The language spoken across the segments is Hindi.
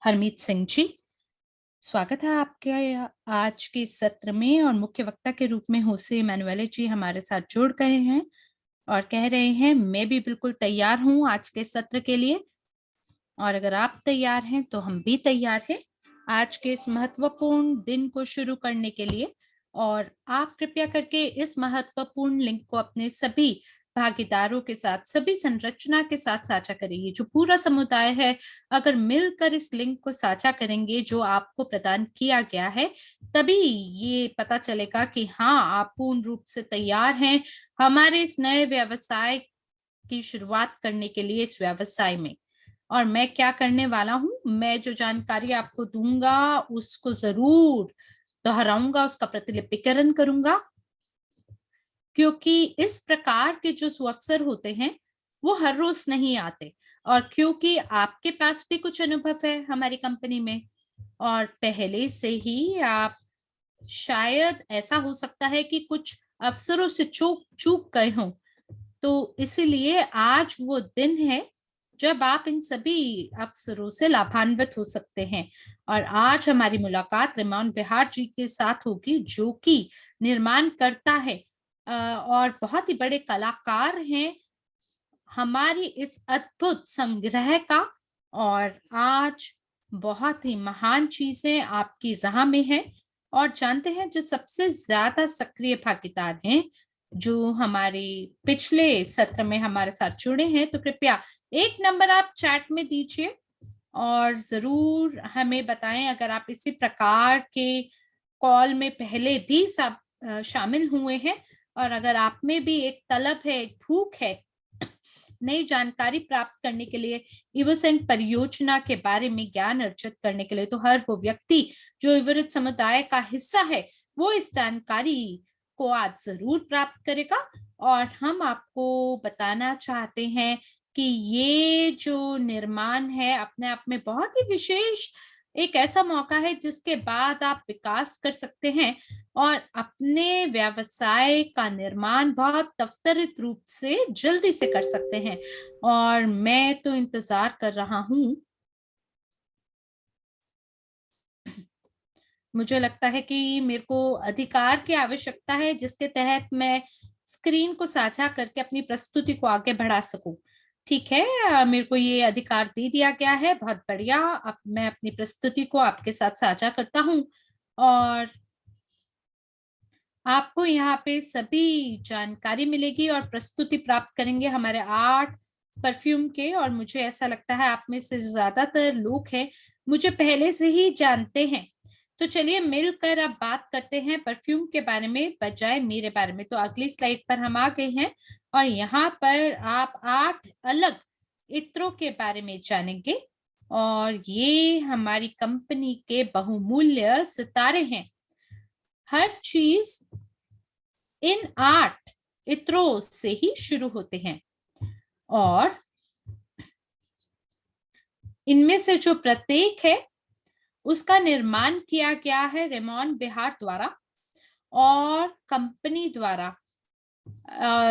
हरमीत सिंह जी, स्वागत है आपके आज के इस सत्र में। और मुख्य वक्ता के रूप में होसे इमैनुएले जी हमारे साथ जुड़ गए हैं और कह रहे हैं मैं भी बिल्कुल तैयार हूं आज के सत्र के लिए। और अगर आप तैयार हैं तो हम भी तैयार हैं आज के इस महत्वपूर्ण दिन को शुरू करने के लिए। और आप कृपया करके इस महत्वपूर्ण लिंक को अपने सभी भागीदारों के साथ, सभी संरचना के साथ साझा करिए। जो पूरा समुदाय है, अगर मिलकर इस लिंक को साझा करेंगे जो आपको प्रदान किया गया है, तभी ये पता चलेगा कि हाँ, आप पूर्ण रूप से तैयार हैं हमारे इस नए व्यवसाय की शुरुआत करने के लिए इस व्यवसाय में। और मैं क्या करने वाला हूं, मैं जो जानकारी आपको दूंगा उसको जरूर दोहराऊंगा, उसका प्रतिलिपिकरण करूंगा, क्योंकि इस प्रकार के जो सुअवसर होते हैं वो हर रोज नहीं आते। और क्योंकि आपके पास भी कुछ अनुभव है हमारी कंपनी में और पहले से ही आप शायद ऐसा हो सकता है कि कुछ अवसरों से चूक चूक गए हों, तो इसीलिए आज वो दिन है जब आप इन सभी अवसरों से लाभान्वित हो सकते हैं। और आज हमारी मुलाकात रेमॉन बिहार जी के साथ होगी, जो कि निर्माण करता है और बहुत ही बड़े कलाकार हैं हमारी इस अद्भुत संग्रह का। और आज बहुत ही महान चीजें आपकी राह में है। और जानते हैं जो सबसे ज्यादा सक्रिय भागीदार हैं, जो हमारे पिछले सत्र में हमारे साथ जुड़े हैं, तो कृपया एक नंबर आप चैट में दीजिए और जरूर हमें बताएं अगर आप इसी प्रकार के कॉल में पहले भी सब शामिल हुए हैं। और अगर आप में भी एक तलब है, एक भूख है नई जानकारी प्राप्त करने के लिए, इवोसेंट परियोजना के बारे में ज्ञान अर्जित करने के लिए, तो हर वो व्यक्ति जो इवरित समुदाय का हिस्सा है वो इस जानकारी को आज जरूर प्राप्त करेगा। और हम आपको बताना चाहते हैं कि ये जो निर्माण है अपने आप में बहुत ही विशेष एक ऐसा मौका है जिसके बाद आप विकास कर सकते हैं और अपने व्यवसाय का निर्माण बहुत त्वरित रूप से जल्दी से कर सकते हैं। और मैं तो इंतजार कर रहा हूं, मुझे लगता है कि मेरे को अधिकार की आवश्यकता है जिसके तहत मैं स्क्रीन को साझा करके अपनी प्रस्तुति को आगे बढ़ा सकूं। ठीक है, मेरे को ये अधिकार दे दिया गया है, बहुत बढ़िया। अब मैं अपनी प्रस्तुति को आपके साथ साझा करता हूं और आपको यहाँ पे सभी जानकारी मिलेगी और प्रस्तुति प्राप्त करेंगे हमारे 8 परफ्यूम के। और मुझे ऐसा लगता है आप में से ज्यादातर लोग हैं मुझे पहले से ही जानते हैं। तो चलिए मिलकर अब बात करते हैं परफ्यूम के बारे में बजाय मेरे बारे में। तो अगली स्लाइड पर हम आ गए हैं और यहाँ पर आप 8 अलग इत्रों के बारे में जानेंगे। और ये हमारी कंपनी के बहुमूल्य सितारे हैं। हर चीज इन 8 इत्रों से ही शुरू होते हैं और इनमें से जो प्रत्येक है उसका निर्माण किया गया है रेमॉन बिहार द्वारा और कंपनी द्वारा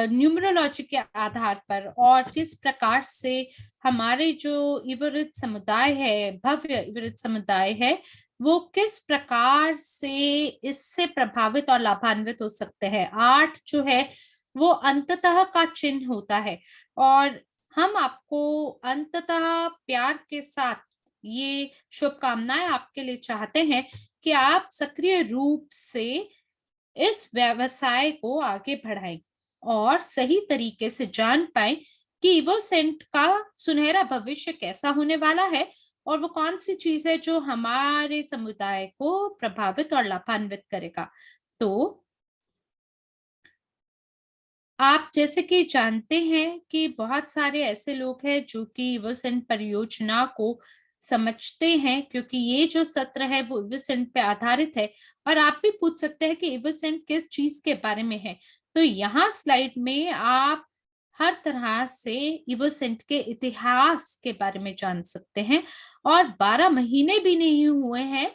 न्यूमरोलॉजी के आधार पर। और किस प्रकार से हमारे जो इवरित समुदाय है, भव्य इवरित समुदाय है, वो किस प्रकार से इससे प्रभावित और लाभान्वित हो सकते हैं। 8 जो है वो अंततः का चिन्ह होता है और हम आपको अंततः प्यार के साथ ये शुभकामनाएं आपके लिए चाहते हैं कि आप सक्रिय रूप से इस व्यवसाय को आगे बढ़ाएं और सही तरीके से जान पाए कि इवोसेंट का सुनहरा भविष्य कैसा होने वाला है और वो कौन सी चीज है जो हमारे समुदाय को प्रभावित और लाभान्वित करेगा। तो आप जैसे कि जानते हैं कि बहुत सारे ऐसे लोग हैं जो कि इवोसेंट परियोजना को समझते हैं, क्योंकि ये जो सत्र है वो इवोसेंट पे आधारित है। और आप भी पूछ सकते हैं कि इवोसेंट किस चीज के बारे में है। तो यहाँ स्लाइड में आप हर तरह से इवोसेंट के इतिहास के बारे में जान सकते हैं। और 12 महीने भी नहीं हुए हैं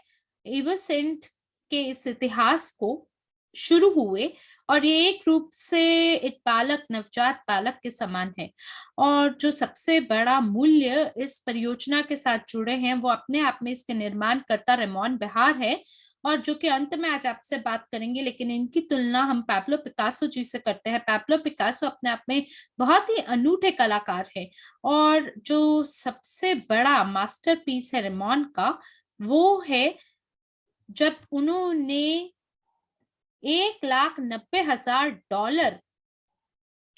इवोसेंट के इस इतिहास को शुरू हुए और ये एक रूप से एक बालक, नवजात बालक के समान है। और जो सबसे बड़ा मूल्य इस परियोजना के साथ जुड़े हैं, वो अपने आप में इसके निर्माणकर्ता रेमोन बेहार है, और जो कि अंत में आज आपसे बात करेंगे, लेकिन इनकी तुलना हम पैब्लो पिकासो जी से करते हैं। पैब्लो पिकासो अपने आप में बहुत ही अनूठे कलाकार है, और जो सबसे बड़ा मास्टरपीस है रेमोन का, वो है जब उन्होंने $1,90,000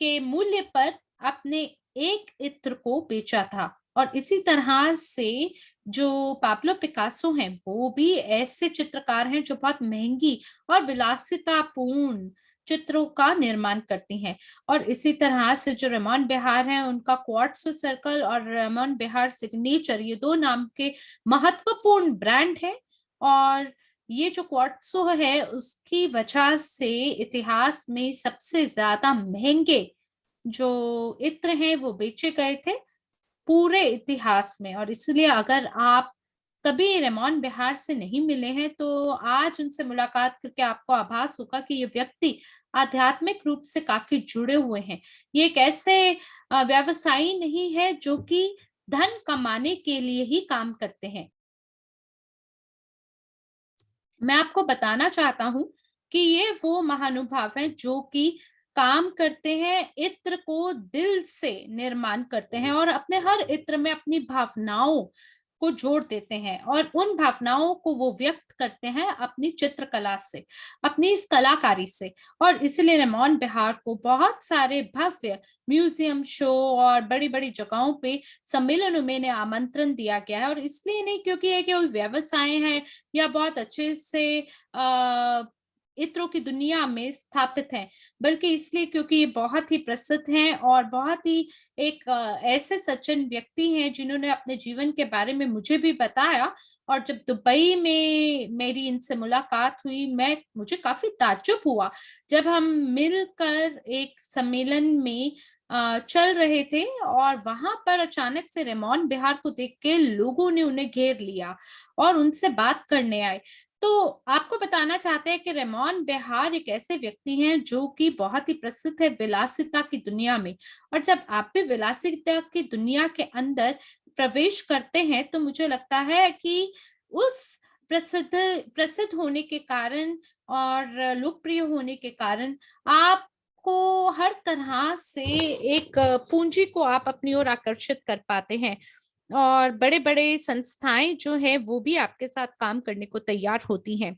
के मूल्य पर अपने एक इत्र को बेचा था। और इसी तरह से जो पाब्लो पिकासो हैं, वो भी ऐसे चित्रकार हैं जो बहुत महंगी और विलासितापूर्ण चित्रों का निर्माण करती हैं। और इसी तरह से जो रेमोन बेहार हैं, उनका क्वार्ट्जो सर्कल और रेमोन बेहार सिग्नेचर, ये 2 नाम के महत्वपूर्ण ब्रांड हैं। और ये जो क्वार्ट्जो है, उसकी वजह से इतिहास में सबसे ज्यादा महंगे जो इत्र हैं वो बेचे गए थे पूरे इतिहास में। और इसलिए अगर आप कभी रेमोन बेहार से नहीं मिले हैं, तो आज उनसे मुलाकात करके आपको आभास होगा कि ये व्यक्ति आध्यात्मिक रूप से काफी जुड़े हुए हैं। ये एक ऐसे व्यवसायी नहीं है जो कि धन कमाने के लिए ही काम करते हैं। मैं आपको बताना चाहता हूँ कि ये वो महानुभाव हैं जो कि काम करते हैं, इत्र को दिल से निर्माण करते हैं, और अपने हर इत्र में अपनी भावनाओं को जोड़ देते हैं, और उन भावनाओं को वो व्यक्त करते हैं अपनी चित्रकला से, अपनी इस कलाकारी से। और इसलिए रेमोन बेहार को बहुत सारे भव्य म्यूजियम, शो और बड़ी बड़ी जगहों पे सम्मेलनों में इन्हें आमंत्रण दिया गया है। और इसलिए नहीं क्योंकि ये कोई व्यवसाय है या बहुत अच्छे से इत्रों की दुनिया में स्थापित हैं, बल्कि इसलिए क्योंकि ये बहुत ही प्रसिद्ध हैं, और बहुत ही एक ऐसे सज्जन व्यक्ति हैं जिन्होंने अपने जीवन के बारे में मुझे भी बताया। और जब दुबई में मेरी इनसे मुलाकात हुई, मुझे काफी ताज्जुब हुआ जब हम मिलकर एक सम्मेलन में चल रहे थे, और वहां पर अचानक से रेमोन बेहार को देख के लोगों ने उन्हें घेर लिया और उनसे बात करने आए। तो आपको बताना चाहते हैं कि रेमोन बेहार एक ऐसे व्यक्ति हैं जो कि बहुत ही प्रसिद्ध है विलासिता की दुनिया में। और जब आप भी विलासिता की दुनिया के अंदर प्रवेश करते हैं, तो मुझे लगता है कि उस प्रसिद्ध प्रसिद्ध होने के कारण और लोकप्रिय होने के कारण आपको हर तरह से एक पूंजी को आप अपनी ओर आकर्षित कर पाते हैं, और बड़े-बड़े संस्थाएं जो हैं वो भी आपके साथ काम करने को तैयार होती हैं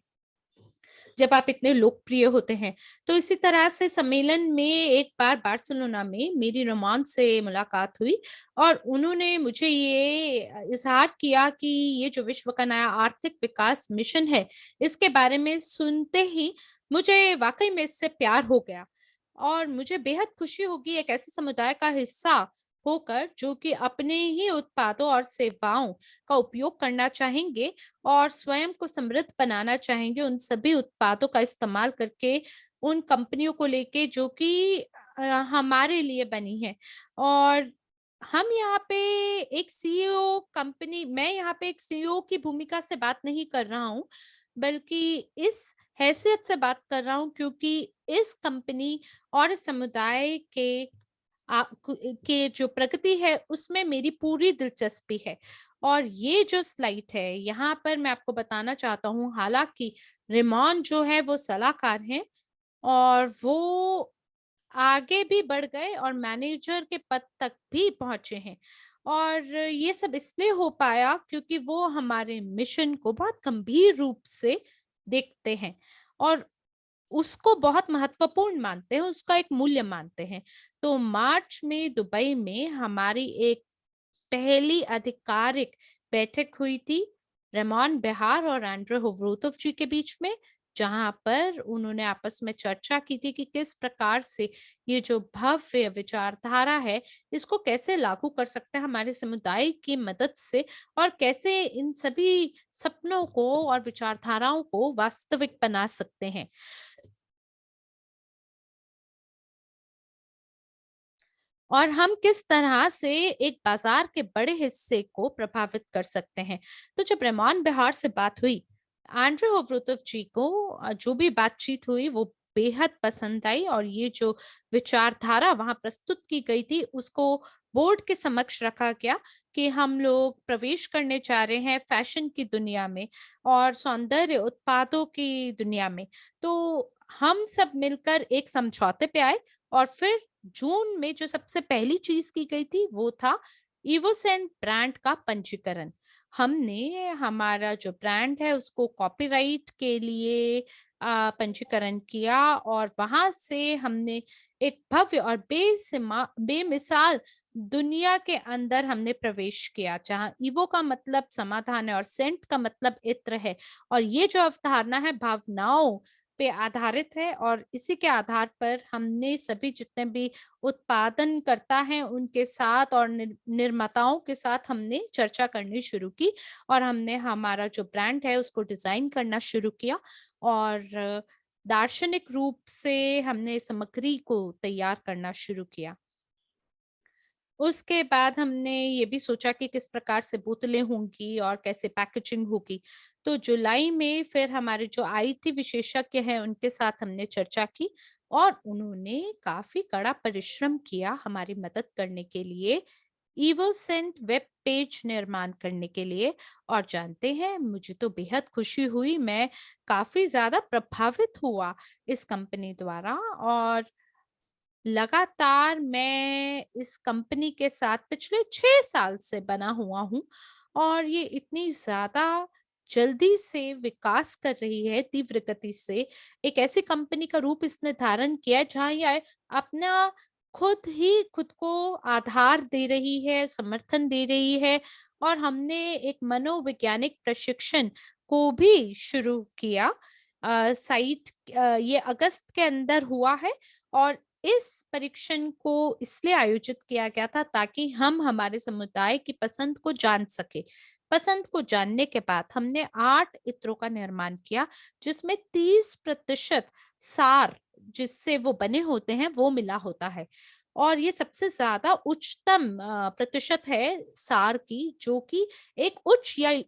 जब आप इतने लोकप्रिय होते हैं। तो इसी तरह से सम्मेलन में एक बार बार्सिलोना में मेरी रेमोन से मुलाकात हुई, और उन्होंने मुझे ये इज़हार किया कि ये जो विश्व का नया आर्थिक विकास मिशन है, इसके बारे में सुनते ही मुझे वाक़ई में इससे प्यार हो गया, और मुझे बेहद खुशी होगी एक ऐसे समुदाय का हिस्सा होकर जो कि अपने ही उत्पादों और सेवाओं का उपयोग करना चाहेंगे और स्वयं को समृद्ध बनाना चाहेंगे उन सभी उत्पादों का इस्तेमाल करके, उन कंपनियों को लेके जो कि हमारे लिए बनी है। और हम यहाँ पे एक सीईओ कंपनी मैं यहाँ पे एक सीईओ की भूमिका से बात नहीं कर रहा हूँ, बल्कि इस हैसियत से बात कर रहा हूँ क्योंकि इस कंपनी और इस समुदाय के जो प्रगति है उसमें मेरी पूरी दिलचस्पी है। और ये जो स्लाइड है यहाँ पर मैं आपको बताना चाहता हूँ, हालांकि रेमोन जो है वो सलाहकार हैं, और वो आगे भी बढ़ गए और मैनेजर के पद तक भी पहुंचे हैं। और ये सब इसलिए हो पाया क्योंकि वो हमारे मिशन को बहुत गंभीर रूप से देखते हैं, और उसको बहुत महत्वपूर्ण मानते हैं, उसका एक मूल्य मानते हैं। तो मार्च में दुबई में हमारी एक पहली आधिकारिक बैठक हुई थी रेमोन बेहार और एंड्रे होवरूथोव जी के बीच में, जहां पर उन्होंने आपस में चर्चा की थी कि किस प्रकार से ये जो भव्य विचारधारा है इसको कैसे लागू कर सकते हैं हमारे समुदाय की मदद से, और कैसे इन सभी सपनों को और विचारधाराओं को वास्तविक बना सकते हैं। और हम किस तरह से एक बाजार के बड़े हिस्से को प्रभावित कर सकते हैं। तो जब रेमोन बेहार से बात हुई, एंड्रे होवरूथोव जी को जो भी बातचीत हुई वो बेहद पसंद आई और ये जो विचारधारा वहाँ प्रस्तुत की गई थी, उसको बोर्ड के समक्ष रखा गया कि हम लोग प्रवेश करने जा रहे हैं फैशन की दुनिया में और सौंदर्य उत्पादों की दुनिया में। तो हम सब मिलकर एक समझौते पे आए और फिर जून में जो सबसे पहली चीज़ की गई थी, वो था इवोसेंट ब्रांड का पंजीकरण। हमने हमारा जो ब्रांड है उसको कॉपीराइट के लिए पंजीकरण किया और वहाँ से हमने एक भव्य और बेमिसाल दुनिया के अंदर हमने प्रवेश किया, जहाँ इवो का मतलब समाधान है और सेंट का मतलब इत्र है। और ये जो अवधारणा है भावनाओं पे आधारित है और इसी के आधार पर हमने सभी जितने भी उत्पादनकर्ता हैं उनके साथ और निर्माताओं के साथ हमने चर्चा करनी शुरू की और हमने हमारा जो ब्रांड है उसको डिजाइन करना शुरू किया और दार्शनिक रूप से हमने सामग्री को तैयार करना शुरू किया। उसके बाद हमने ये भी सोचा कि किस प्रकार से बोतलें होंगी और कैसे पैकेजिंग होगी। तो जुलाई में फिर हमारे जो आईटी विशेषज्ञ हैं उनके साथ हमने चर्चा की और उन्होंने काफ़ी कड़ा परिश्रम किया हमारी मदद करने के लिए, इवोसेंट वेब पेज निर्माण करने के लिए। और जानते हैं, मुझे तो बेहद खुशी हुई, मैं काफ़ी ज़्यादा प्रभावित हुआ इस कंपनी द्वारा और लगातार मैं इस कंपनी के साथ पिछले 6 साल से बना हुआ हूँ और ये इतनी ज़्यादा जल्दी से विकास कर रही है, तीव्र गति से। एक ऐसी कंपनी का रूप इसने धारण किया है जहाँ ये अपना खुद ही खुद को आधार दे रही है, समर्थन दे रही है और हमने एक मनोवैज्ञानिक प्रशिक्षण को भी शुरू किया। साइट ये अगस्त के अंदर हुआ है और इस परीक्षण को इसलिए आयोजित किया गया था ताकि हम हमारे समुदाय की पसंद को जान सके। पसंद को जानने के बाद हमने 8 इत्रों का निर्माण किया जिसमें 30% सार जिससे वो बने होते हैं वो मिला होता है और ये सबसे ज्यादा उच्चतम प्रतिशत है सार की, जो कि एक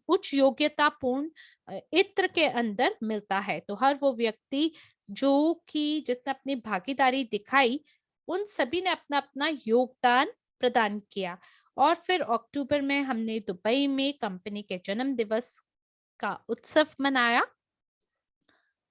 उच्च योग्यतापूर्ण इत्र के अंदर मिलता है। तो हर वो व्यक्ति जो कि जिसने अपनी भागीदारी दिखाई, उन सभी ने अपना-अपना योगदान प्रदान किया और फिर अक्टूबर में हमने दुबई में कंपनी के जन्म दिवस का उत्सव मनाया।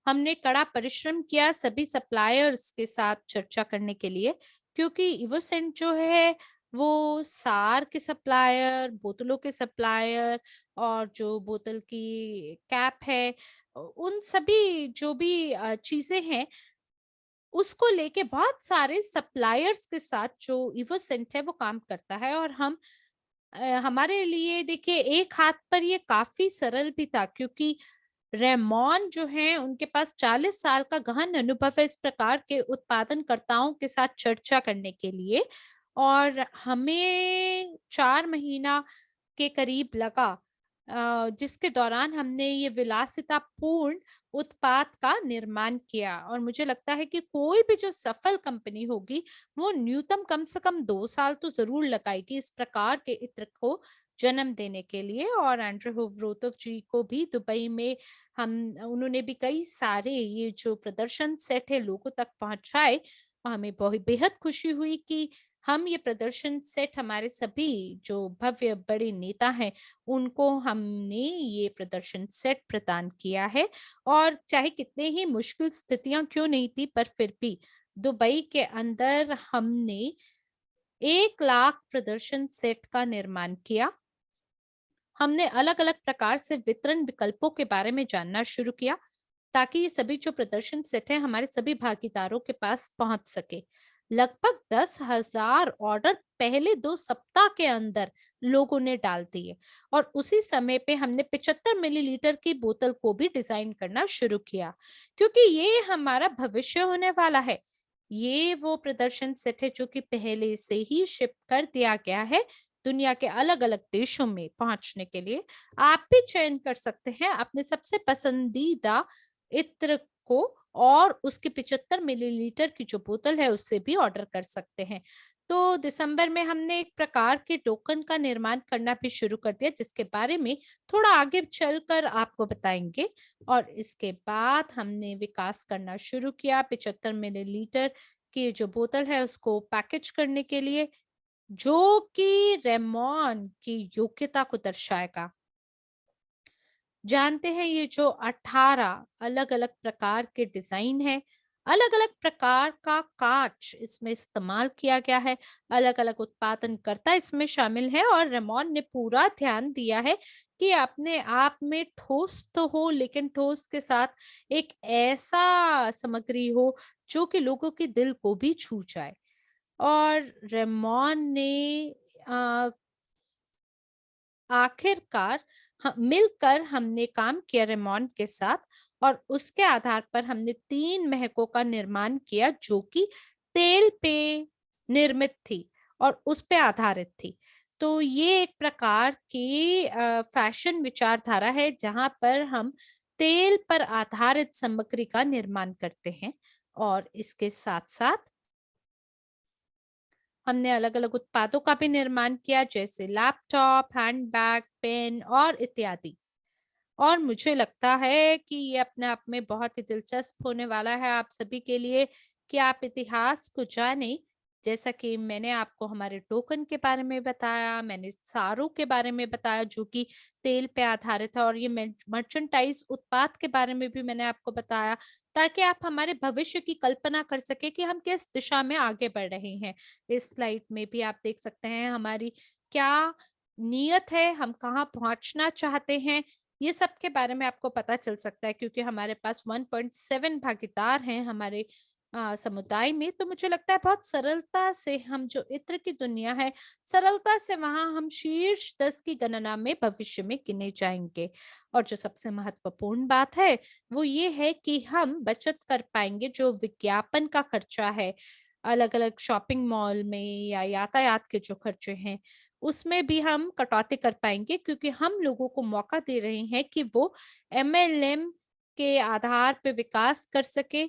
हमने कड़ा परिश्रम किया सभी सप्लायर्स के साथ चर्चा करने के लिए, क्योंकि इवोसेंट जो है वो सार के सप्लायर, बोतलों के सप्लायर और जो बोतल की कैप है, उन सभी जो भी चीजें हैं उसको लेके बहुत सारे सप्लायर्स के साथ जो इवोसेंट है वो काम करता है। और हमारे लिए देखिए एक हाथ पर ये काफी सरल भी था, क्योंकि रेमॉन जो है उनके पास 40 साल का गहन अनुभव है इस प्रकार के उत्पादनकर्ताओं के साथ चर्चा करने के लिए और हमें 4 महीना के करीब लगा, जिसके दौरान हमने ये विलासितापूर्ण उत्पाद का निर्माण किया। और मुझे लगता है कि कोई भी जो सफल कंपनी होगी वो न्यूनतम कम से कम 2 साल तो जरूर लगाएगी इस प्रकार के इत्र को जन्म देने के लिए। और एंड्रे होवरोतोव जी को भी दुबई में हम उन्होंने भी कई सारे ये जो प्रदर्शन सेट है लोगों तक पहुंचाए और हमें बहुत बेहद खुशी हुई कि हम ये प्रदर्शन सेट हमारे सभी जो भव्य बड़े नेता हैं उनको हमने ये प्रदर्शन सेट प्रदान किया है। और चाहे कितने ही मुश्किल स्थितियां क्यों नहीं थी, पर फिर भी दुबई के अंदर हमने 1 लाख प्रदर्शन सेट का निर्माण किया। हमने अलग-अलग प्रकार से वितरण विकल्पों के बारे में जानना शुरू किया ताकि ये सभी जो प्रदर्शन सेट है हमारे सभी भागीदारों के पास पहुंच सके। लगभग 10,000 ऑर्डर पहले 2 सप्ताह के अंदर लोगों ने डाल दिए और उसी समय पे हमने 75 मिलीलीटर की बोतल को भी डिजाइन करना शुरू किया, क्योंकि ये हमारा भविष्य होने वाला है। ये वो प्रदर्शन सेट है जो कि पहले से ही शिप कर दिया गया है दुनिया के अलग-अलग देशों में पहुंचने के लिए। आप भी चयन कर सकते हैं अपने सबसे पसंदीदा इत्र को और उसके 75 मिलीलीटर की जो बोतल है उससे भी ऑर्डर कर सकते हैं। तो दिसंबर में हमने एक प्रकार के टोकन का निर्माण करना भी शुरू कर दिया, जिसके बारे में थोड़ा आगे चलकर आपको बताएंगे। और इसके बाद हमने विकास करना शुरू किया 75 मिलीलीटर की जो बोतल है उसको पैकेज करने के लिए, जो कि रेमॉन की योग्यता को दर्शाएगा। जानते हैं ये जो 18 अलग-अलग प्रकार के डिजाइन है, अलग-अलग प्रकार का कांच इसमें इस्तेमाल किया गया है, अलग-अलग उत्पादनकर्ता इसमें शामिल है और रेमॉन ने पूरा ध्यान दिया है कि अपने आप में ठोस तो हो, लेकिन ठोस के साथ एक ऐसा सामग्री हो जो कि लोगों के दिल को भी छू जाए। और रेमॉन ने अ, आखिरकार मिलकर हमने काम किया रेमॉन्ड के साथ, और उसके आधार पर हमने 3 महकों का निर्माण किया जो कि तेल पे निर्मित थी और उस पे आधारित थी। तो ये एक प्रकार की फैशन विचारधारा है जहाँ पर हम तेल पर आधारित सामग्री का निर्माण करते हैं। और इसके साथ-साथ हमने अलग-अलग उत्पादों का भी निर्माण किया, जैसे लैपटॉप, हैंडबैग, पेन और इत्यादि। और मुझे लगता है कि ये अपने आप में बहुत ही दिलचस्प होने वाला है आप सभी के लिए कि आप इतिहास को जानें। जैसा कि मैंने आपको हमारे टोकन के बारे में बताया, मैंने सारों के बारे में बताया जो कि तेल पे आधारित है, और ये मर्चेंटाइज उत्पाद के बारे में भी मैंने आपको बताया, ताकि आप हमारे भविष्य की कल्पना कर सके कि हम किस दिशा में आगे बढ़ रहे हैं। इस स्लाइड में भी आप देख सकते हैं हमारी क्या नियत है, हम कहाँ पहुंचना चाहते हैं, ये सब के बारे में आपको पता चल सकता है, क्योंकि हमारे पास 1.7 भागीदार हैं हमारे समुदाय में। तो मुझे लगता है बहुत सरलता से हम जो इत्र की दुनिया है, सरलता से वहां हम शीर्ष 10 की गणना में भविष्य में गिने जाएंगे। और जो सबसे महत्वपूर्ण बात है वो ये है कि हम बचत कर पाएंगे जो विज्ञापन का खर्चा है, अलग अलग शॉपिंग मॉल में या यातायात के जो खर्चे हैं उसमें भी हम कटौती कर पाएँगे, क्योंकि हम लोगों को मौका दे रहे हैं कि वो एमएलएम के आधार पे विकास कर सके,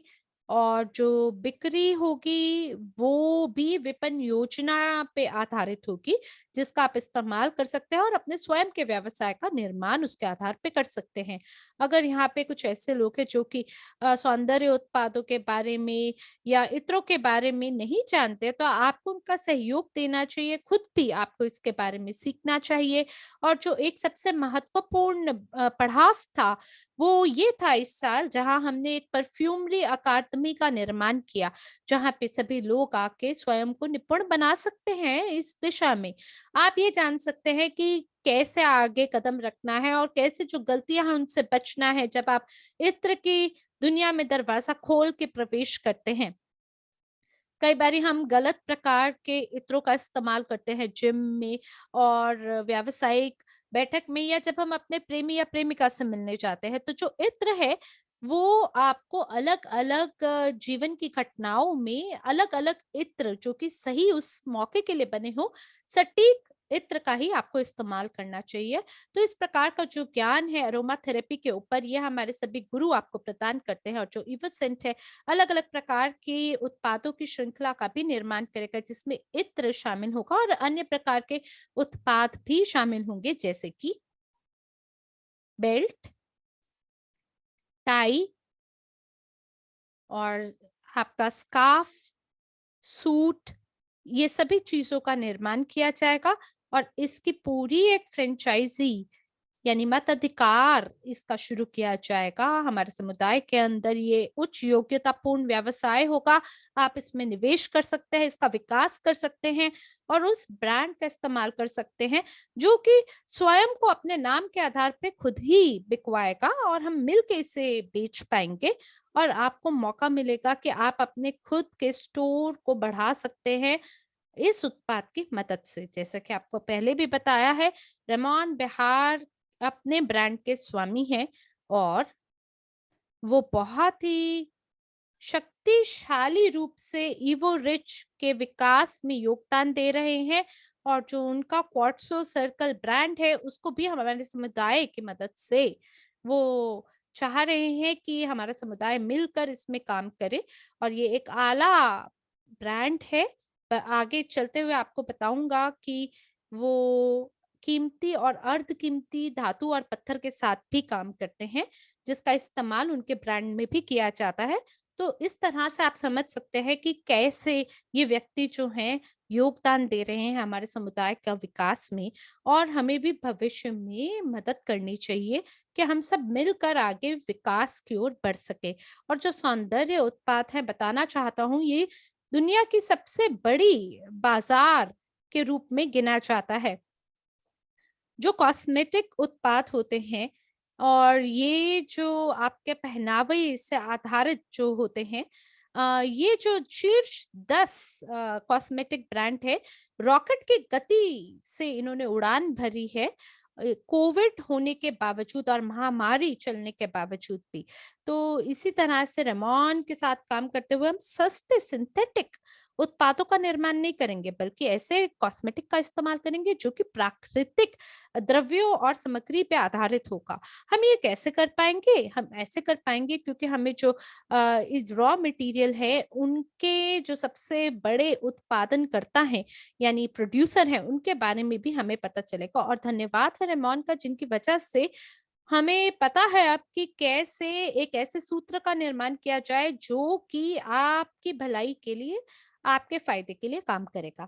और जो बिक्री होगी वो भी विपणन योजना पे आधारित होगी, जिसका आप इस्तेमाल कर सकते हैं और अपने स्वयं के व्यवसाय का निर्माण उसके आधार पे कर सकते हैं। अगर यहाँ पे कुछ ऐसे लोग हैं जो कि सौंदर्य उत्पादों के बारे में या इत्रों के बारे में नहीं जानते, तो आपको उनका सहयोग देना चाहिए, खुद भी आपको इसके बारे में सीखना चाहिए। और जो एक सबसे महत्वपूर्ण पड़ाव था, वो ये था इस साल जहाँ हमने एक परफ्यूमरी अकादमी का निर्माण किया, जहाँ पे सभी लोग आके स्वयं को निपुण बना सकते हैं इस दिशा में। आप ये जान सकते हैं कि कैसे आगे कदम रखना है और कैसे जो गलतियाँ हैं उनसे बचना है जब आप इत्र की दुनिया में दरवाज़ा खोल के प्रवेश करते हैं। कई बारी हम गलत प्रकार के इत्रों का इस्तेमाल करते हैं जिम में और व्यावसायिक बैठक में, या जब हम अपने प्रेमी या प्रेमिका से मिलने जाते हैं, तो जो इत्र है वो आपको अलग-अलग जीवन की घटनाओं में अलग-अलग इत्र जो कि सही उस मौके के लिए बने हो, सटीक इत्र का ही आपको इस्तेमाल करना चाहिए। तो इस प्रकार का जो ज्ञान है अरोमा थेरेपी के ऊपर, ये हमारे सभी गुरु आपको प्रदान करते हैं। और जो इवोसेंट है, अलग-अलग प्रकार के उत्पादों की श्रृंखला का भी निर्माण करेगा, जिसमें इत्र शामिल होगा और अन्य प्रकार के उत्पाद भी शामिल होंगे, जैसे कि बेल्ट, टाई और आपका स्कार्फ, सूट, ये सभी चीज़ों का निर्माण किया जाएगा। और इसकी पूरी एक फ्रेंचाइज़ी यानी मताधिकार इसका शुरू किया जाएगा हमारे समुदाय के अंदर। ये उच्च योग्यतापूर्ण व्यवसाय होगा। आप इसमें निवेश कर सकते हैं, इसका विकास कर सकते हैं और उस ब्रांड का इस्तेमाल कर सकते हैं जो कि स्वयं को अपने नाम के आधार पे खुद ही बिकवाएगा, और हम मिलके इसे बेच पाएंगे। और आपको मौका मिलेगा कि आप अपने खुद के स्टोर को बढ़ा सकते हैं इस उत्पाद की मदद से। जैसा कि आपको पहले भी बताया है, रेमॉन बिहार अपने ब्रांड के स्वामी हैं, और वो बहुत ही शक्तिशाली रूप से इवो रिच के विकास में योगदान दे रहे हैं। और जो उनका क्वार्ट्सो सर्कल ब्रांड है उसको भी हमारे समुदाय की मदद से वो चाह रहे हैं कि हमारा समुदाय मिलकर इसमें काम करे। और ये एक आला ब्रांड है आगे चलते हुए आपको बताऊँगा कि वो कीमती और अर्ध कीमती धातु और पत्थर के साथ भी काम करते हैं, जिसका इस्तेमाल उनके ब्रांड में भी किया जाता है। तो इस तरह से आप समझ सकते हैं कि कैसे ये व्यक्ति जो हैं योगदान दे रहे हैं हमारे समुदाय का विकास में, और हमें भी भविष्य में मदद करनी चाहिए कि हम सब मिलकर आगे विकास की ओर बढ़ सके। और जो सौंदर्य उत्पाद है, बताना चाहता हूँ, ये दुनिया की सबसे बड़ी बाजार के रूप में गिना जाता है। जो कॉस्मेटिक उत्पाद होते हैं और ये जो आपके पहनावे से आधारित जो होते हैं, ये जो शीर्ष 10 कॉस्मेटिक ब्रांड है, रॉकेट की गति से इन्होंने उड़ान भरी है, कोविड होने के बावजूद और महामारी चलने के बावजूद भी। तो इसी तरह से रेमॉन के साथ काम करते हुए हम सस्ते सिंथेटिक उत्पादों का निर्माण नहीं करेंगे, बल्कि ऐसे कॉस्मेटिक का इस्तेमाल करेंगे जो कि प्राकृतिक द्रव्यों और सामग्री पे आधारित होगा। हम ये कैसे कर पाएँगे? हम ऐसे कर पाएँगे क्योंकि हमें जो इस रॉ मटेरियल है, उनके जो सबसे बड़े उत्पादनकर्ता हैं, यानी प्रोड्यूसर हैं, उनके बारे में भी हमें पता चलेगा। और धन्यवाद है रेमॉन का, जिनकी वजह से हमें पता है अब कि कैसे एक ऐसे सूत्र का निर्माण किया जाए जो कि आपकी भलाई के लिए, आपके फ़ायदे के लिए काम करेगा।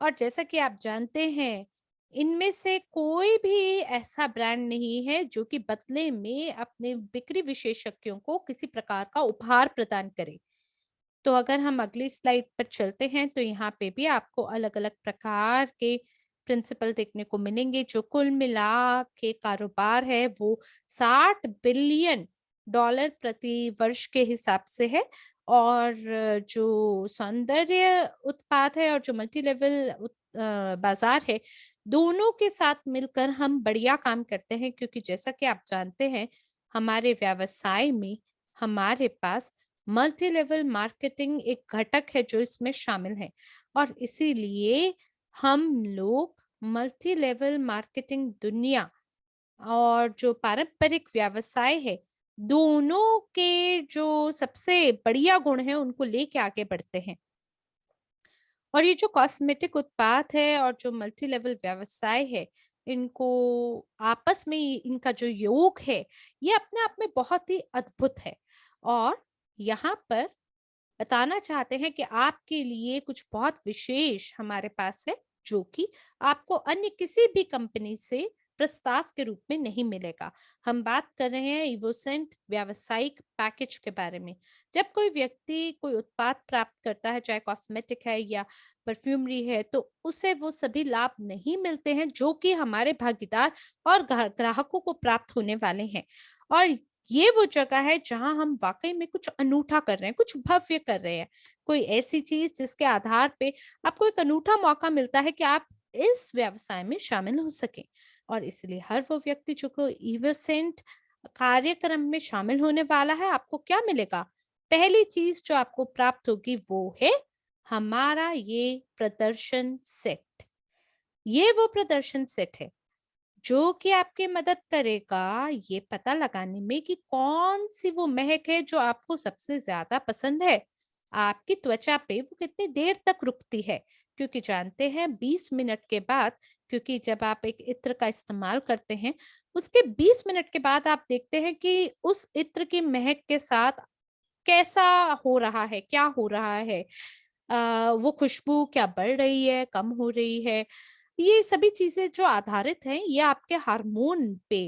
और जैसा कि आप जानते हैं, इनमें से कोई भी ऐसा ब्रांड नहीं है जो कि बदले में अपने बिक्री विशेषज्ञों को किसी प्रकार का उपहार प्रदान करे। तो अगर हम अगली स्लाइड पर चलते हैं, तो यहाँ पे भी आपको अलग-अलग प्रकार के प्रिंसिपल देखने को मिलेंगे, जो कुल मिला के कारोबार है वो 60 बिलियन डॉलर प्रति वर्ष के हिसाब से है। और जो सौंदर्य उत्पाद है और जो मल्टी लेवल बाजार है, दोनों के साथ मिलकर हम बढ़िया काम करते हैं, क्योंकि जैसा कि आप जानते हैं, हमारे व्यवसाय में हमारे पास मल्टी लेवल मार्केटिंग एक घटक है जो इसमें शामिल है। और इसीलिए हम लोग मल्टी लेवल मार्केटिंग दुनिया और जो पारंपरिक व्यवसाय है, दोनों के जो सबसे बढ़िया गुण है उनको लेके आगे बढ़ते हैं। और ये जो कॉस्मेटिक उत्पाद है और जो मल्टी लेवल व्यवसाय है, इनको आपस में इनका जो योग है, ये अपने आप में बहुत ही अद्भुत है। और यहाँ पर बताना चाहते हैं कि आपके लिए कुछ बहुत विशेष हमारे पास है, जो कि आपको अन्य किसी भी कंपनी से प्रस्ताव के रूप में नहीं मिलेगा। हम बात कर रहे हैं इवोसेंट व्यावसायिक पैकेज के बारे में। जब कोई व्यक्ति कोई उत्पाद प्राप्त करता है, चाहे कॉस्मेटिक है या परफ्यूमरी है, तो उसे वो सभी लाभ नहीं मिलते हैं जो कि हमारे भागीदार और ग्राहकों को प्राप्त होने वाले हैं। और ये वो जगह है जहाँ हम वाक़ई में कुछ अनूठा कर रहे हैं, कुछ भव्य कर रहे हैं। कोई ऐसी चीज़ जिसके आधार पे आपको एक अनूठा मौका मिलता है कि आप इस व्यवसाय में शामिल हो सकें। और इसलिए हर वो व्यक्ति जो को इवोसेंट कार्यक्रम में शामिल होने वाला है, आपको क्या मिलेगा? पहली चीज़ जो आपको प्राप्त होगी वो है हमारा ये प्रदर्शन सेट। ये वो प्रदर्शन सेट है जो कि आपकी मदद करेगा ये पता लगाने में कि कौन-सी वो महक है जो आपको सबसे ज़्यादा पसंद है। आपकी त्वचा पे वो कितनी देर तक रुकती है, क्योंकि जानते हैं 20 मिनट के बाद, क्योंकि जब आप एक इत्र का इस्तेमाल करते हैं, उसके 20 मिनट के बाद आप देखते हैं कि उस इत्र की महक के साथ कैसा हो रहा है, क्या हो रहा है? वो खुशबू क्या बढ़ रही है, कम हो रही है? ये सभी चीज़ें जो आधारित हैं, ये आपके हार्मोन पे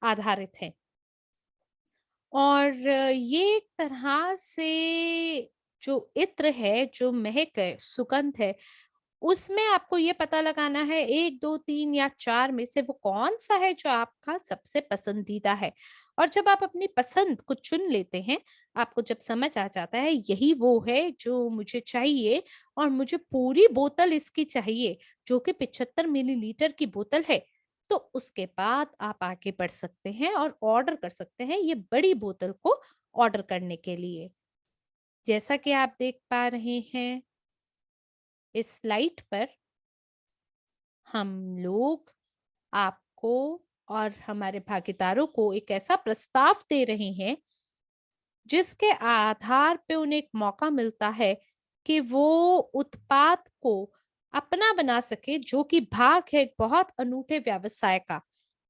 आधारित हैं। और ये एक तरह से जो इत्र है, जो महक है, सुगंध है, उसमें आपको ये पता लगाना है 1, 2, 3 या 4 में से वो कौन-सा है जो आपका सबसे पसंदीदा है। और जब आप अपनी पसंद को चुन लेते हैं, आपको जब समझ आ जाता है यही वो है जो मुझे चाहिए और मुझे पूरी बोतल इसकी चाहिए, जो कि 75 मिलीलीटर की बोतल है, तो उसके बाद आप आगे बढ़ सकते हैं और ऑर्डर कर सकते हैं ये बड़ी बोतल को ऑर्डर करने के लिए। जैसा कि आप देख पा रहे हैं इस स्लाइड पर, हम लोग आपको और हमारे भागीदारों को एक ऐसा प्रस्ताव दे रहे हैं जिसके आधार पे उन्हें एक मौका मिलता है कि वो उत्पाद को अपना बना सके, जो कि भाग है एक बहुत अनूठे व्यवसाय का।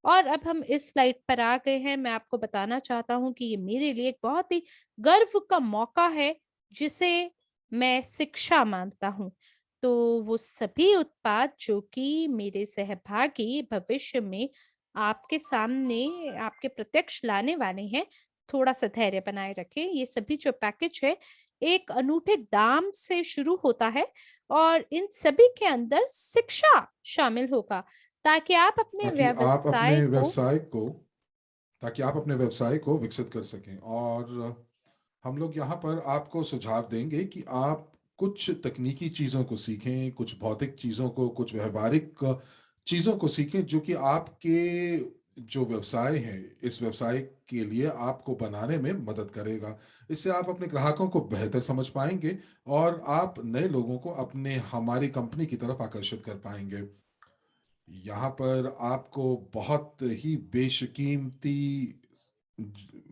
और अब हम इस स्लाइड पर आ गए हैं। मैं आपको बताना चाहता हूँ कि ये मेरे लिए एक बहुत ही गर्व का मौका है, जिसे मैं शिक्षा मानता हूँ। तो वो सभी उत्पाद जो कि मेरे सहभागी भविष्य में आपके सामने, आपके प्रत्यक्ष लाने वाले हैं, थोड़ा-सा धैर्य बनाए रखें। ये सभी जो पैकेज है, एक अनूठे दाम से शुरू होता है और इन सभी के अंदर शिक्षा शामिल होगा, ताकि आप अपने ताकि आप व्यवसाय अपने को व्यवसाय को ताकि आप अपने व्यवसाय को विकसित कर सकें। और हम लोग यहाँ पर आपको सुझाव देंगे कि आप कुछ तकनीकी चीज़ों को सीखें, कुछ भौतिक चीज़ों को, कुछ व्यवहारिक चीज़ों को सीखें, जो कि आपके जो व्यवसाय है, इस व्यवसाय के लिए आपको बनाने में मदद करेगा। इससे आप अपने ग्राहकों को बेहतर समझ पाएंगे और आप नए लोगों को अपने हमारी कंपनी की तरफ आकर्षित कर पाएंगे। यहाँ पर आपको बहुत ही बेशकीमती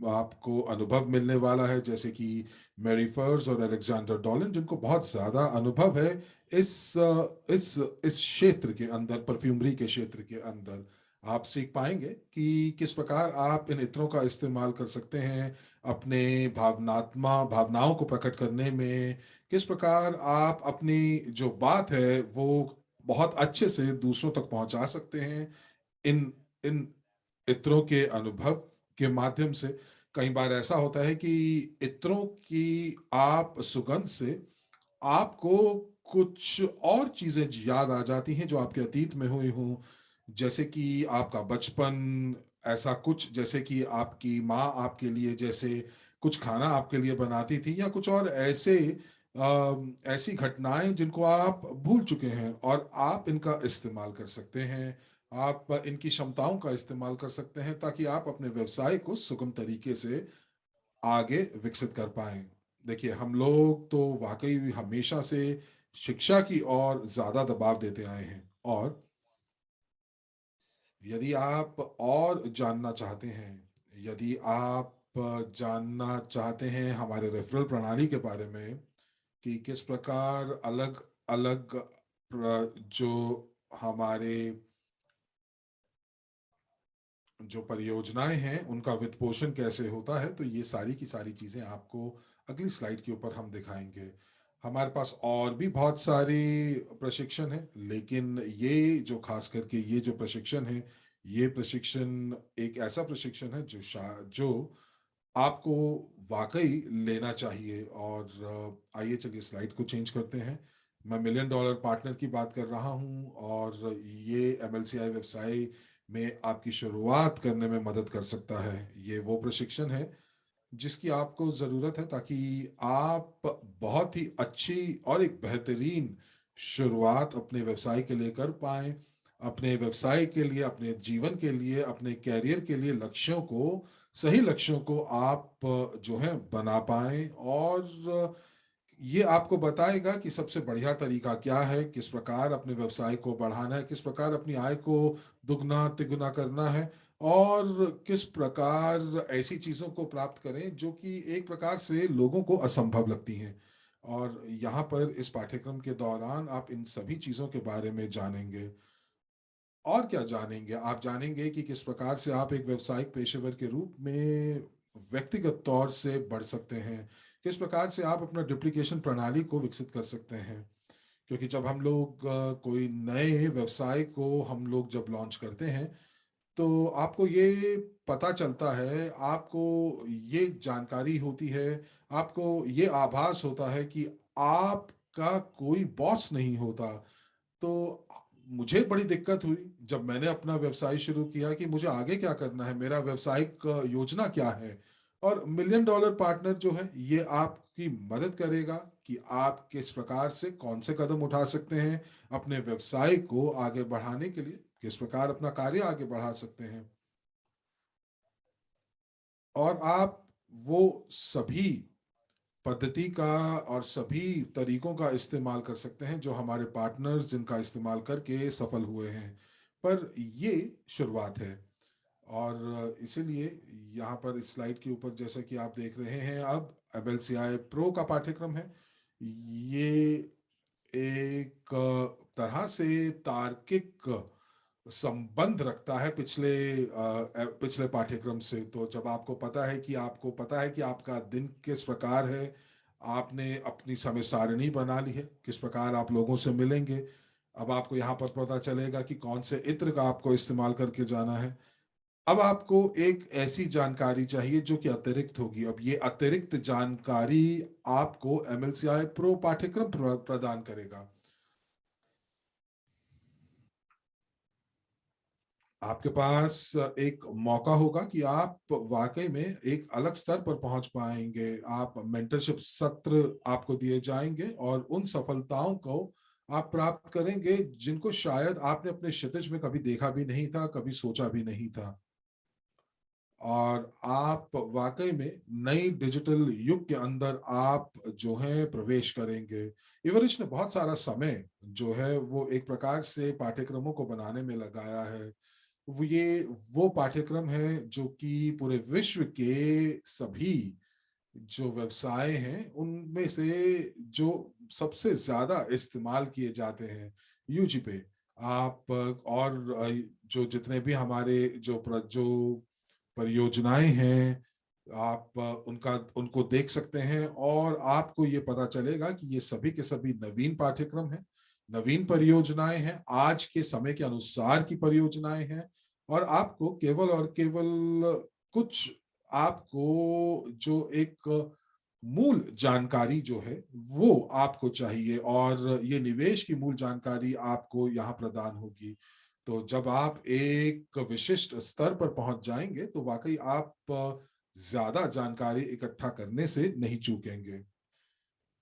आपको अनुभव मिलने वाला है, जैसे कि मैरी फर्स और अलेक्जेंडर डॉलन, जिनको बहुत ज़्यादा अनुभव है इस क्षेत्र के अंदर, परफ्यूमरी के क्षेत्र के अंदर। आप सीख पाएंगे कि किस प्रकार आप इन इत्रों का इस्तेमाल कर सकते हैं अपने भावनाओं को प्रकट करने में। किस प्रकार आप अपनी जो बात है वो बहुत अच्छे से दूसरों तक पहुंचा सकते हैं इन इन इत्रों के अनुभव के माध्यम से। कई बार ऐसा होता है कि इत्रों की आप सुगंध से आपको कुछ और चीजें याद आ जाती हैं जो आपके अतीत में हुई हों, जैसे कि आपका बचपन, ऐसा कुछ जैसे कि आपकी माँ आपके लिए जैसे कुछ खाना आपके लिए बनाती थी, या कुछ और ऐसी घटनाएं जिनको आप भूल चुके हैं, और आप इनका इस्तेमाल कर सकते हैं। आप इनकी क्षमताओं का इस्तेमाल कर सकते हैं ताकि आप अपने व्यवसाय को सुगम तरीके से आगे विकसित कर पाएं। देखिए, हम लोग तो वाकई हमेशा से शिक्षा की ओर ज्यादा दबाव देते आए हैं, और यदि आप और जानना चाहते हैं, यदि आप जानना चाहते हैं हमारे रेफरल प्रणाली के बारे में, कि किस प्रकार अलग अलग जो हमारे जो परियोजनाएं हैं उनका वित्त पोषण कैसे होता है, तो ये सारी की सारी चीजें आपको अगली स्लाइड के ऊपर हम दिखाएंगे। हमारे पास और भी बहुत सारे प्रशिक्षण हैं, लेकिन ये जो खास करके ये जो प्रशिक्षण है, ये प्रशिक्षण एक ऐसा प्रशिक्षण है जो आपको वाकई लेना चाहिए। और आइए चलिए स्लाइड को चेंज करते हैं। मैं मिलियन डॉलर पार्टनर की बात कर रहा हूं, और ये एमएलसीआई व्यवसाय में आपकी शुरुआत करने में मदद कर सकता है। ये वो प्रशिक्षण है जिसकी आपको ज़रूरत है ताकि आप बहुत ही अच्छी और एक बेहतरीन शुरुआत अपने व्यवसाय के लिए कर पाएं। अपने व्यवसाय के लिए, अपने जीवन के लिए, अपने कैरियर के लिए सही लक्ष्यों को आप जो है बना पाएं। और ये आपको बताएगा कि सबसे बढ़िया तरीका क्या है, किस प्रकार अपने व्यवसाय को बढ़ाना है, किस प्रकार अपनी आय को दुगना तिगुना करना है, और किस प्रकार ऐसी चीजों को प्राप्त करें जो कि एक प्रकार से लोगों को असंभव लगती हैं। और यहाँ पर इस पाठ्यक्रम के दौरान आप इन सभी चीजों के बारे में जानेंगे। और क्या जानेंगे, आप जानेंगे कि किस प्रकार से आप एक व्यावसायिक पेशेवर के रूप में व्यक्तिगत तौर से बढ़ सकते हैं, किस प्रकार से आप अपना डुप्लीकेशन प्रणाली को विकसित कर सकते हैं। क्योंकि जब हम लोग कोई नए व्यवसाय को हम लोग जब लॉन्च करते हैं, तो आपको ये पता चलता है, आपको ये जानकारी होती है, आपको ये आभास होता है कि आपका कोई बॉस नहीं होता। तो मुझे बड़ी दिक्कत हुई जब मैंने अपना व्यवसाय शुरू किया कि मुझे आगे क्या करना है, मेरा व्यवसायिक योजना क्या है। और मिलियन डॉलर पार्टनर जो है, ये आपकी मदद करेगा कि आप किस प्रकार से कौन से कदम उठा सकते हैं अपने व्यवसाय को आगे बढ़ाने के लिए, किस प्रकार अपना कार्य आगे बढ़ा सकते हैं। और आप वो सभी पद्धति का और सभी तरीकों का इस्तेमाल कर सकते हैं जो हमारे पार्टनर्स जिनका इस्तेमाल करके सफल हुए हैं। पर ये शुरुआत है। और इसीलिए यहाँ पर इस स्लाइड के ऊपर जैसा कि आप देख रहे हैं, अब एमएलसीआई प्रो का पाठ्यक्रम है। ये एक तरह से तार्किक संबंध रखता है पिछले पाठ्यक्रम से। तो जब आपको पता है कि आपका दिन किस प्रकार है, आपने अपनी समय सारणी बना ली है, किस प्रकार आप लोगों से मिलेंगे। अब आपको यहाँ पर पता चलेगा कि कौन से इत्र का आपको इस्तेमाल करके जाना है। अब आपको एक ऐसी जानकारी चाहिए जो कि अतिरिक्त होगी। अब ये अतिरिक्त जानकारी आपको एमएलसीआई प्रो पाठ्यक्रम प्रदान करेगा। आपके पास एक मौका होगा कि आप वाकई में एक अलग स्तर पर पहुंच पाएंगे। आप मेंटरशिप सत्र आपको दिए जाएंगे और उन सफलताओं को आप प्राप्त करेंगे जिनको शायद आपने अपने क्षितिज में कभी देखा भी नहीं था, कभी सोचा भी नहीं था। और आप वाकई में नई डिजिटल युग के अंदर आप जो है प्रवेश करेंगे। इवरिश ने बहुत सारा समय जो है वो एक प्रकार से पाठ्यक्रमों को बनाने में लगाया है। वो पाठ्यक्रम है जो कि पूरे विश्व के सभी जो व्यवसाय हैं उनमें से जो सबसे ज्यादा इस्तेमाल किए जाते हैं यूजी पे। आप और जो जितने भी हमारे जो परियोजनाएं हैं, आप उनको देख सकते हैं और आपको ये पता चलेगा कि ये सभी के सभी नवीन पाठ्यक्रम हैं, नवीन परियोजनाएं हैं, आज के समय के अनुसार की परियोजनाएं हैं। और आपको केवल और केवल कुछ आपको जो एक मूल जानकारी जो है वो आपको चाहिए, और ये निवेश की मूल जानकारी आपको यहाँ प्रदान होगी। तो जब आप एक विशिष्ट स्तर पर पहुंच जाएंगे तो वाकई आप ज्यादा जानकारी इकट्ठा करने से नहीं चूकेंगे।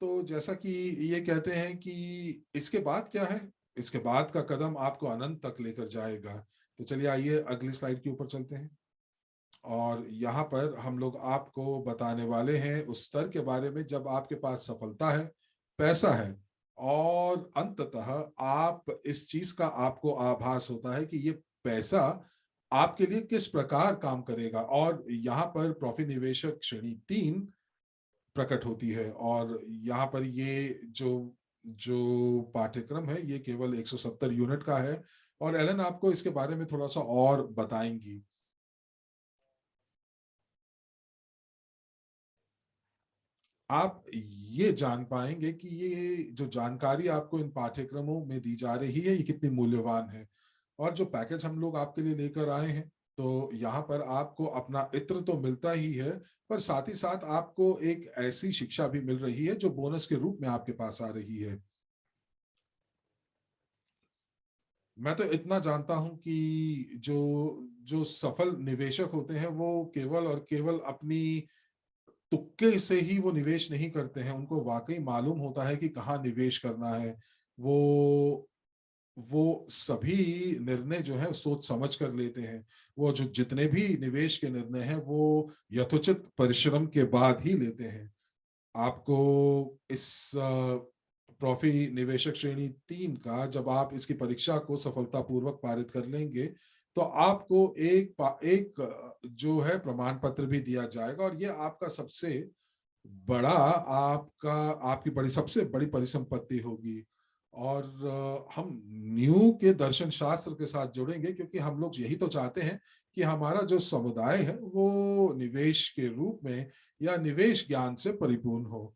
तो जैसा कि ये कहते हैं कि इसके बाद क्या है, इसके बाद का कदम आपको अनंत तक लेकर जाएगा। तो चलिए आइए अगली स्लाइड के ऊपर चलते हैं। और यहाँ पर हम लोग आपको बताने वाले हैं उस स्तर के बारे में जब आपके पास सफलता है, पैसा है, और अंततः आप इस चीज का आपको आभास होता है कि ये पैसा आपके लिए किस प्रकार काम करेगा। और यहाँ पर प्रॉफी निवेशक श्रेणी 3 प्रकट होती है। और यहाँ पर ये जो जो पाठ्यक्रम है ये केवल 170 यूनिट का है। और एलन आपको इसके बारे में थोड़ा सा और बताएंगी। आप ये जान पाएंगे कि ये जो जानकारी आपको इन पाठ्यक्रमों में दी जा रही है ये कितनी मूल्यवान है। और जो पैकेज हम लोग आपके लिए लेकर आए हैं, तो यहाँ पर आपको अपना इत्र तो मिलता ही है, पर साथ ही साथ आपको एक ऐसी शिक्षा भी मिल रही है जो बोनस के रूप में आपके पास आ रही है। मैं तो इतना जानता हूं कि जो जो सफल निवेशक होते हैं वो केवल और केवल अपनी तुक्के से ही वो निवेश नहीं करते हैं, उनको वाकई मालूम होता है कि कहाँ निवेश करना है। वो वो सभी निर्णय जो है सोच समझ कर लेते हैं। वो जो जितने भी निवेश के निर्णय हैं वो यथोचित परिश्रम के बाद ही लेते हैं। आपको इस ट्रॉफी निवेशक श्रेणी 3 का जब आप इसकी परीक्षा को सफलतापूर्वक पारित कर लेंगे तो आपको एक जो है प्रमाण पत्र भी दिया जाएगा। और ये आपका सबसे बड़ा आपका आपकी बड़ी सबसे बड़ी परिसंपत्ति होगी। और हम न्यू के दर्शन शास्त्र के साथ जुड़ेंगे क्योंकि हम लोग यही तो चाहते हैं कि हमारा जो समुदाय है वो निवेश के रूप में या निवेश ज्ञान से परिपूर्ण हो।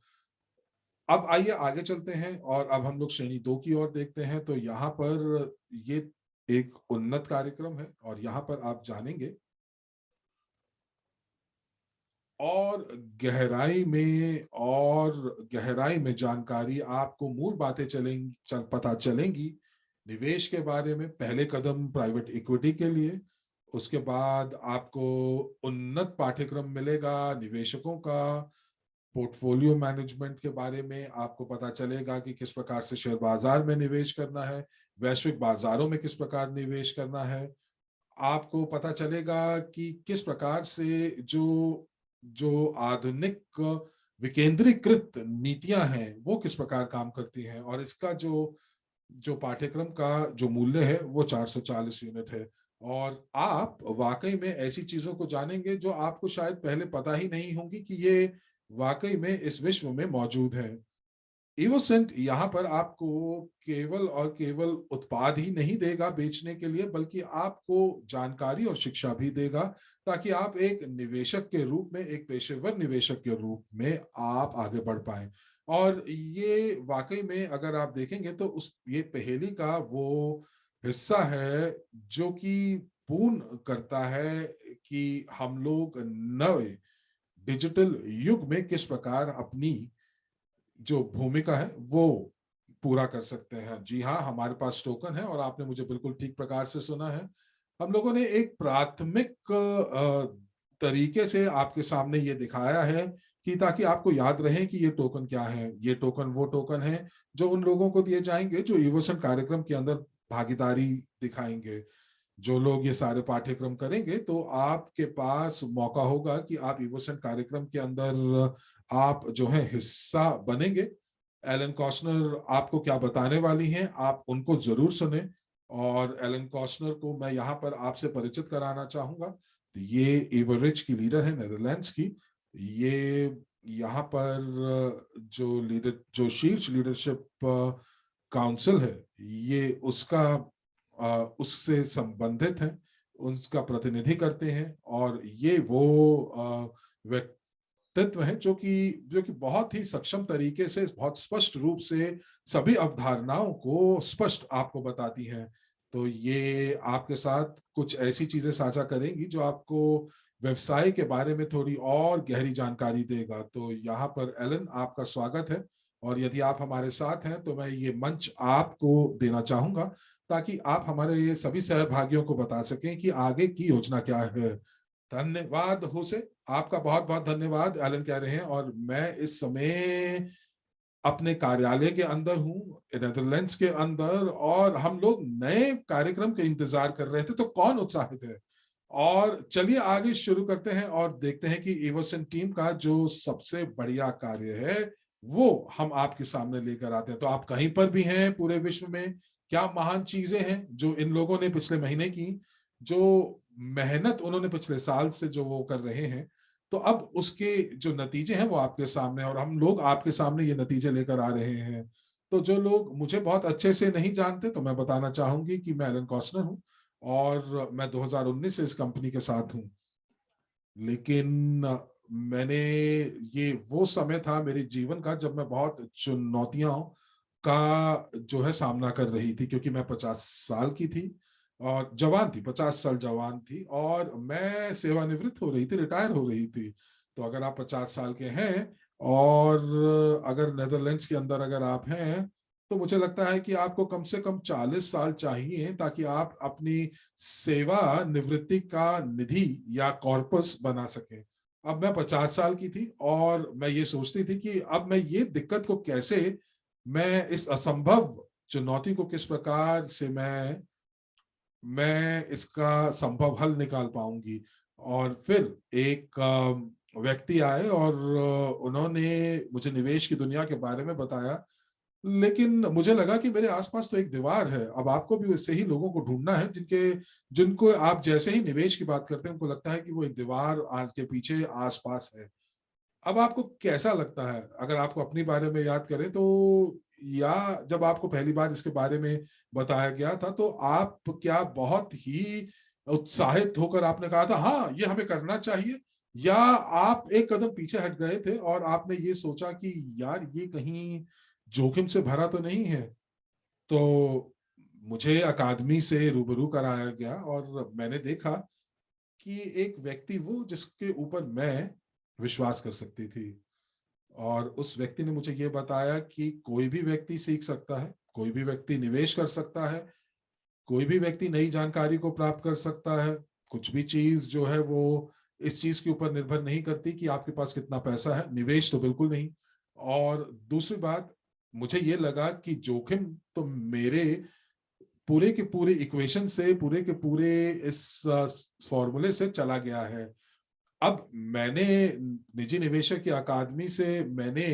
अब आइए आगे चलते हैं और अब हम लोग श्रेणी 2 की ओर देखते हैं। तो यहाँ पर ये एक उन्नत कार्यक्रम है और यहाँ पर आप जानेंगे और गहराई में जानकारी आपको मूल बातें पता चलेंगी निवेश के बारे में। पहले कदम प्राइवेट इक्विटी के लिए, उसके बाद आपको उन्नत पाठ्यक्रम मिलेगा निवेशकों का, पोर्टफोलियो मैनेजमेंट के बारे में आपको पता चलेगा कि किस प्रकार से शेयर बाजार में निवेश करना है, वैश्विक बाजारों में किस प्रकार निवेश करना है। आपको पता चलेगा कि किस प्रकार से जो जो आधुनिक विकेंद्रीकृत नीतियां हैं वो किस प्रकार काम करती हैं। और इसका जो जो पाठ्यक्रम का जो मूल्य है वो 440 यूनिट है। और आप वाकई में ऐसी चीजों को जानेंगे जो आपको शायद पहले पता ही नहीं होंगी कि ये वाकई में इस विश्व में मौजूद है। इवोसेंट यहाँ पर आपको केवल और केवल उत्पाद ही नहीं देगा बेचने के लिए, बल्कि आपको जानकारी और शिक्षा भी देगा, ताकि आप एक निवेशक के रूप में, एक पेशेवर निवेशक के रूप में आप आगे बढ़ पाए। और ये वाकई में अगर आप देखेंगे तो उस ये पहेली का वो हिस्सा है जो कि पूर्ण करता है कि हम लोग नए डिजिटल युग में किस प्रकार अपनी जो भूमिका है वो पूरा कर सकते हैं। जी हाँ, हमारे पास टोकन है, और आपने मुझे बिल्कुल ठीक प्रकार से सुना है। हम लोगों ने एक प्राथमिक तरीके से आपके सामने ये दिखाया है कि ताकि आपको याद रहे कि ये टोकन क्या है। ये टोकन वो टोकन है जो उन लोगों को दिए जाएंगे जो इवोशन कार्यक्रम के अंदर भागीदारी दिखाएंगे। जो लोग ये सारे पाठ्यक्रम करेंगे तो आपके पास मौका होगा कि आप इवोशन कार्यक्रम के अंदर आप जो है हिस्सा बनेंगे। एलन कॉस्नर आपको क्या बताने वाली हैं, आप उनको जरूर सुने। और एलन कॉस्नर को मैं यहाँ पर आपसे परिचित कराना चाहूंगा। तो ये एवरेज की लीडर है, नेदरलैंड्स की। ये यहाँ पर जो शीर्ष लीडरशिप काउंसिल है, ये उसका उससे संबंधित है, उसका प्रतिनिधि करते हैं। और ये वो व्यक्तित्व है जो कि बहुत ही सक्षम तरीके से, बहुत स्पष्ट रूप से सभी अवधारणाओं को स्पष्ट आपको बताती हैं। तो ये आपके साथ कुछ ऐसी चीजें साझा करेंगी जो आपको व्यवसाय के बारे में थोड़ी और गहरी जानकारी देगा। तो यहाँ पर एलन, आपका स्वागत है। और यदि आप हमारे साथ हैं तो मैं ये मंच आपको देना चाहूंगा, ताकि आप हमारे ये सभी सहभागियों को बता सकें कि आगे की योजना क्या है। धन्यवाद होसे, आपका बहुत बहुत धन्यवाद, एलन कह रहे हैं। और मैं इस समय अपने कार्यालय के अंदर हूँ, नेदरलैंड्स के अंदर, और हम लोग नए कार्यक्रम के इंतजार कर रहे थे। तो कौन उत्साहित है? और चलिए आगे शुरू करते हैं और देखते हैं कि इवोसन टीम का जो सबसे बढ़िया कार्य है वो हम आपके सामने लेकर आते हैं। तो आप कहीं पर भी हैं पूरे विश्व में, क्या महान चीजें हैं जो इन लोगों ने पिछले महीने की, जो मेहनत उन्होंने पिछले साल से जो वो कर रहे हैं, तो अब उसके जो नतीजे हैं वो आपके सामने हैं, और हम लोग आपके सामने ये नतीजे लेकर आ रहे हैं। तो जो लोग मुझे बहुत अच्छे से नहीं जानते, तो मैं बताना चाहूंगी कि मैं एलन कॉस्नर हूं, और मैं 2019 से इस कंपनी के साथ हूं। लेकिन मैंने ये वो समय था मेरे जीवन का जब मैं बहुत चुनौतियों का जो है सामना कर रही थी, क्योंकि मैं 50 साल की थी और जवान थी, 50 साल जवान थी, और मैं सेवानिवृत्त हो रही थी, रिटायर हो रही थी। तो अगर आप 50 साल के हैं और अगर नेदरलैंड्स के अंदर अगर आप हैं, तो मुझे लगता है कि आपको कम से कम 40 साल चाहिए ताकि आप अपनी सेवा निवृत्ति का निधि या कॉर्पस बना सकें। अब मैं 50 साल की थी और मैं ये सोचती थी कि अब मैं ये दिक्कत को कैसे, मैं इस असंभव चुनौती को किस प्रकार से मैं इसका संभव हल निकाल पाऊंगी। और फिर एक व्यक्ति आए और उन्होंने मुझे निवेश की दुनिया के बारे में बताया। लेकिन मुझे लगा कि मेरे आसपास तो एक दीवार है। अब आपको भी वैसे ही लोगों को ढूंढना है जिनको आप जैसे ही निवेश की बात करते हैं उनको लगता है कि वो एक दीवार आज के पीछे आसपास है। अब आपको कैसा लगता है अगर आपको अपने बारे में याद करें तो, या जब आपको पहली बार इसके बारे में बताया गया था तो आप क्या बहुत ही उत्साहित होकर आपने कहा था हाँ ये हमें करना चाहिए, या आप एक कदम पीछे हट गए थे और आपने ये सोचा कि यार ये कहीं जोखिम से भरा तो नहीं है? तो मुझे अकादमी से रूबरू कराया गया और मैंने देखा कि एक व्यक्ति वो जिसके ऊपर मैं विश्वास कर सकती थी। और उस व्यक्ति ने मुझे ये बताया कि कोई भी व्यक्ति सीख सकता है, कोई भी व्यक्ति निवेश कर सकता है, कोई भी व्यक्ति नई जानकारी को प्राप्त कर सकता है। कुछ भी चीज जो है वो इस चीज के ऊपर निर्भर नहीं करती कि आपके पास कितना पैसा है, निवेश तो बिल्कुल नहीं। और दूसरी बात, मुझे ये लगा कि जोखिम तो मेरे पूरे के पूरे इक्वेशन से, पूरे के पूरे इस फॉर्मूले से चला गया है। अब मैंने निजी निवेशक की अकादमी से मैंने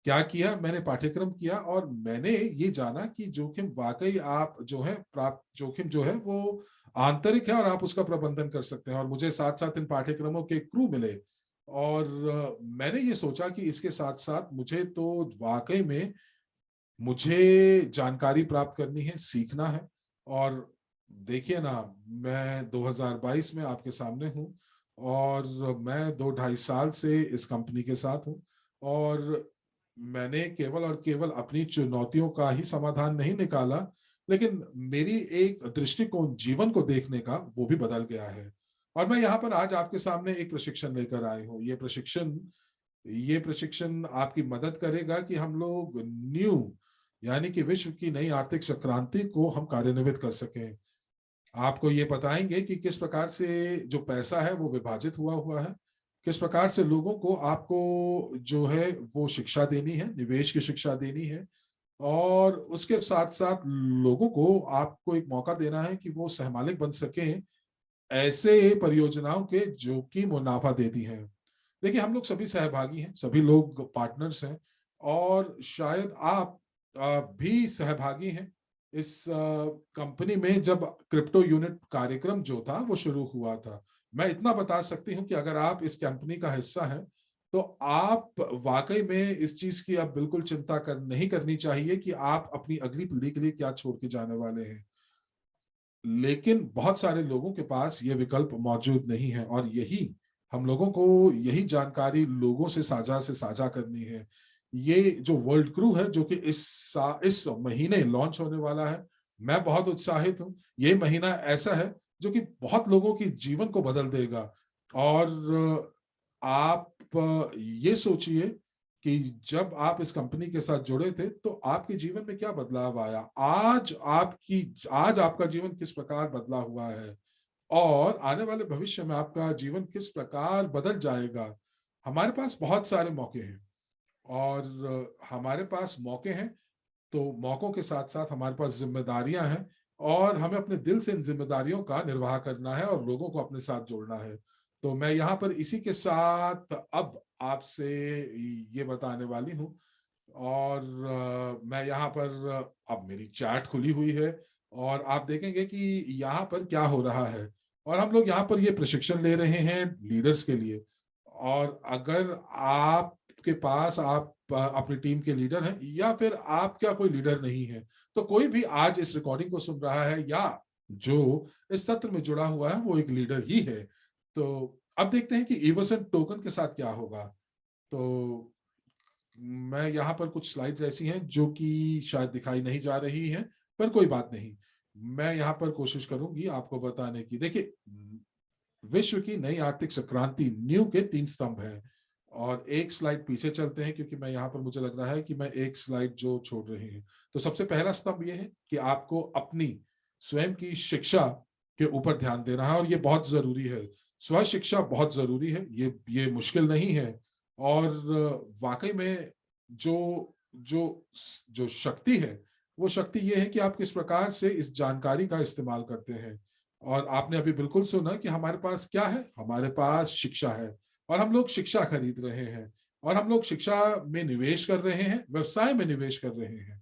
क्या किया, मैंने पाठ्यक्रम किया और मैंने ये जाना कि जोखिम वाकई आप जो है प्राप्त जोखिम जो है वो आंतरिक है और आप उसका प्रबंधन कर सकते हैं। और मुझे साथ साथ इन पाठ्यक्रमों के क्रू मिले और मैंने ये सोचा कि इसके साथ साथ मुझे तो वाकई में मुझे जानकारी प्राप्त करनी है, सीखना है। और देखिए ना, मैं 2022 में आपके सामने हूँ और मैं 2 ढाई साल से इस कंपनी के साथ हूँ। और मैंने केवल और केवल अपनी चुनौतियों का ही समाधान नहीं निकाला, लेकिन मेरी एक दृष्टिकोण जीवन को देखने का वो भी बदल गया है। और मैं यहाँ पर आज आपके सामने एक प्रशिक्षण लेकर आई हूँ। ये प्रशिक्षण आपकी मदद करेगा कि हम लोग न्यू, यानी कि विश्व की नई आर्थिक संक्रांति को हम कार्यान्वित कर सकें। आपको ये बताएंगे कि किस प्रकार से जो पैसा है वो विभाजित हुआ हुआ है, किस प्रकार से लोगों को आपको जो है वो शिक्षा देनी है, निवेश की शिक्षा देनी है। और उसके साथ साथ लोगों को आपको एक मौका देना है कि वो सहमालिक बन सकें ऐसे परियोजनाओं के जो कि मुनाफा देती हैं। देखिए, हम लोग सभी सहभागी हैं, सभी लोग पार्टनर्स हैं। और शायद आप भी सहभागी हैं इस कंपनी में जब क्रिप्टो यूनिट कार्यक्रम जो था वो शुरू हुआ था। मैं इतना बता सकती हूँ कि अगर आप इस कंपनी का हिस्सा हैं तो आप वाकई में इस चीज की अब बिल्कुल चिंता नहीं करनी चाहिए कि आप अपनी अगली पीढ़ी के लिए क्या छोड़ के जाने वाले हैं। लेकिन बहुत सारे लोगों के पास ये विकल्प मौजूद नहीं है, और यही हम लोगों को यही जानकारी लोगों से साझा करनी है। ये जो वर्ल्ड क्रू है जो कि इस महीने लॉन्च होने वाला है, मैं बहुत उत्साहित हूँ। ये महीना ऐसा है जो कि बहुत लोगों की जीवन को बदल देगा। और आप ये सोचिए कि जब आप इस कंपनी के साथ जुड़े थे तो आपके जीवन में क्या बदलाव आया, आज आपका जीवन किस प्रकार बदला हुआ है, और आने वाले भविष्य में आपका जीवन किस प्रकार बदल जाएगा। हमारे पास बहुत सारे मौके हैं, और हमारे पास मौके हैं तो मौकों के साथ साथ हमारे पास जिम्मेदारियां हैं, और हमें अपने दिल से इन जिम्मेदारियों का निर्वाह करना है और लोगों को अपने साथ जोड़ना है। तो मैं यहाँ पर इसी के साथ अब आपसे ये बताने वाली हूँ। और मैं यहाँ पर अब मेरी चैट खुली हुई है, और आप देखेंगे कि यहाँ पर क्या हो रहा है। और हम लोग यहाँ पर ये प्रशिक्षण ले रहे हैं लीडर्स के लिए। और अगर आपके पास आप अपनी टीम के लीडर हैं, या फिर आपका कोई लीडर नहीं है, तो कोई भी आज इस रिकॉर्डिंग को सुन रहा है या जो इस सत्र में जुड़ा हुआ है वो एक लीडर ही है। तो अब देखते हैं कि इवोसन टोकन के साथ क्या होगा। तो मैं यहाँ पर कुछ स्लाइड्स ऐसी हैं जो कि शायद दिखाई नहीं जा रही हैं, पर कोई बात नहीं। मैं यहाँ पर कोशिश करूंगी आपको बताने की। देखिए, विश्व की नई आर्थिक संक्रांति न्यू के 3 स्तंभ हैं। और एक स्लाइड पीछे चलते हैं क्योंकि मैं यहाँ पर मुझे लग रहा है कि मैं एक स्लाइड जो छोड़ रहे हैं। तो सबसे पहला स्तंभ ये है कि आपको अपनी स्वयं की शिक्षा के ऊपर ध्यान देना है, और ये बहुत जरूरी है। स्व शिक्षा बहुत जरूरी है, ये मुश्किल नहीं है। और वाकई में जो जो जो शक्ति है, वो शक्ति ये है कि आप किस प्रकार से इस जानकारी का इस्तेमाल करते हैं। और आपने अभी बिल्कुल सुना कि हमारे पास क्या है, हमारे पास शिक्षा है। और हम लोग शिक्षा खरीद रहे हैं, और हम लोग शिक्षा में निवेश कर रहे हैं, व्यवसाय में निवेश कर रहे हैं।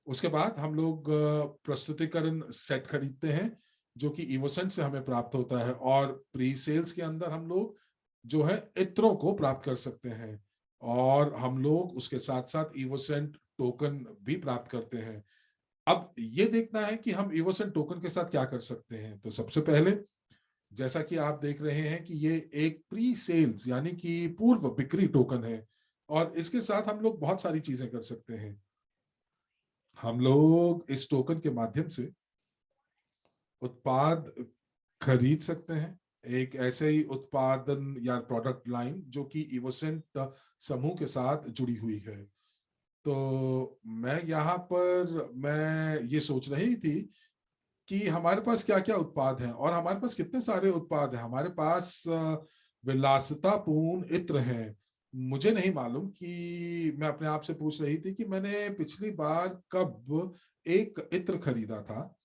उसके बाद हम लोग प्रस्तुतिकरण सेट खरीदते हैं जो कि इवोसेंट से हमें प्राप्त होता है, और प्री सेल्स के अंदर हम लोग जो है इत्रों को प्राप्त कर सकते हैं। और हम लोग उसके साथ साथ इवोसेंट टोकन भी प्राप्त करते हैं। अब ये देखना है कि हम इवोसेंट टोकन के साथ क्या कर सकते हैं। तो सबसे पहले, जैसा कि आप देख रहे हैं कि ये एक प्री सेल्स यानी कि पूर्व बिक्री टोकन है, और इसके साथ हम लोग बहुत सारी चीजें कर सकते हैं। हम लोग इस टोकन के माध्यम से उत्पाद खरीद सकते हैं, एक ऐसे ही उत्पादन या प्रोडक्ट लाइन जो कि इवोसेंट समूह के साथ जुड़ी हुई है। तो मैं ये सोच रही थी कि हमारे पास क्या क्या उत्पाद हैं, और हमारे पास कितने सारे उत्पाद हैं। हमारे पास विलासितापूर्ण इत्र हैं। मुझे नहीं मालूम कि मैं अपने आप से पूछ रही थी कि मैंने पिछली बार कब एक इत्र खरीदा था,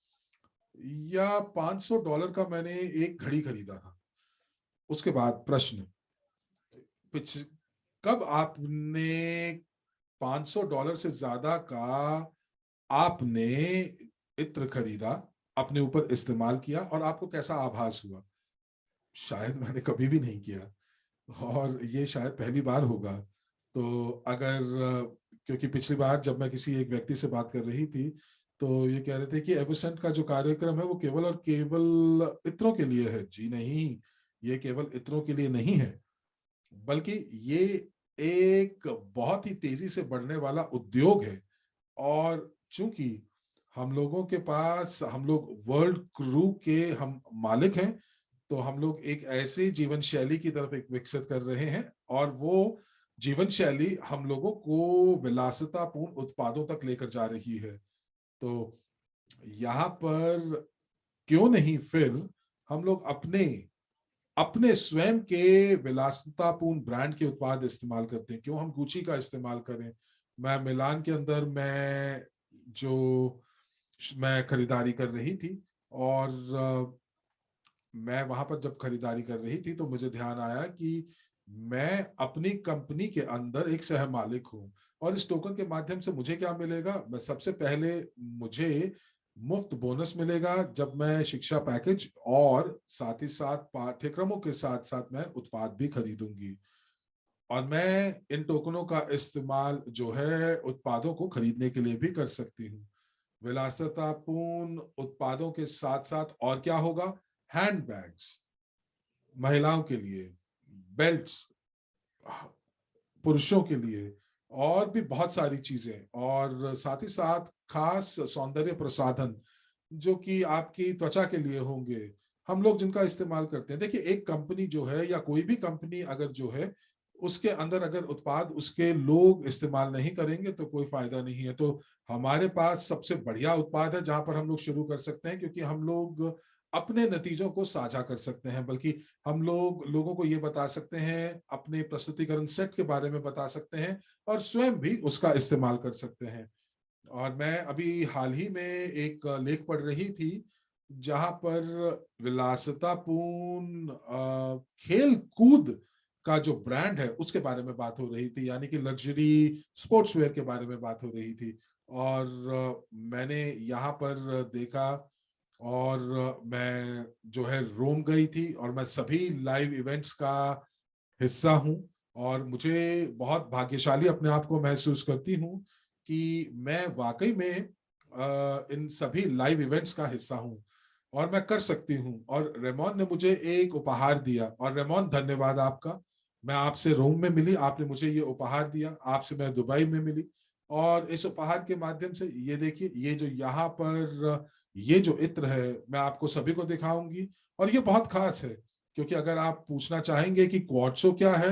या $500 का मैंने एक घड़ी खरीदा था। उसके बाद प्रश्न, पिछ कब आपने $500 से ज्यादा का आपने इत्र खरीदा, अपने ऊपर इस्तेमाल किया, और आपको कैसा आभास हुआ? शायद मैंने कभी भी नहीं किया। और ये शायद पहली बार होगा। तो अगर क्योंकि पिछली बार जब मैं किसी एक व्यक्ति से बात कर रही थी, तो ये कह रहे थे कि एवोसेंट का जो कार्यक्रम है वो केवल और केवल इत्रों के लिए है। जी नहीं, ये केवल इत्रों के लिए नहीं है, बल्कि ये एक बहुत ही तेजी से बढ़ने वाला उद्योग है। और चूंकि हम लोगों के पास, हम लोग वर्ल्ड क्रू के हम मालिक हैं, तो हम लोग एक ऐसी जीवन शैली की तरफ एक विकसित कर रहे हैं, और वो जीवन शैली हम लोगों को विलासितापूर्ण उत्पादों तक लेकर जा रही है। तो यहाँ पर क्यों नहीं फिर हम लोग अपने अपने स्वयं के विलासितापूर्ण ब्रांड के उत्पाद इस्तेमाल करते हैं? क्यों हम गुची का इस्तेमाल करें? मैं मिलान के अंदर मैं खरीदारी कर रही थी, और मैं वहां पर जब खरीदारी कर रही थी तो मुझे ध्यान आया कि मैं अपनी कंपनी के अंदर एक सह मालिक हूं, और इस टोकन के माध्यम से मुझे क्या मिलेगा? मैं सबसे पहले, मुझे मुफ्त बोनस मिलेगा जब मैं शिक्षा पैकेज और साथ ही साथ पाठ्यक्रमों के साथ साथ मैं उत्पाद भी खरीदूंगी। और मैं इन टोकनों का इस्तेमाल जो है उत्पादों को खरीदने के लिए भी कर सकती हूँ। विलासितापूर्ण उत्पादों के साथ साथ और क्या होगा? हैंडबैग्स महिलाओं के लिए, बेल्ट्स पुरुषों के लिए, और भी बहुत सारी चीजें, और साथ ही साथ खास सौंदर्य प्रसाधन जो कि आपकी त्वचा के लिए होंगे, हम लोग जिनका इस्तेमाल करते हैं। देखिए, एक कंपनी जो है या कोई भी कंपनी अगर जो है उसके अंदर अगर उत्पाद उसके लोग इस्तेमाल नहीं करेंगे तो कोई फायदा नहीं है। तो हमारे पास सबसे बढ़िया उत्पाद है जहां पर हम लोग शुरू कर सकते हैं, क्योंकि हम लोग अपने नतीजों को साझा कर सकते हैं, बल्कि हम लोग लोगों को ये बता सकते हैं, अपने प्रस्तुतिकरण सेट के बारे में बता सकते हैं, और स्वयं भी उसका इस्तेमाल कर सकते हैं। और मैं अभी हाल ही में एक लेख पढ़ रही थी जहां पर विलासितापूर्ण खेल कूद का जो ब्रांड है उसके बारे में बात हो रही थी, यानी कि लग्जरी स्पोर्ट्स वेयर के बारे में बात हो रही थी। और मैंने यहाँ पर देखा, और मैं जो है रोम गई थी, और मैं सभी लाइव इवेंट्स का हिस्सा हूं, और मुझे बहुत भाग्यशाली अपने आप को महसूस करती हूं कि मैं वाकई में इन सभी लाइव इवेंट्स का हिस्सा हूं, और मैं कर सकती हूं। और रेमोन ने मुझे एक उपहार दिया, और रेमोन, धन्यवाद आपका। मैं आपसे रोम में मिली, आपने मुझे ये उपहार दिया, आपसे मैं दुबई में मिली, और इस उपहार के माध्यम से ये देखिए, ये जो यहाँ पर ये जो इत्र है मैं आपको सभी को दिखाऊंगी। और ये बहुत खास है, क्योंकि अगर आप पूछना चाहेंगे कि क्वार्ट्जो क्या है,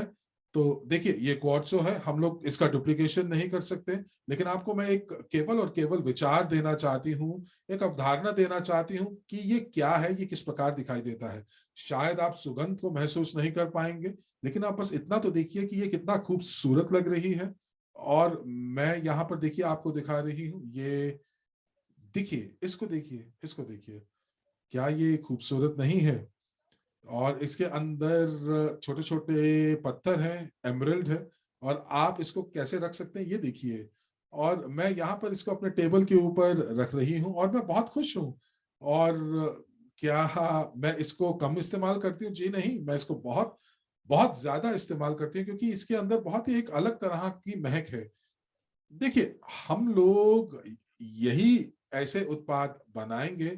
तो देखिए, ये क्वार्ट्जो है, हम लोग इसका डुप्लीकेशन नहीं कर सकते, लेकिन आपको मैं एक केवल और केवल विचार देना चाहती हूँ, एक अवधारणा देना चाहती हूँ कि ये क्या है, ये किस प्रकार दिखाई देता है। शायद आप सुगंध को महसूस नहीं कर पाएंगे, लेकिन आप बस इतना तो देखिए कि ये कितना खूबसूरत लग रही है। और मैं यहाँ पर देखिए आपको दिखा रही हूँ, ये देखिए, इसको देखिए, इसको देखिए, क्या ये खूबसूरत नहीं है? और इसके अंदर छोटे छोटे पत्थर हैं, एमरल्ड है, और आप इसको कैसे रख सकते हैं ये देखिए। और मैं यहाँ पर इसको अपने टेबल के ऊपर रख रही हूँ, और मैं बहुत खुश हूँ। और क्या मैं इसको कम इस्तेमाल करती हूँ? जी नहीं, मैं इसको बहुत बहुत ज्यादा इस्तेमाल करती हूँ, क्योंकि इसके अंदर बहुत ही एक अलग तरह की महक है। देखिए, हम लोग यही ऐसे उत्पाद बनाएंगे,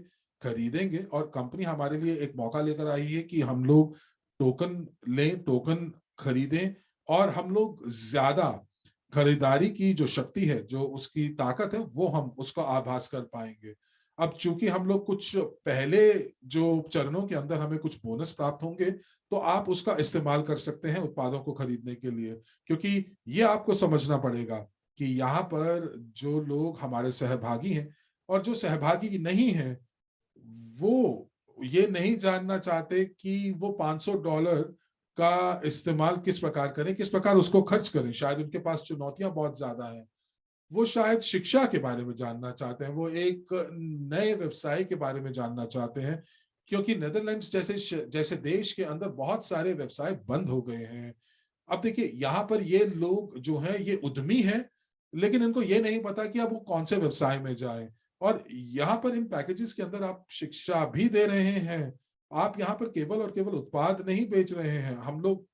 खरीदेंगे, और कंपनी हमारे लिए एक मौका लेकर आई है कि हम लोग टोकन लें, टोकन खरीदें, और हम लोग ज्यादा खरीदारी की जो शक्ति है, जो उसकी ताकत है, वो हम उसका आभास कर पाएंगे। अब चूंकि हम लोग कुछ पहले जो चरणों के अंदर हमें कुछ बोनस प्राप्त होंगे, तो आप उसका इस्तेमाल कर सकते हैं उत्पादों को खरीदने के लिए। क्योंकि ये आपको समझना पड़ेगा कि यहाँ पर जो लोग हमारे सहभागी हैं और जो सहभागी नहीं हैं, वो ये नहीं जानना चाहते कि वो $500 का इस्तेमाल किस प्रकार करें, किस प्रकार उसको खर्च करें। शायद उनके पास चुनौतियां बहुत ज्यादा हैं, वो शायद शिक्षा के बारे में जानना चाहते हैं, वो एक नए व्यवसाय के बारे में जानना चाहते हैं, क्योंकि नेदरलैंड्स जैसे जैसे देश के अंदर बहुत सारे व्यवसाय बंद हो गए हैं। अब देखिए, यहाँ पर ये लोग जो हैं ये उद्यमी हैं, लेकिन इनको ये नहीं पता कि अब वो कौन से व्यवसाय में जाएं। और यहाँ पर इन पैकेजेस के अंदर आप शिक्षा भी दे रहे हैं, आप यहाँ पर केवल और केवल उत्पाद नहीं बेच रहे हैं। हम लोग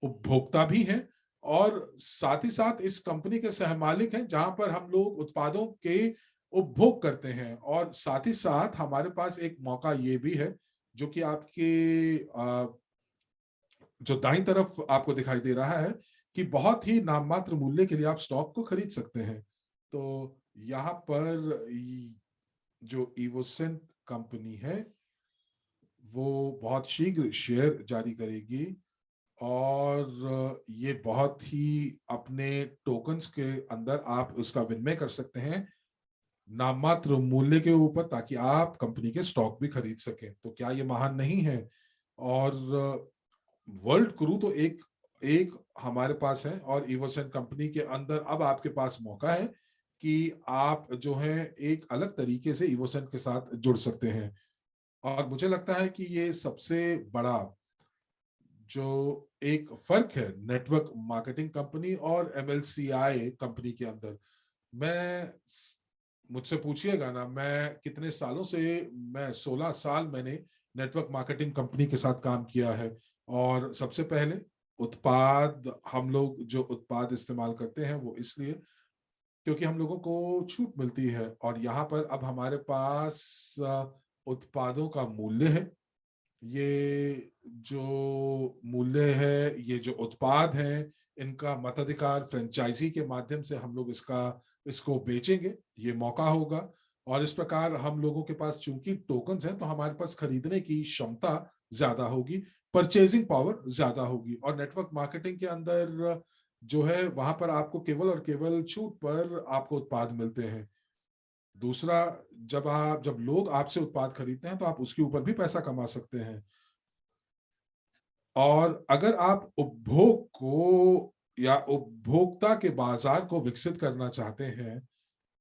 उपभोक्ता भी हैं और साथ ही साथ इस कंपनी के सहमालिक हैं, जहां पर हम लोग उत्पादों के उपभोग करते हैं। और साथ ही साथ हमारे पास एक मौका ये भी है, जो कि आपके जो दाईं तरफ आपको दिखाई दे रहा है, कि बहुत ही नाममात्र मूल्य के लिए आप स्टॉक को खरीद सकते हैं। तो यहाँ पर जो इवोसेंट कंपनी है वो बहुत शीघ्र शेयर जारी करेगी, और ये बहुत ही अपने टोकन्स के अंदर आप उसका विनिमय कर सकते हैं नाममात्र मूल्य के ऊपर, ताकि आप कंपनी के स्टॉक भी खरीद सकें। तो क्या ये महान नहीं है? और वर्ल्ड क्रू तो एक एक हमारे पास है, और इवोसेंट कंपनी के अंदर अब आपके पास मौका है कि आप जो है एक अलग तरीके से इवोसेंट के साथ जुड़ सकते हैं। और मुझे लगता है कि ये सबसे बड़ा जो एक फर्क है नेटवर्क मार्केटिंग कंपनी और एमएलसीआई कंपनी के अंदर। मैं मुझसे पूछिएगा ना, मैं कितने सालों से, मैं 16 साल मैंने नेटवर्क मार्केटिंग कंपनी के साथ काम किया है। और सबसे पहले उत्पाद, हम लोग जो उत्पाद इस्तेमाल करते हैं वो इसलिए क्योंकि हम लोगों को छूट मिलती है, और यहाँ पर अब हमारे पास उत्पादों का मूल्य है। ये जो मूल्य है, ये जो उत्पाद हैं, इनका मताधिकार फ्रेंचाइजी के माध्यम से हम लोग इसको बेचेंगे, ये मौका होगा। और इस प्रकार हम लोगों के पास चूंकि टोकन्स हैं, तो हमारे पास खरीदने की क्षमता ज्यादा होगी, परचेजिंग पावर ज्यादा होगी। और नेटवर्क मार्केटिंग के अंदर जो है, वहां पर आपको केवल और केवल छूट पर आपको उत्पाद मिलते हैं। दूसरा, जब लोग आपसे उत्पाद खरीदते हैं, तो आप उसके ऊपर भी पैसा कमा सकते हैं। और अगर आप उपभोग को या उपभोक्ता के बाजार को विकसित करना चाहते हैं,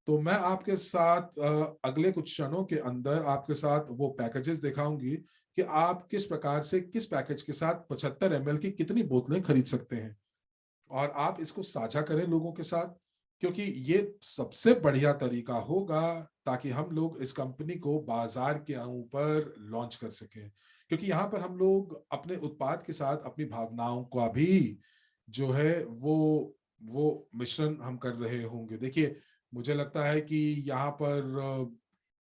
तो मैं आपके साथ अगले कुछ क्षणों के अंदर आपके साथ वो पैकेजेस दिखाऊंगी कि आप किस प्रकार से, किस पैकेज के साथ 75 ml की कितनी बोतलें खरीद सकते हैं। और आप इसको साझा करें लोगों के साथ, क्योंकि ये सबसे बढ़िया तरीका होगा ताकि हम लोग इस कंपनी को बाजार के ऊपर लॉन्च कर सकें। क्योंकि यहाँ पर हम लोग अपने उत्पाद के साथ अपनी भावनाओं का भी जो है वो मिश्रण हम कर रहे होंगे। देखिए, मुझे लगता है कि यहाँ पर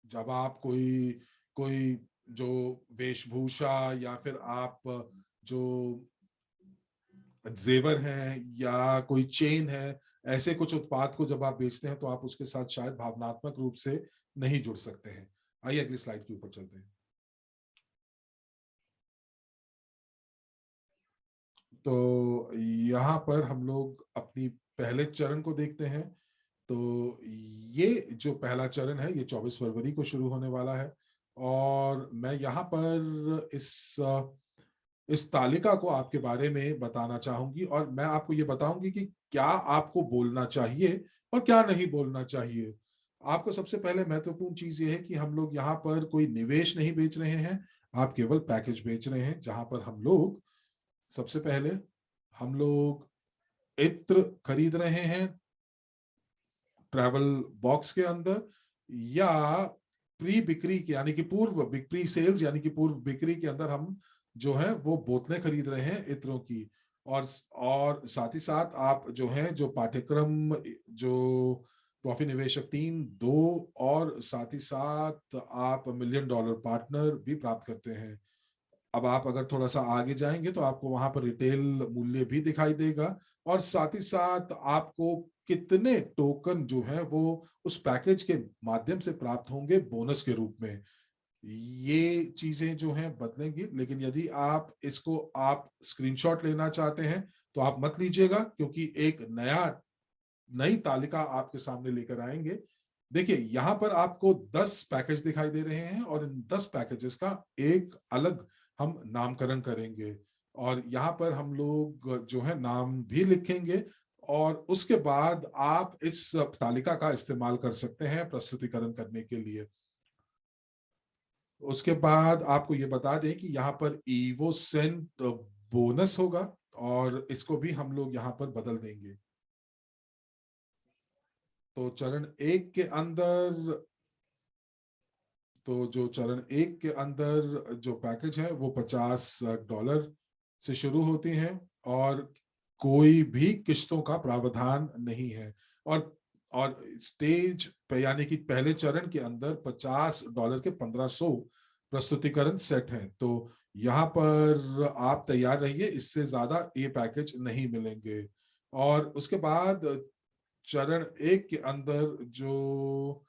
जब आप कोई कोई जो वेशभूषा, या फिर आप जो जेवर हैं, या कोई चेन है, ऐसे कुछ उत्पाद को जब आप बेचते हैं, तो आप उसके साथ शायद भावनात्मक रूप से नहीं जुड़ सकते हैं। आइए अगली स्लाइड के ऊपर चलते हैं। तो यहाँ पर हम लोग अपनी पहले चरण को देखते हैं। तो ये जो पहला चरण है, ये 24 फरवरी को शुरू होने वाला है। और मैं यहाँ पर इस तालिका को आपके बारे में बताना चाहूंगी, और मैं आपको ये बताऊंगी कि क्या आपको बोलना चाहिए और क्या नहीं बोलना चाहिए। आपको सबसे पहले महत्वपूर्ण चीज ये है कि हम लोग यहाँ पर कोई निवेश नहीं बेच रहे हैं, आप केवल पैकेज बेच रहे हैं, जहां पर हम लोग सबसे पहले हम लोग इत्र खरीद रहे हैं ट्रैवल बॉक्स के अंदर, या प्री बिक्री की यानी कि पूर्व बिक्री सेल्स यानी कि पूर्व बिक्री के अंदर हम जो है वो बोतलें खरीद रहे हैं इत्रों की। और साथ ही साथ आप जो है जो पाठ्यक्रम, जो ट्रॉफी निवेशक 3, 2, और साथ ही साथ आप $1 मिलियन पार्टनर भी प्राप्त करते हैं। अब आप अगर थोड़ा सा आगे जाएंगे, तो आपको वहां पर रिटेल मूल्य भी दिखाई देगा, और साथ ही साथ आपको कितने टोकन जो है वो उस पैकेज के माध्यम से प्राप्त होंगे बोनस के रूप में। ये चीजें जो हैं बदलेंगी, लेकिन यदि आप स्क्रीनशॉट लेना चाहते हैं, तो आप मत लीजिएगा, क्योंकि एक नई तालिका आपके सामने लेकर आएंगे। देखिए, यहां पर आपको 10 पैकेज दिखाई दे रहे हैं, और इन 10 पैकेजेस का एक अलग हम नामकरण करेंगे। और यहाँ पर हम लोग जो है नाम भी लिखेंगे, और उसके बाद आप इस तालिका का इस्तेमाल कर सकते हैं प्रस्तुतिकरण करने के लिए। उसके बाद आपको ये बता दें कि यहाँ पर ईवो सेंट बोनस होगा, और इसको भी हम लोग यहाँ पर बदल देंगे। तो चरण एक के अंदर तो जो चरण एक के अंदर जो पैकेज है वो $50 से शुरू होती हैं, और कोई भी किस्तों का प्रावधान नहीं है। और स्टेज पे यानी कि पहले चरण के अंदर $50 के 1500 प्रस्तुतिकरण सेट हैं। तो यहाँ पर आप तैयार रहिए, इससे ज्यादा ये पैकेज नहीं मिलेंगे। और उसके बाद चरण 1 के अंदर जो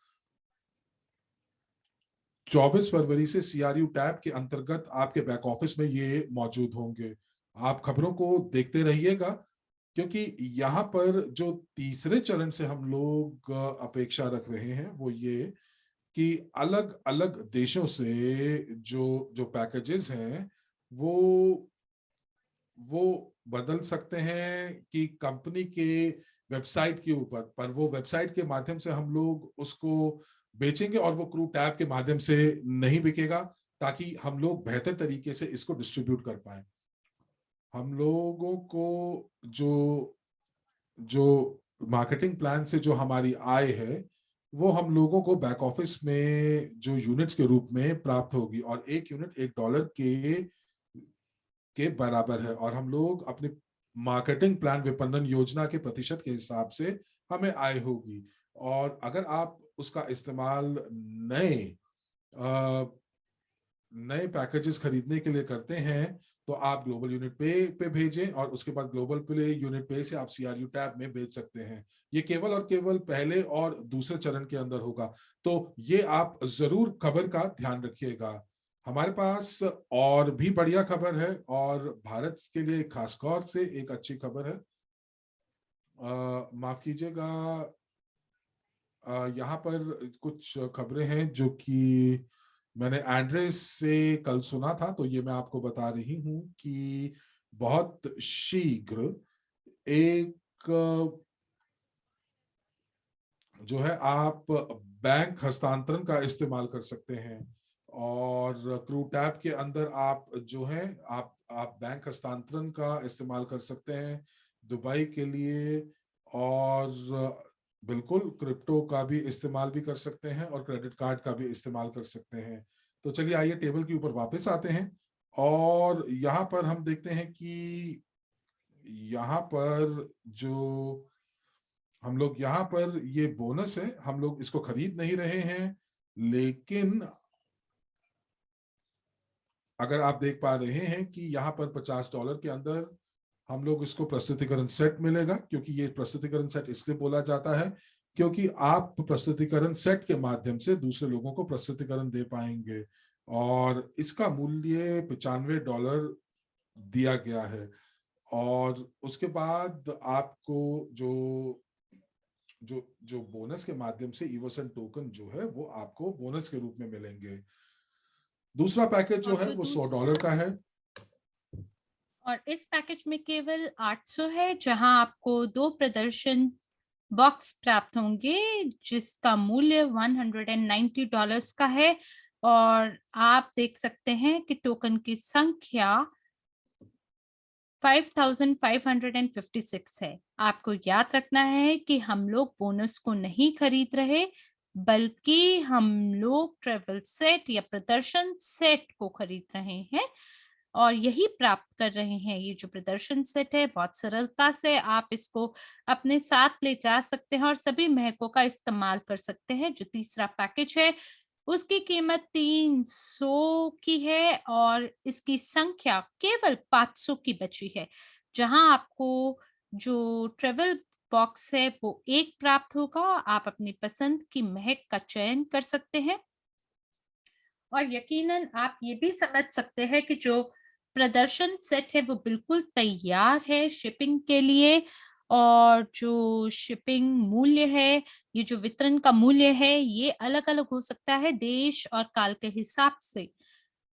24 फरवरी से CRU टैब के अंतर्गत आपके बैक ऑफिस में ये मौजूद होंगे। आप खबरों को देखते रहिएगा, क्योंकि यहाँ पर जो तीसरे चरण से हम लोग अपेक्षा रख रहे हैं वो ये कि अलग अलग देशों से जो जो पैकेजेस हैं वो वो बदल सकते हैं कि कंपनी के वेबसाइट के ऊपर, पर वो वेबसाइट के माध्यम से हम लोग उसको बेचेंगे और वो क्रू टैब के माध्यम से नहीं बिकेगा, ताकि हम लोग बेहतर तरीके से इसको डिस्ट्रीब्यूट कर पाए। हम लोगों को जो जो मार्केटिंग प्लान से जो हमारी आय है वो हम लोगों को बैक ऑफिस में जो यूनिट्स के रूप में प्राप्त होगी, और एक यूनिट $1 के बराबर है। और हम लोग अपने मार्केटिंग प्लान विपणन योजना के प्रतिशत के हिसाब से हमें आय होगी। और अगर आप उसका इस्तेमाल नए नए पैकेजेस खरीदने के लिए करते हैं तो आप ग्लोबल यूनिट पे भेजें, और उसके बाद ग्लोबल पे यूनिट पे से आप CRU टैब में भेज सकते हैं। ये केवल और केवल पहले और दूसरे चरण के अंदर होगा। तो ये आप जरूर खबर का ध्यान रखिएगा। हमारे पास और भी बढ़िया खबर है, और भारत के लिए खासतौर से एक अच्छी खबर है। माफ कीजिएगा, यहाँ पर कुछ खबरें हैं जो कि मैंने एंड्रेस से कल सुना था, तो ये मैं आपको बता रही हूँ कि बहुत शीघ्र एक जो है आप बैंक हस्तांतरण का इस्तेमाल कर सकते हैं। और क्रू टैब के अंदर आप जो है आप बैंक हस्तांतरण का इस्तेमाल कर सकते हैं दुबई के लिए, और बिल्कुल क्रिप्टो का भी इस्तेमाल भी कर सकते हैं, और क्रेडिट कार्ड का भी इस्तेमाल कर सकते हैं। तो चलिए आइए टेबल के ऊपर वापस आते हैं, और यहाँ पर हम देखते हैं कि यहाँ पर जो हम लोग यहाँ पर ये बोनस है, हम लोग इसको खरीद नहीं रहे हैं, लेकिन अगर आप देख पा रहे हैं कि यहाँ पर $50 के अंदर हम लोग इसको प्रस्तुतिकरण सेट मिलेगा, क्योंकि ये प्रस्तुतिकरण सेट इसलिए बोला जाता है क्योंकि आप प्रस्तुतिकरण सेट के माध्यम से दूसरे लोगों को प्रस्तुतिकरण दे पाएंगे। और इसका मूल्य $95 दिया गया है। और उसके बाद आपको जो जो जो बोनस के माध्यम से इवोसन टोकन जो है वो आपको बोनस के रूप में मिलेंगे। दूसरा पैकेज जो और है जो वो $100 दूसरा, का है। और इस पैकेज में केवल 800 है, जहां आपको 2 प्रदर्शन बॉक्स प्राप्त होंगे जिसका मूल्य $190 का है। और आप देख सकते हैं कि टोकन की संख्या 5556 है। आपको याद रखना है कि हम लोग बोनस को नहीं खरीद रहे, बल्कि हम लोग ट्रेवल सेट या प्रदर्शन सेट को खरीद रहे हैं और यही प्राप्त कर रहे हैं। ये जो प्रदर्शन सेट है, बहुत सरलता से आप इसको अपने साथ ले जा सकते हैं और सभी महकों का इस्तेमाल कर सकते हैं। जो तीसरा पैकेज है उसकी कीमत 300 की है और इसकी संख्या केवल 500 की बची है। जहां आपको जो ट्रेवल बॉक्स है वो एक प्राप्त होगा। आप अपनी पसंद की महक का चयन कर सकते हैं और यकीनन आप ये भी समझ सकते हैं कि जो प्रदर्शन सेट है वो बिल्कुल तैयार है शिपिंग के लिए। और जो शिपिंग मूल्य है, ये जो वितरण का मूल्य है, ये अलग-अलग हो सकता है देश और काल के हिसाब से।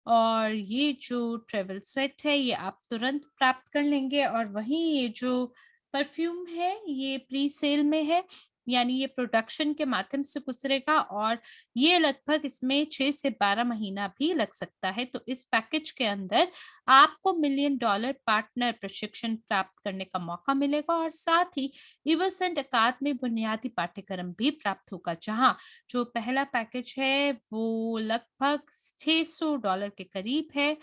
और ये जो ट्रेवल सेट है ये आप तुरंत प्राप्त कर लेंगे। और वहीं ये जो परफ्यूम है ये प्री सेल में है, यानी ये प्रोडक्शन के माध्यम से गुजरेगा और ये लगभग इसमें 6 से 12 महीना भी लग सकता है। तो इस पैकेज के अंदर आपको $1,000,000 पार्टनर प्रशिक्षण प्राप्त करने का मौका मिलेगा और साथ ही इवोसेंट अकादमी बुनियादी पाठ्यक्रम भी प्राप्त होगा। जहां जो पहला पैकेज है वो लगभग $600 के करीब है,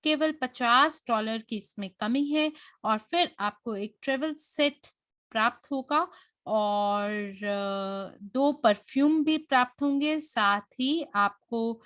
केवल $50 की इसमें कमी है और फिर आपको एक ट्रैवल सेट प्राप्त होगा और 2 परफ्यूम भी प्राप्त होंगे। साथ ही आपको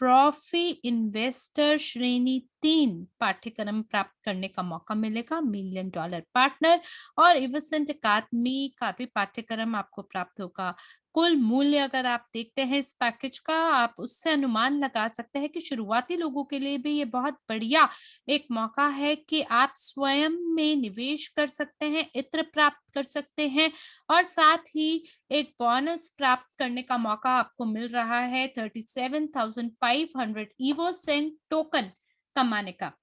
प्रॉफी इन्वेस्टर श्रेणी 3 पाठ्यक्रम प्राप्त करने का मौका मिलेगा। मिलियन डॉलर पार्टनर और इवसेंट अकादमी का भी पाठ्यक्रम आपको प्राप्त होगा। कुल मूल्य अगर आप देखते हैं इस पैकेज का, आप उससे अनुमान लगा सकते हैं कि शुरुआती लोगों के लिए भी ये बहुत बढ़िया एक मौका है कि आप स्वयं में निवेश कर सकते हैं, इत्र प्राप्त कर सकते हैं और साथ ही एक बोनस प्राप्त करने का मौका आपको मिल रहा है 37,500 इवोसेंट टोकन कमाने का।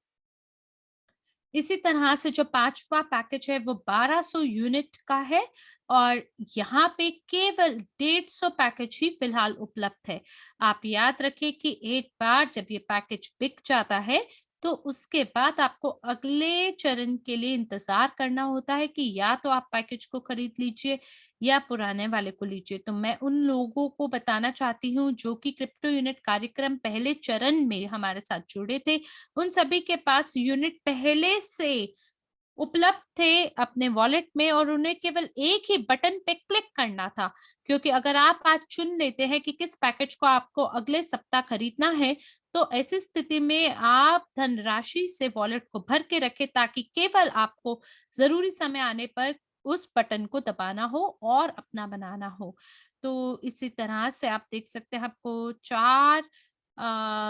इसी तरह से जो 5वां पैकेज है वो 1200 यूनिट का है और यहाँ पे केवल 150 पैकेज ही फिलहाल उपलब्ध है। आप याद रखें कि एक बार जब ये पैकेज बिक जाता है तो उसके बाद आपको अगले चरण के लिए इंतजार करना होता है कि या तो आप पैकेज को खरीद लीजिए या पुराने वाले को लीजिए। तो मैं उन लोगों को बताना चाहती हूँ जो कि क्रिप्टो यूनिट कार्यक्रम पहले चरण में हमारे साथ जुड़े थे, उन सभी के पास यूनिट पहले से उपलब्ध थे अपने वॉलेट में और उन्हें केवल एक ही बटन पे क्लिक करना था। क्योंकि अगर आप आज चुन लेते हैं कि किस पैकेज को आपको अगले सप्ताह खरीदना है, तो ऐसी स्थिति में आप धनराशि से वॉलेट को भर के रखें ताकि केवल आपको ज़रूरी समय आने पर उस बटन को दबाना हो और अपना बनाना हो। तो इसी तरह से आप देख सकते हैं आपको 4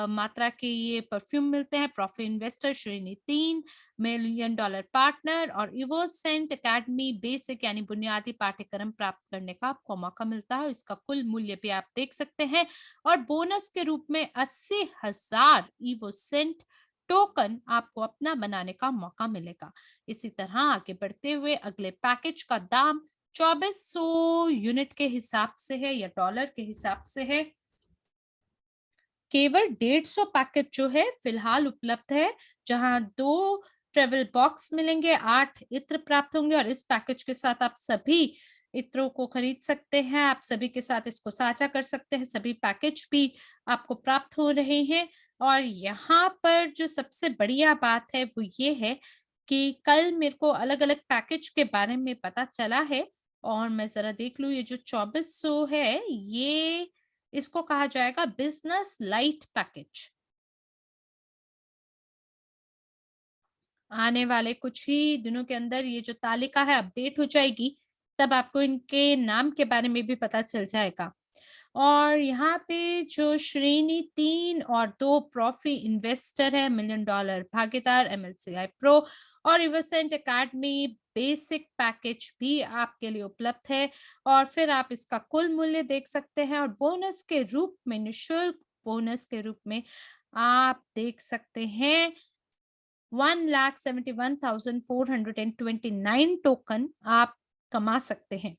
मात्रा के ये परफ्यूम मिलते हैं। प्रॉफी इन्वेस्टर श्रेणी 3, मिलियन डॉलर पार्टनर और इवोसेंट अकेडमी बेसिक यानी बुनियादी पाठ्यक्रम प्राप्त करने का आपको मौका मिलता है। इसका कुल मूल्य भी आप देख सकते हैं और बोनस के रूप में 80,000 इवोसेंट टोकन आपको अपना बनाने का मौका मिलेगा। इसी तरह आगे बढ़ते हुए अगले पैकेज का दाम 2400 यूनिट के हिसाब से है या डॉलर के हिसाब से है। केवल 150 पैकेट जो है फिलहाल उपलब्ध है, जहां 2 ट्रैवल बॉक्स मिलेंगे, 8 इत्र प्राप्त होंगे और इस पैकेज के साथ आप सभी इत्रों को खरीद सकते हैं, आप सभी के साथ इसको साझा कर सकते हैं, सभी पैकेज भी आपको प्राप्त हो रहे हैं। और यहाँ पर जो सबसे बढ़िया बात है वो ये है कि कल मेरे को अलग-अलग पैकेज के बारे में पता चला है और मैं ज़रा देख लूँ, ये जो 2400 है, ये इसको कहा जाएगा बिज़नेस लाइट पैकेज। आने वाले कुछ ही दिनों के अंदर ये जो तालिका है अपडेट हो जाएगी, तब आपको इनके नाम के बारे में भी पता चल जाएगा। और यहाँ पे जो श्रेणी 3 और 2 प्रॉफी इन्वेस्टर है, मिलियन डॉलर भागीदार, एमएलसीआई प्रो और इवसेंट अकेडमी बेसिक पैकेज भी आपके लिए उपलब्ध है और फिर आप इसका कुल मूल्य देख सकते हैं और बोनस के रूप में, निःशुल्क बोनस के रूप में आप देख सकते हैं 1,71,429 टोकन आप कमा सकते हैं।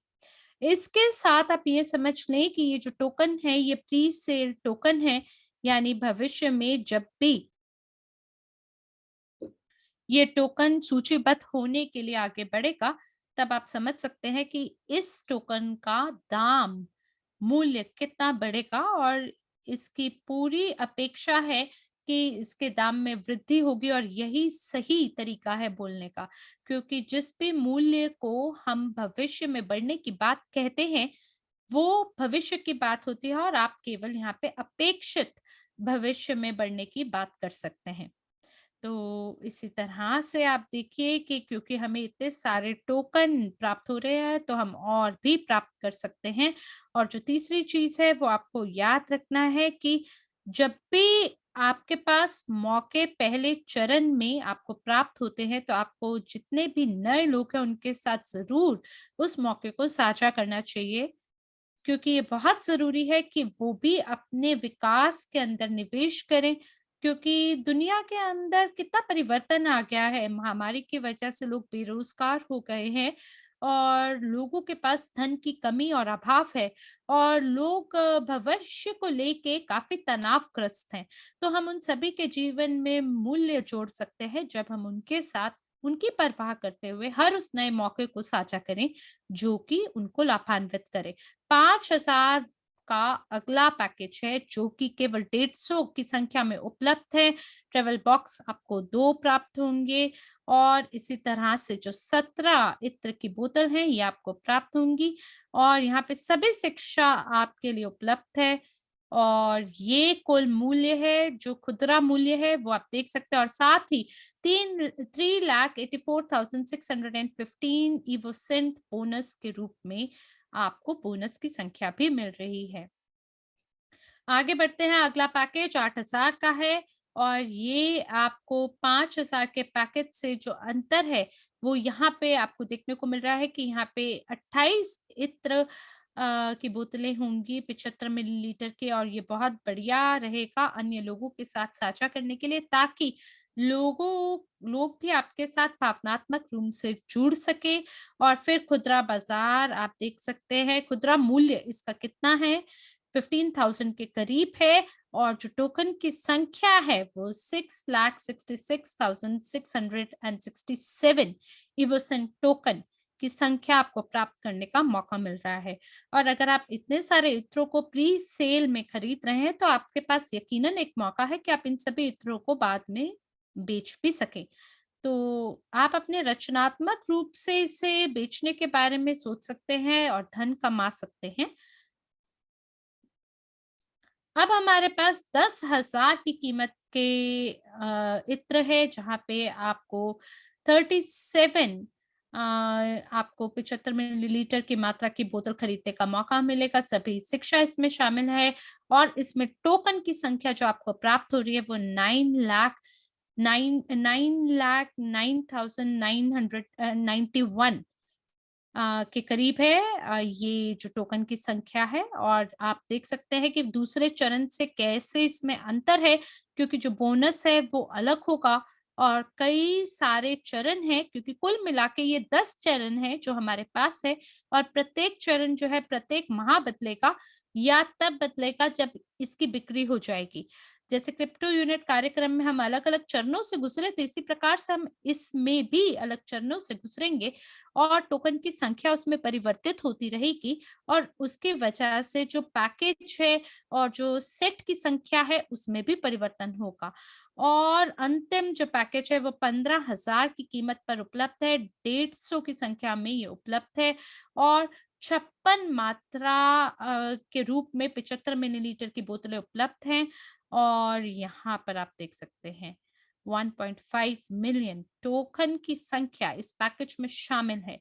इसके साथ आप ये समझ लें कि ये जो टोकन है ये प्री सेल टोकन है, यानी भविष्य में जब भी ये टोकन सूचीबद्ध होने के लिए आगे बढ़ेगा, तब आप समझ सकते हैं कि इस टोकन का दाम, मूल्य कितना बढ़ेगा और इसकी पूरी अपेक्षा है कि इसके दाम में वृद्धि होगी और यही सही तरीका है बोलने का। क्योंकि जिस भी मूल्य को हम भविष्य में बढ़ने की बात कहते हैं, वो भविष्य की बात होती है और आप केवल यहाँ पे अपेक्षित भविष्य में बढ़ने की बात कर सकते हैं। तो इसी तरह से आप देखिए कि क्योंकि हमें इतने सारे टोकन प्राप्त हो रहे हैं तो हम और भी प्राप्त कर सकते हैं। और जो तीसरी चीज है वो आपको याद रखना है कि जब भी आपके पास मौके पहले चरण में आपको प्राप्त होते हैं तो आपको जितने भी नए लोग हैं उनके साथ जरूर उस मौके को साझा करना चाहिए, क्योंकि ये बहुत ज़रूरी है कि वो भी अपने विकास के अंदर निवेश करें, क्योंकि दुनिया के अंदर कितना परिवर्तन आ गया है। महामारी की वजह से लोग बेरोज़गार हो गए हैं और लोगों के पास धन की कमी और अभाव है और लोग भविष्य को लेके काफ़ी तनावग्रस्त हैं। तो हम उन सभी के जीवन में मूल्य जोड़ सकते हैं जब हम उनके साथ उनकी परवाह करते हुए हर उस नए मौके को साझा करें, जो कि उनको लाभान्वित करे। 5,000 का अगला पैकेज है जो कि केवल 150 की संख्या में उपलब्ध है। ट्रैवल बॉक्स आपको 2 प्राप्त होंगे और इसी तरह से जो 17 इत्र की बोतल हैं ये आपको प्राप्त होंगी और यहाँ पे सभी शिक्षा आपके लिए उपलब्ध है और ये कुल मूल्य है, जो खुदरा मूल्य है वो आप देख सकते हैं और साथ ही 3,84,615 इवोसेंट बोनस के रूप में आपको बोनस की संख्या भी मिल रही है। आगे बढ़ते हैं, अगला पैकेज 8,000 का है और ये आपको 5,000 के पैकेज से जो अंतर है, वो यहाँ पे आपको देखने को मिल रहा है कि यहाँ पे 28 इत्र की बोतलें होंगी 75 मिलीलीटर की और ये बहुत बढ़िया रहेगा अन्य लोगों के साथ साझा करने के लिए ताकि लोग भी आपके साथ भावनात्मक रूप से जुड़ सके और फिर खुदरा बाजार आप देख सकते हैं, खुदरा मूल्य इसका कितना है 15,000 के करीब है और जो टोकन की संख्या है वो 6,66,667 इवोसेंट टोकन की संख्या आपको प्राप्त करने का मौका मिल रहा है और अगर आप इतने सारे इत्रों को प्री सेल में खरीद रहे हैं तो आपके पास यकीनन एक मौका है कि आप इन सभी इत्रों को बाद में बेच भी सकें। तो आप अपने रचनात्मक रूप से इसे बेचने के बारे में सोच सकते हैं और धन कमा सकते हैं। अब हमारे पास 10,000 की कीमत के इत्र है जहाँ पे आपको 37 आपको 75 मिलीलीटर की मात्रा की बोतल खरीदने का मौका मिलेगा। सभी शिक्षा इसमें शामिल है और इसमें टोकन की संख्या जो आपको प्राप्त हो रही है वो 9,09,991 के करीब है ये जो टोकन की संख्या है और आप देख सकते हैं कि दूसरे चरण से कैसे इसमें अंतर है क्योंकि जो बोनस है वो अलग होगा और कई सारे चरण हैं क्योंकि कुल मिला के ये 10 चरण हैं जो हमारे पास है और प्रत्येक चरण जो है प्रत्येक माह बदलेगा या तब बदलेगा जब इसकी बिक्री हो जाएगी। जैसे क्रिप्टो यूनिट कार्यक्रम में हम अलग-अलग चरणों से गुजरे थे इसी प्रकार से हम इसमें भी अलग चरणों से गुजरेंगे और टोकन की संख्या उसमें परिवर्तित होती रहेगी और उसकी वजह से जो पैकेज है और जो सेट की संख्या है उसमें भी परिवर्तन होगा और अंतिम जो पैकेज है वो 15,000 की कीमत पर उपलब्ध है 150 की संख्या में ये उपलब्ध है और 56 मात्रा के रूप में 75 मिलीलीटर की बोतलें उपलब्ध हैं और यहाँ पर आप देख सकते हैं 1.5 मिलियन टोकन की संख्या इस पैकेज में शामिल है।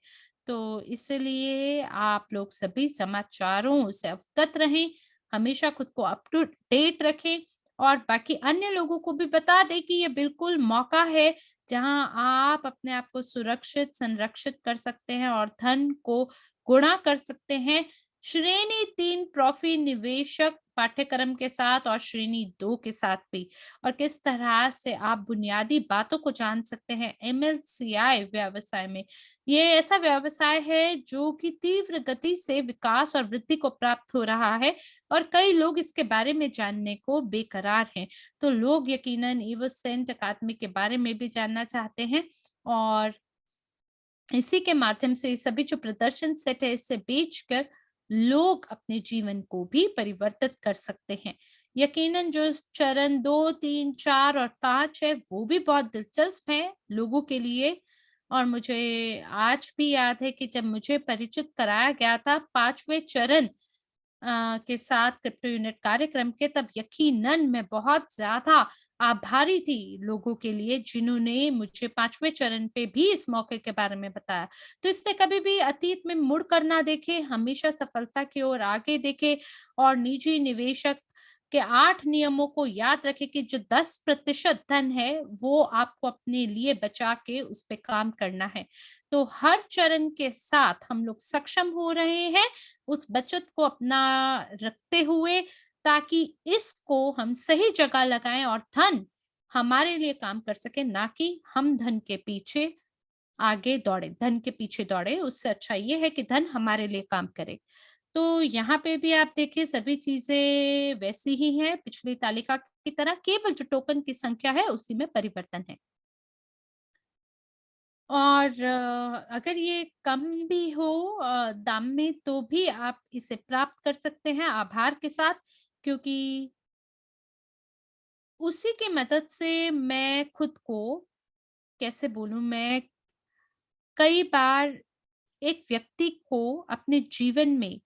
तो इसलिए आप लोग सभी समाचारों से अवगत रहें, हमेशा खुद को अप टू डेट रखें और बाकी अन्य लोगों को भी बता दें कि ये बिल्कुल मौका है, जहां आप अपने आप को सुरक्षित, संरक्षित कर सकते हैं और धन को गुणा कर सकते हैं। श्रेणी 3 ट्रॉफी निवेशक पाठ्यक्रम के साथ और श्रेणी 2 के साथ भी और किस तरह से आप बुनियादी बातों को जान सकते हैं एमएलसीआई व्यवसाय में। ये ऐसा व्यवसाय है जो कि तीव्र गति से विकास और वृद्धि को प्राप्त हो रहा है और कई लोग इसके बारे में जानने को बेकरार हैं। तो लोग यकीनन इवोसेंट अकादमी के बारे में भी जानना चाहते हैं और इसी के माध्यम से ये सभी जो प्रदर्शन सेट है इससे बेचकर लोग अपने जीवन को भी परिवर्तित कर सकते हैं। यकीनन जो चरण 2, 3, 4 और 5 है वो भी बहुत दिलचस्प है लोगों के लिए और मुझे आज भी याद है कि जब मुझे परिचित कराया गया था 5वें चरण के साथ क्रिप्टो यूनिट कार्यक्रम के तब यकीनन मैं बहुत ज्यादा आभारी थी लोगों के लिए जिन्होंने मुझे 5वें चरण पे भी इस मौके के बारे में बताया। तो इसलिए कभी भी अतीत में मुड़ कर ना देखे, हमेशा सफलता की ओर आगे देखे और निजी निवेशक के 8 नियमों को याद रखें कि जो 10% धन है वो आपको अपने लिए बचा के उस पे काम करना है। तो हर चरण के साथ हम लोग सक्षम हो रहे हैं उस बचत को अपना रखते हुए ताकि इसको हम सही जगह लगाएं और धन हमारे लिए काम कर सके ना कि हम धन के पीछे आगे दौड़े धन के पीछे दौड़े उससे अच्छा ये है कि धन हमारे लिए काम करे। तो यहाँ पे भी आप देखिए सभी चीजें वैसी ही हैं पिछली तालिका की तरह केवल जो टोकन की संख्या है उसी में परिवर्तन है। और अगर ये कम भी हो दाम में, तो भी आप इसे प्राप्त कर सकते हैं आभार के साथ, क्योंकि उसी की मदद से मैं खुद को, कैसे बोलूँ मैं, कई बार एक व्यक्ति को अपने जीवन में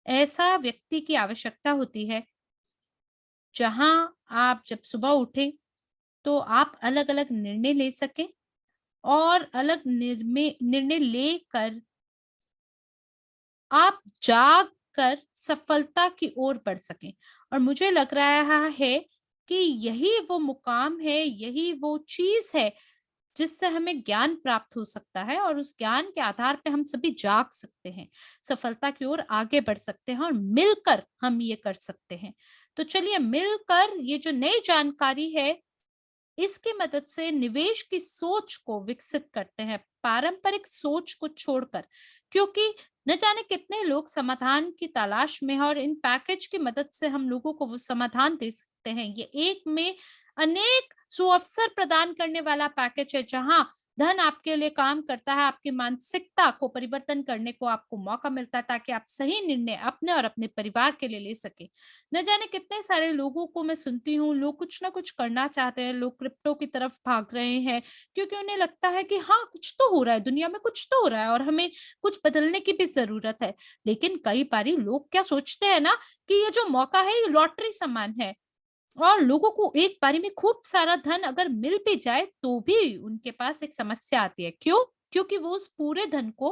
ऐसा व्यक्ति की आवश्यकता होती है, जहाँ आप जब सुबह उठें, तो आप अलग-अलग निर्णय ले सकें और अलग निर्णय लेकर आप जाग कर सफलता की ओर बढ़ सकें। और मुझे लग रहा है कि यही वो मुकाम है, यही वो चीज़ है जिससे हमें ज्ञान प्राप्त हो सकता है, और उस ज्ञान के आधार पे हम सभी जाग सकते हैं, सफलता की ओर आगे बढ़ सकते हैं और मिलकर हम ये कर सकते हैं। तो चलिए मिलकर ये जो नई जानकारी है, इसकी मदद से निवेश की सोच को विकसित करते हैं, पारंपरिक सोच को छोड़कर, क्योंकि न जाने कितने लोग समाधान की तलाश में हैं, और इन पैकेज की मदद से हम लोगों को वो समाधान दे सकते हैं। ये एक में अनेक सुअवसर प्रदान करने वाला पैकेज है, जहां धन आपके लिए काम करता है, आपकी मानसिकता को परिवर्तन करने को आपको मौका मिलता है, ताकि आप सही निर्णय अपने और अपने परिवार के लिए ले सके। न जाने कितने सारे लोगों को मैं सुनती हूँ, लोग कुछ ना कुछ करना चाहते हैं, लोग क्रिप्टो की तरफ भाग रहे हैं, क्योंकि उन्हें लगता है कि हाँ, कुछ तो हो रहा है, दुनिया में कुछ तो हो रहा है और हमें कुछ बदलने की भी ज़रूरत है। लेकिन कई बारी लोग क्या सोचते हैं ना, कि ये जो मौका है, ये लॉटरी समान है, और लोगों को एक बारी में खूब सारा धन अगर मिल भी जाए, तो भी उनके पास एक समस्या आती है। क्यों? क्योंकि वो उस पूरे धन को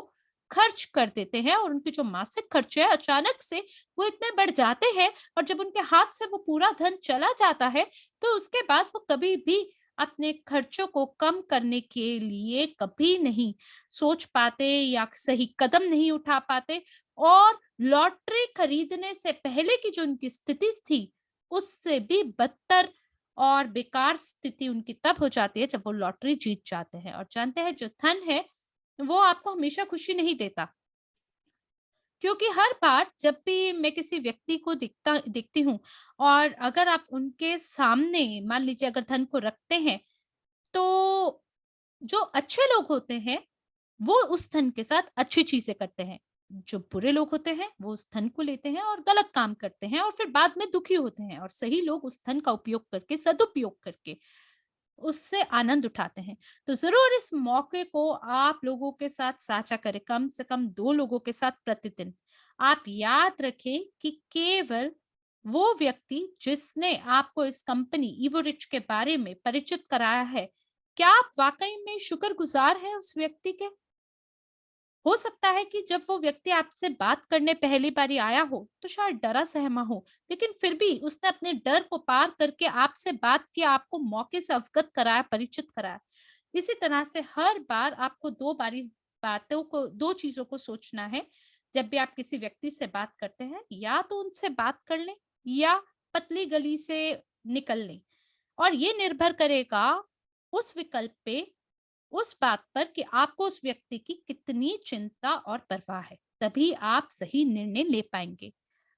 खर्च कर देते हैं, और उनके जो मासिक खर्चे हैं, अचानक से वो इतने बढ़ जाते हैं, और जब उनके हाथ से वो पूरा धन चला जाता है, तो उसके बाद वो कभी भी अपने खर्चों को कम करने के लिए कभी नहीं सोच पाते, या सही कदम नहीं उठा पाते, और लॉटरी खरीदने से पहले की जो उनकी स्थिति थी, उससे भी बदतर और बेकार स्थिति उनकी तब हो जाती है, जब वो लॉटरी जीत जाते हैं। और जानते हैं, जो धन है, वो आपको हमेशा खुशी नहीं देता, क्योंकि हर बार जब भी मैं किसी व्यक्ति को देखती हूँ, और अगर आप उनके सामने मान लीजिए अगर धन को रखते हैं, तो जो अच्छे लोग होते हैं, वो उस धन के साथ अच्छी चीज़ें करते हैं। जो बुरे लोग होते हैं, वो उस धन को लेते हैं और गलत काम करते हैं, और फिर बाद में दुखी होते हैं, और सही लोग उस धन का उपयोग करके, सदुपयोग करके उससे आनंद उठाते हैं। तो ज़रूर इस मौके को आप लोगों के साथ साझा करें, कम से कम 2 लोगों के साथ प्रतिदिन। आप याद रखें कि केवल वो व्यक्ति जिसने आपको इस कंपनी इवोरिच के बारे में परिचित कराया है, क्या आप वाक़ई में शुक्रगुज़ार हैं उस व्यक्ति के? हो सकता है कि जब वो व्यक्ति आपसे बात करने पहली बारी आया हो, तो शायद डरा सहमा हो, लेकिन फिर भी उसने अपने डर को पार करके आपसे बात की, आपको मौके से अवगत कराया, परिचित कराया। इसी तरह से हर बार आपको 2 बारी बातों को 2 चीज़ों को सोचना है, जब भी आप किसी व्यक्ति से बात करते हैं, या तो उनसे बात कर लें, या पतली गली से निकल लें। और ये निर्भर करेगा उस विकल्प पे, उस बात पर कि आपको उस व्यक्ति की कितनी चिंता और परवाह है, तभी आप सही निर्णय ले पाएंगे।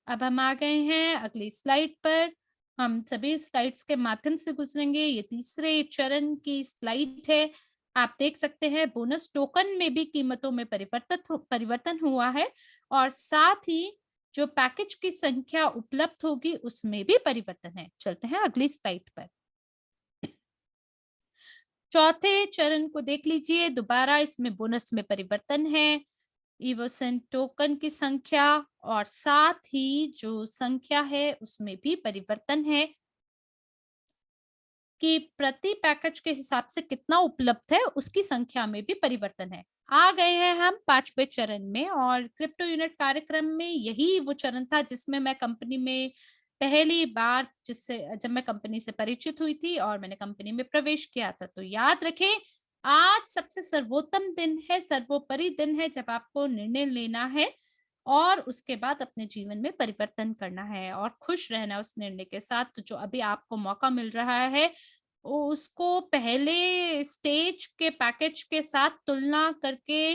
अब हम आ गए हैं अगली स्लाइड पर। हम सभी स्लाइड्स के माध्यम से गुजरेंगे। ये तीसरे चरण की स्लाइड है। आप देख सकते हैं बोनस टोकन में भी कीमतों में परिवर्तन हुआ है, और साथ ही जो पैकेज की संख्या उपलब्ध होगी, उसमें भी परिवर्तन है। चलते हैं अगली स्लाइड पर। चौथे चरण को देख लीजिए, दोबारा इसमें बोनस में परिवर्तन है, इवोसेंट टोकन की संख्या, और साथ ही जो संख्या है उसमें भी परिवर्तन है, कि प्रति पैकेज के हिसाब से कितना उपलब्ध है, उसकी संख्या में भी परिवर्तन है। आ गए हैं हम 5वें चरण में, और क्रिप्टो यूनिट कार्यक्रम में यही वो चरण था जिसमें मैं कंपनी में पहली बार, जिससे जब मैं कंपनी से परिचित हुई थी और मैंने कंपनी में प्रवेश किया था। तो याद रखें, आज सबसे सर्वोत्तम दिन है, सर्वोपरि दिन है, जब आपको निर्णय लेना है और उसके बाद अपने जीवन में परिवर्तन करना है और खुश रहना है उस निर्णय के साथ। तो जो अभी आपको मौका मिल रहा है, उसको पहले स्टेज के पैकेज के साथ तुलना करके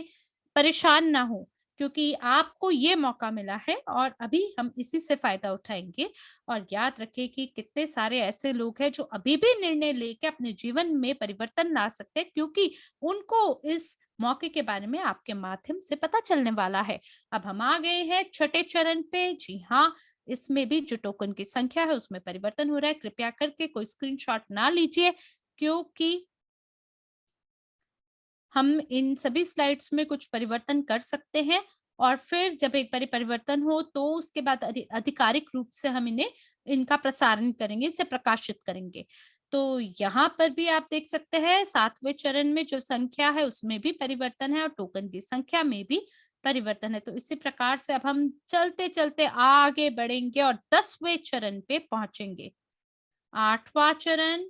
परेशान ना हो, क्योंकि आपको ये मौका मिला है और अभी हम इसी से फ़ायदा उठाएँगे। और याद रखें कि कितने सारे ऐसे लोग हैं जो अभी भी निर्णय लेके अपने जीवन में परिवर्तन ला सकते हैं, क्योंकि उनको इस मौके के बारे में आपके माध्यम से पता चलने वाला है। अब हम आ गए हैं छठे चरण पे। जी हाँ, इसमें भी जो टोकन की संख्या है उसमें परिवर्तन हो रहा है। कृपया करके कोई स्क्रीनशॉट ना लीजिए, क्योंकि हम इन सभी स्लाइड्स में कुछ परिवर्तन कर सकते हैं और फिर जब एक बारी परिवर्तन हो तो उसके बाद आधिकारिक रूप से हम इनका प्रसारण करेंगे, इसे प्रकाशित करेंगे। तो यहाँ पर भी आप देख सकते हैं 7वें चरण में जो संख्या है उसमें भी परिवर्तन है और टोकन की संख्या में भी परिवर्तन है। तो इसी प्रकार से अब हम चलते-चलते आगे बढ़ेंगे और 10वें चरण पे पहुँचेंगे। 8वां चरण,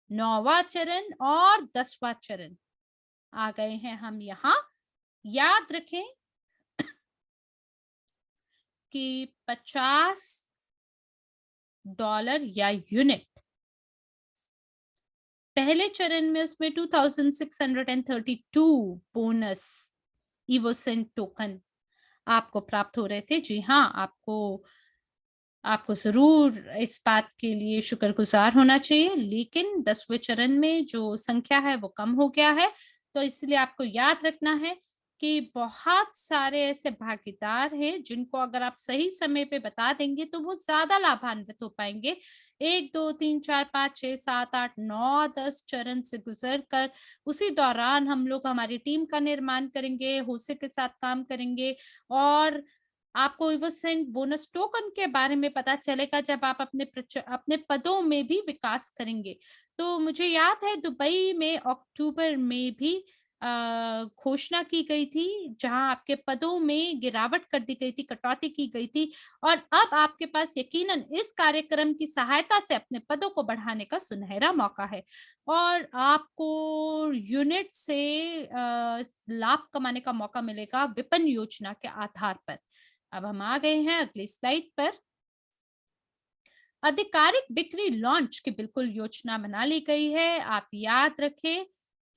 9वां चरण और 10वां चरण आ गए हैं हम यहाँ। याद रखें कि $50 या यूनिट पहले चरण में उसमें 2632 बोनस इवोसेंट टोकन आपको प्राप्त हो रहे थे। जी हाँ, आपको आपको ज़रूर इस बात के लिए शुक्रगुज़ार होना चाहिए, लेकिन 10वें चरण में जो संख्या है वो कम हो गया है। तो इसलिए आपको याद रखना है कि बहुत सारे ऐसे भागीदार हैं जिनको अगर आप सही समय पे बता देंगे तो वो ज़्यादा लाभान्वित हो पाएँगे। 1, 2, 3, 4, 5, 6, 7, 8, 9, 10 चरण से गुज़र कर उसी दौरान हम लोग हमारी टीम का निर्माण करेंगे, होसे के साथ काम करेंगे और आपको इवोसेंट बोनस टोकन के बारे में पता चलेगा जब आप अपने पदों में भी विकास करेंगे। तो मुझे याद है दुबई में अक्टूबर में भी घोषणा की गई थी, जहाँ आपके पदों में गिरावट कर दी गई थी, कटौती की गई थी और अब आपके पास यकीनन इस कार्यक्रम की सहायता से अपने पदों को बढ़ाने का सुनहरा मौका है और आपको यूनिट से लाभ कमाने का मौका मिलेगा विपणन योजना के आधार पर। अब हम आ गए हैं अगली स्लाइड पर। आधिकारिक बिक्री लॉन्च की बिल्कुल योजना बना ली गई है। आप याद रखें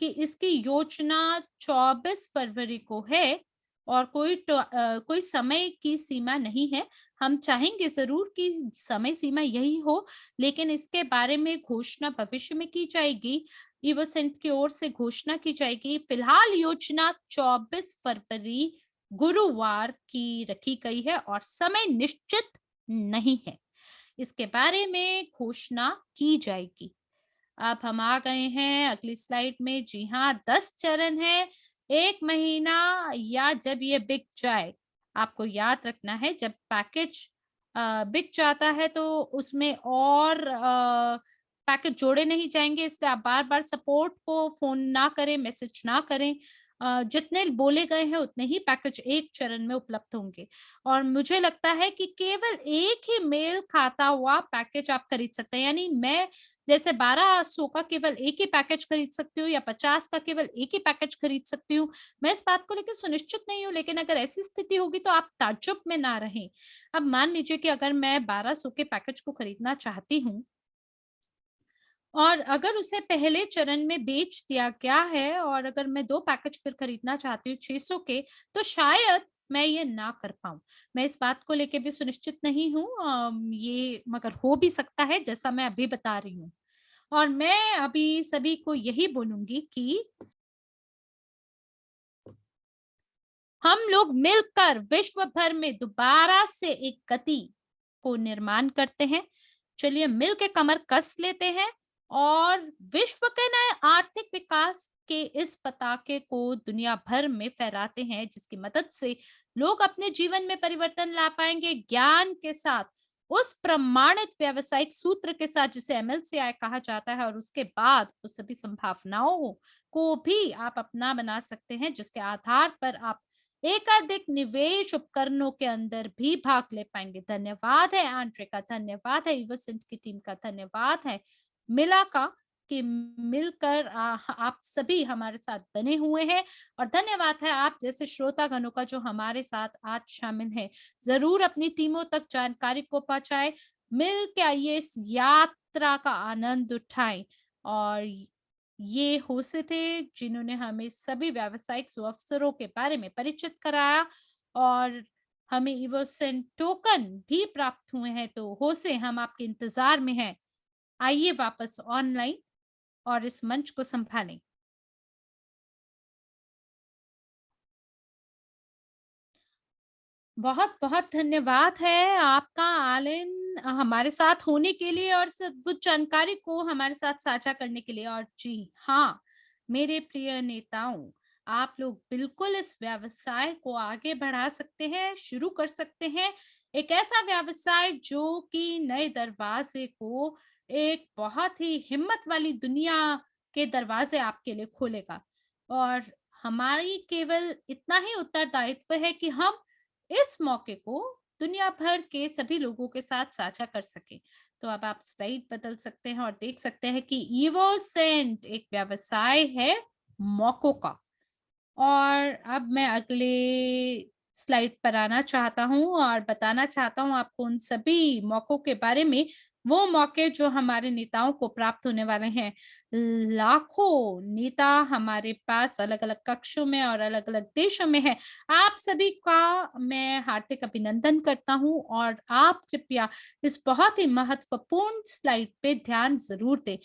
कि इसकी योजना 24 फरवरी को है और कोई समय की सीमा नहीं है। हम चाहेंगे ज़रूर कि समय सीमा यही हो, लेकिन इसके बारे में घोषणा भविष्य में की जाएगी। इवोसेंट की ओर से घोषणा की जाएगी। फिलहाल योजना 24 फरवरी गुरुवार की रखी गई है और समय निश्चित नहीं है। इसके बारे में घोषणा की जाएगी। अब हम आ गए हैं अगली स्लाइड में। जी हाँ, 10 चरण है। 1 महीना या जब ये बिक जाए, आपको याद रखना है जब पैकेज बिक जाता है तो उसमें और पैकेज जोड़े नहीं जाएँगे, इसलिए आप बार-बार सपोर्ट को फ़ोन ना करें, मैसेज ना करें। जितने बोले गए हैं उतने ही पैकेज एक चरण में उपलब्ध होंगे और मुझे लगता है कि केवल एक ही मेल खाता हुआ पैकेज आप खरीद सकते हैं। यानी मैं जैसे 1200 का केवल एक ही पैकेज खरीद सकती हूँ या 50 का केवल एक ही पैकेज खरीद सकती हूँ। मैं इस बात को लेकर सुनिश्चित नहीं हूँ, लेकिन अगर ऐसी स्थिति होगी तो आप ताज्जुब में ना रहें। अब मान लीजिए कि अगर मैं 1200 के पैकेज को खरीदना चाहती हूँ और अगर उसे पहले चरण में बेच दिया गया है और अगर मैं 2 पैकेज फिर खरीदना चाहती हूँ 600 के, तो शायद मैं ये ना कर पाऊँ। मैं इस बात को लेके भी सुनिश्चित नहीं हूँ ये मगर हो भी सकता है जैसा मैं अभी बता रही हूँ। और मैं अभी सभी को यही बोलूँगी कि हम लोग मिलकर विश्व भर में दोबारा से एक गति को निर्माण करते हैं। चलिए मिल के कमर कस लेते हैं और विश्व के नए आर्थिक विकास के इस पताके को दुनिया भर में फहराते हैं, जिसकी मदद से लोग अपने जीवन में परिवर्तन ला पाएंगे ज्ञान के साथ, उस प्रमाणित व्यावसायिक सूत्र के साथ जिसे एमएलसीआई कहा जाता है और उसके बाद उस सभी संभावनाओं को भी आप अपना बना सकते हैं, जिसके आधार पर आप एकाधिक निवेश उपकरणों के अंदर भी भाग ले पाएंगे। धन्यवाद है आंट्रे का, धन्यवाद है इवोसेंट की टीम का, धन्यवाद है मिला का कि मिलकर आप सभी हमारे साथ बने हुए हैं और धन्यवाद है आप जैसे श्रोतागणों का जो हमारे साथ आज शामिल है। जरूर अपनी टीमों तक जानकारी को पहुंचाए। मिल के आइए इस यात्रा का आनंद उठाएं और ये होसे थे जिन्होंने हमें सभी व्यावसायिक अवसरों के बारे में परिचित कराया और हमें इवोसेंट टोकन भी प्राप्त हुए हैं। तो होसे हम आपके इंतजार में हैं। आइए वापस ऑनलाइन और इस मंच को संभालें। बहुत-बहुत धन्यवाद है आपका आलिन हमारे साथ होने के लिए और इस अद्भुत जानकारी को हमारे साथ साझा करने के लिए। और जी हाँ, मेरे प्रिय नेताओं, आप लोग बिल्कुल इस व्यवसाय को आगे बढ़ा सकते हैं, शुरू कर सकते हैं। एक ऐसा व्यवसाय जो कि नए दरवाज़े को एक बहुत ही हिम्मत वाली दुनिया के दरवाज़े आपके लिए खोलेगा। और हमारी केवल इतना ही उत्तरदायित्व है कि हम इस मौके को दुनिया भर के सभी लोगों के साथ साझा कर सकें। तो अब आप स्लाइड बदल सकते हैं और देख सकते हैं कि इवोसेंट एक व्यवसाय है मौकों का। और अब मैं अगले स्लाइड पर आना चाहता हूँ और बताना चाहता हूँ आपको उन सभी मौकों के बारे में, वो मौके जो हमारे नेताओं को प्राप्त होने वाले हैं। लाखों नेता हमारे पास अलग-अलग कक्षों में और अलग-अलग देशों में हैं। आप सभी का मैं हार्दिक अभिनंदन करता हूँ और आप कृपया इस बहुत ही महत्वपूर्ण स्लाइड पे ध्यान ज़रूर दें।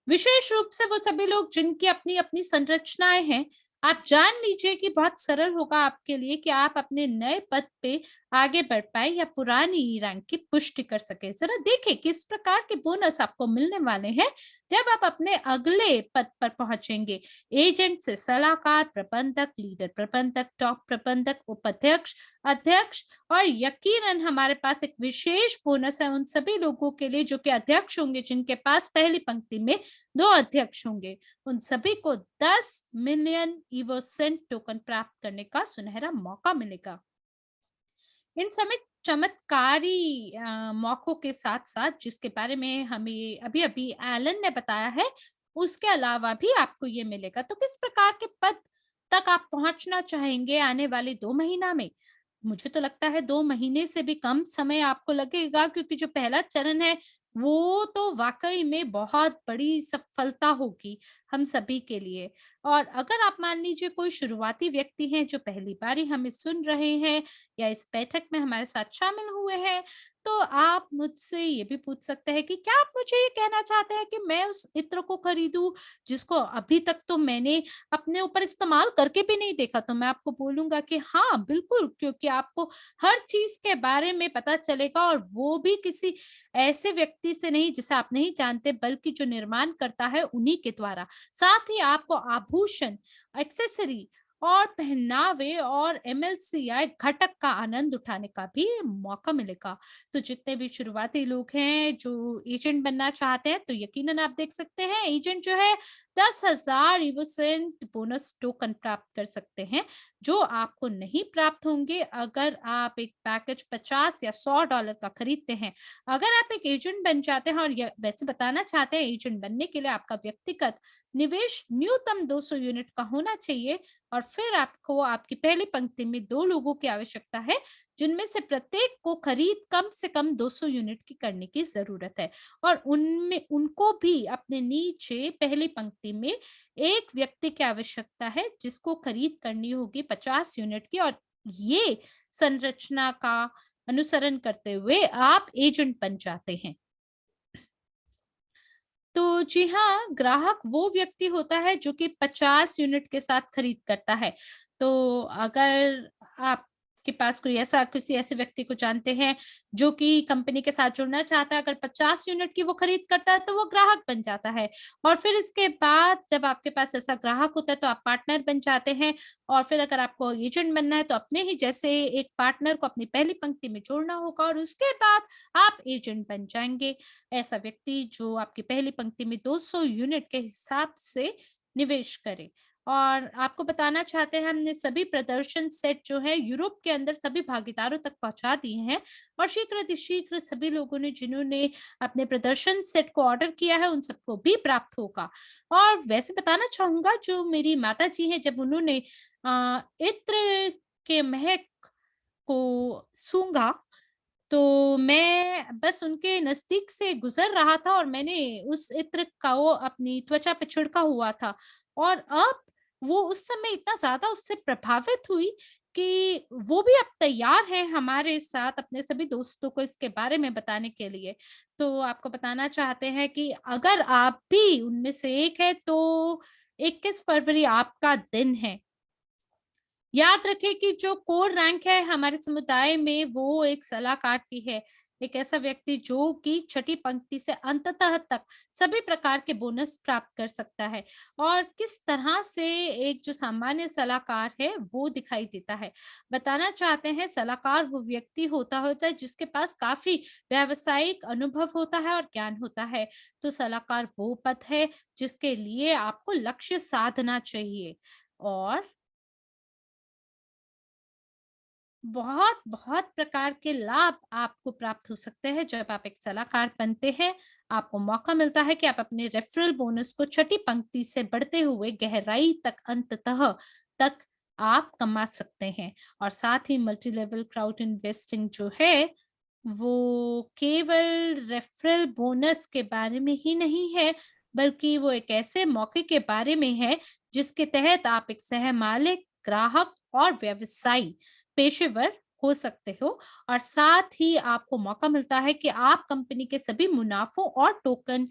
विशेष रूप से वो सभी लोग जिनकी अपनी-अपनी संरचनाएँ हैं, आप जान लीजिए कि बहुत सरल होगा आपके लिए कि आप अपने नए पद पे आगे बढ़ पाए या पुरानी रैंक की पुष्टि कर सके। जरा देखें किस प्रकार के बोनस आपको मिलने वाले हैं जब आप अपने अगले पद पर पहुंचेंगे। एजेंट से सलाहकार, प्रबंधक, लीडर प्रबंधक, टॉप प्रबंधक, उपाध्यक्ष, अध्यक्ष और यकीनन हमारे पास एक विशेष बोनस है उन सभी लोगों के लिए जो कि अध्यक्ष होंगे, जिनके पास पहली पंक्ति में 2 अध्यक्ष होंगे। उन सभी को 10 मिलियन इवोसेंट टोकन प्राप्त करने का सुनहरा मौका मिलेगा। इन समय चमत्कारी मौकों के साथ-साथ जिसके बारे में हमें अभी-अभी एलन ने बताया है, उसके अलावा भी आपको ये मिलेगा। तो किस प्रकार के पद तक आप पहुँचना चाहेंगे आने वाले 2 महीना में? मुझे तो लगता है 2 महीने से भी कम समय आपको लगेगा क्योंकि जो पहला चरण है, वो तो वाक़ई में बहुत बड़ी सफलता होगी हम सभी के लिए। और अगर आप मान लीजिए कोई शुरुआती व्यक्ति हैं जो पहली बारी हमें सुन रहे हैं या इस बैठक में हमारे साथ शामिल हुए हैं, तो आप मुझसे ये भी पूछ सकते हैं कि क्या आप मुझे ये कहना चाहते हैं कि मैं उस इत्र को खरीदूँ, जिसको अभी तक तो मैंने अपने ऊपर इस्तेमाल करके भी नहीं देखा? तो मैं आपको बोलूँगा कि हाँ, बिल्कुल, क्योंकि आपको हर चीज़ के बारे में पता चलेगा और वो भी किसी ऐसे व्यक्ति से नहीं जिसे आप नहीं जानते, बल्कि जो निर्माण करता है उन्हीं के द्वारा। साथ ही आपको आभूषण, एक्सेसरी और पहनावे और एमएलसीआई घटक का आनंद उठाने का भी मौका मिलेगा। तो जितने भी शुरुआती लोग हैं जो एजेंट बनना चाहते हैं, तो यकीनन आप देख सकते हैं एजेंट जो है 10,000 इवोसेंट बोनस टोकन प्राप्त कर सकते हैं, जो आपको नहीं प्राप्त होंगे अगर आप एक पैकेज 50 या $100 का खरीदते हैं। अगर आप एक एजेंट बन जाते हैं और वैसे बताना चाहते हैं एजेंट बनने के लिए आपका व्यक्तिगत निवेश न्यूनतम 200 यूनिट का होना चाहिए और फिर आपको आपकी पहली पंक्ति में 2 लोगों की आवश्यकता है, जिनमें से प्रत्येक को खरीद कम से कम 200 यूनिट की करने की ज़रूरत है और उनमें उनको भी अपने नीचे पहली पंक्ति में एक व्यक्ति की आवश्यकता है, जिसको खरीद करनी होगी 50 यूनिट की और ये संरचना का अनुसरण करते हुए आप एजेंट बन जाते हैं। तो जी हाँ, ग्राहक वो व्यक्ति होता है जो कि 50 यूनिट के साथ खरीद करता है। तो अगर आपके पास कोई ऐसा किसी ऐसे व्यक्ति को जानते हैं जो कि कंपनी के साथ जुड़ना चाहता है, अगर 50 यूनिट की वो खरीद करता है तो वो ग्राहक बन जाता है। और फिर इसके बाद जब आपके पास ऐसा ग्राहक होता है तो आप पार्टनर बन जाते हैं और फिर अगर आपको एजेंट बनना है तो अपने ही जैसे एक पार्टनर को अपनी पहली पंक्ति में जोड़ना होगा और उसके बाद आप एजेंट बन जाएँगे। ऐसा व्यक्ति जो आपकी पहली पंक्ति में 200 यूनिट के हिसाब से निवेश करे। और आपको बताना चाहते हैं हमने सभी प्रदर्शन सेट जो है यूरोप के अंदर सभी भागीदारों तक पहुंचा दिए हैं और शीघ्र सभी लोगों ने जिन्होंने अपने प्रदर्शन सेट को ऑर्डर किया है उन सबको भी प्राप्त होगा। और वैसे बताना चाहूंगा जो मेरी माता जी हैं जब उन्होंने इत्र के महक को सूंघा तो मैं बस उनके नज़दीक से गुज़र रहा था और मैंने उस इत्र का वो अपनी त्वचा पे छिड़का हुआ था और अब वो उस समय इतना ज़्यादा उससे प्रभावित हुई कि वो भी अब तैयार है हमारे साथ अपने सभी दोस्तों को इसके बारे में बताने के लिए। तो आपको बताना चाहते हैं कि अगर आप भी उनमें से एक हैं तो 21 फरवरी आपका दिन है। याद रखें कि जो कोर रैंक है हमारे समुदाय में वो एक सलाहकार की है। एक ऐसा व्यक्ति जो कि छठी पंक्ति से अंततः तक सभी प्रकार के बोनस प्राप्त कर सकता है और किस तरह से एक जो सामान्य सलाहकार है वो दिखाई देता है। बताना चाहते हैं सलाहकार वो व्यक्ति होता है जिसके पास काफ़ी व्यावसायिक अनुभव होता है और ज्ञान होता है। तो सलाहकार वो पद है जिसके लिए आपको लक्ष्य साधना चाहिए और बहुत प्रकार के लाभ आपको प्राप्त हो सकते हैं जब आप एक सलाहकार बनते हैं। आपको मौका मिलता है कि आप अपने रेफरल बोनस को छठी पंक्ति से बढ़ते हुए गहराई तक अंततः तक आप कमा सकते हैं और साथ ही मल्टी लेवल क्राउड इन्वेस्टिंग जो है, वो केवल रेफरल बोनस के बारे में ही नहीं है, बल्कि वो एक ऐसे मौके के बारे में है जिसके तहत आप एक सह-मालिक, ग्राहक और व्यवसायी पेशेवर हो सकते हो और साथ ही आपको मौका मिलता है कि आप कंपनी के सभी मुनाफों और टोकन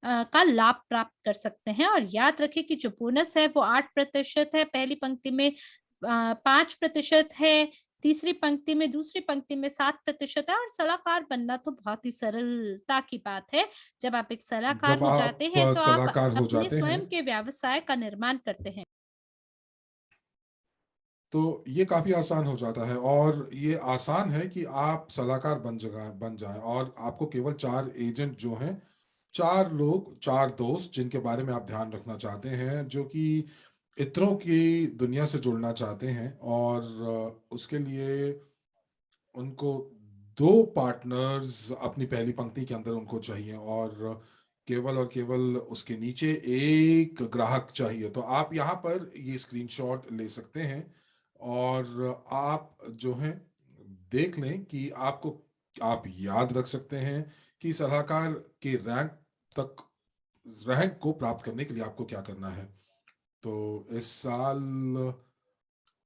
का लाभ प्राप्त कर सकते हैं और याद रखें कि जो बोनस है वो 8% है, पहली पंक्ति में 5% है, तीसरी पंक्ति में, दूसरी पंक्ति में 7% है और सलाहकार बनना तो बहुत ही सरलता की बात है। जब आप एक सलाहकार जब हो आप जाते हैं तो आप सलाहकार हो अपने जाते हैं स्वयं के व्यवसाय का निर्माण करते हैं। तो ये काफ़ी आसान हो जाता है और ये आसान है कि आप सलाहकार बन जाएं और आपको केवल 4 एजेंट जो हैं, 4 लोग, 4 दोस्त जिनके बारे में आप ध्यान रखना चाहते हैं, जो कि इत्रों की दुनिया से जुड़ना चाहते हैं और उसके लिए उनको 2 पार्टनर्स अपनी पहली पंक्ति के अंदर उनको चाहिए और केवल उसके नीचे एक ग्राहक चाहिए। तो आप यहाँ पर ये स्क्रीनशॉट ले सकते हैं और आप जो है देख लें कि आपको आप याद रख सकते हैं कि सलाहकार के तक रैंक को प्राप्त करने के लिए आपको क्या करना है। तो इस साल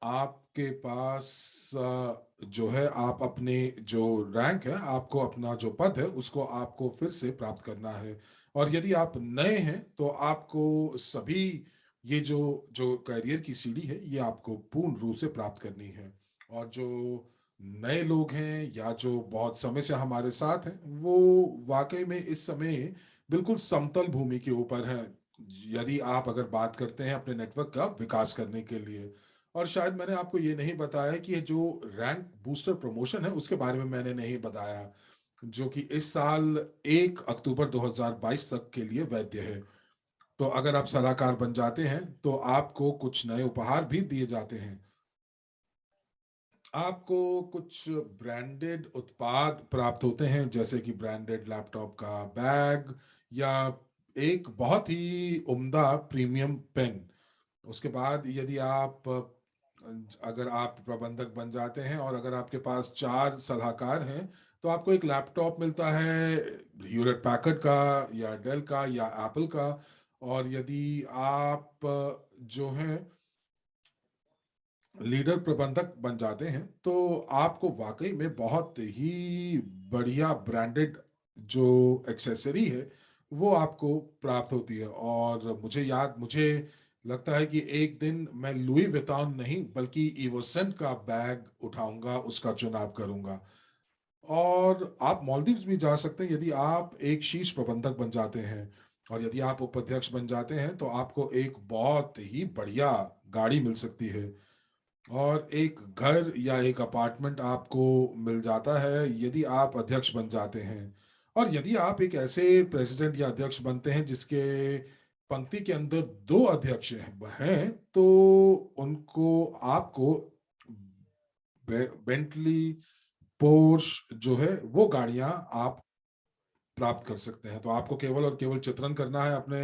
आपके पास जो है आप अपने जो रैंक है आपको अपना जो पद है उसको आपको फिर से प्राप्त करना है और यदि आप नए हैं तो आपको सभी ये जो जो करियर की सीढ़ी है ये आपको पूर्ण रूप से प्राप्त करनी है और जो नए लोग हैं या जो बहुत समय से हमारे साथ हैं वो वाकई में इस समय बिल्कुल समतल भूमि के ऊपर है यदि आप अगर बात करते हैं अपने नेटवर्क का विकास करने के लिए। और शायद मैंने आपको ये नहीं बताया कि ये जो रैंक बूस्टर प्रमोशन है उसके बारे में मैंने नहीं बताया जो कि इस साल 1 अक्टूबर 2022 तक के लिए वैध है। तो अगर आप सलाहकार बन जाते हैं तो आपको कुछ नए उपहार भी दिए जाते हैं। आपको कुछ ब्रांडेड उत्पाद प्राप्त होते हैं जैसे कि ब्रांडेड लैपटॉप का बैग या एक बहुत ही उम्दा प्रीमियम पेन। उसके बाद यदि आप अगर आप प्रबंधक बन जाते हैं और अगर आपके पास 4 सलाहकार हैं तो आपको एक लैपटॉप मिलता है ह्यूलेट पैकर्ड का या डेल का या एप्पल का। और यदि आप जो हैं लीडर प्रबंधक बन जाते हैं तो आपको वाकई में बहुत ही बढ़िया ब्रांडेड जो एक्सेसरी है वो आपको प्राप्त होती है। और मुझे लगता है कि एक दिन मैं लुई वितौन नहीं बल्कि इवोसेंट का बैग उठाऊंगा उसका चुनाव करूंगा। और आप मालदीव्स भी जा सकते हैं यदि आप एक शीर्ष प्रबंधक बन जाते हैं और यदि आप उपाध्यक्ष बन जाते हैं तो आपको एक बहुत ही बढ़िया गाड़ी मिल सकती है और एक घर या एक अपार्टमेंट आपको मिल जाता है यदि आप अध्यक्ष बन जाते हैं। और यदि आप एक ऐसे प्रेसिडेंट या अध्यक्ष बनते हैं जिसके पंक्ति के अंदर 2 अध्यक्ष हैं तो उनको आपको बेंटली पोर्श जो है वो गाड़ियां आप प्राप्त कर सकते हैं। तो आपको केवल और केवल चित्रण करना है अपने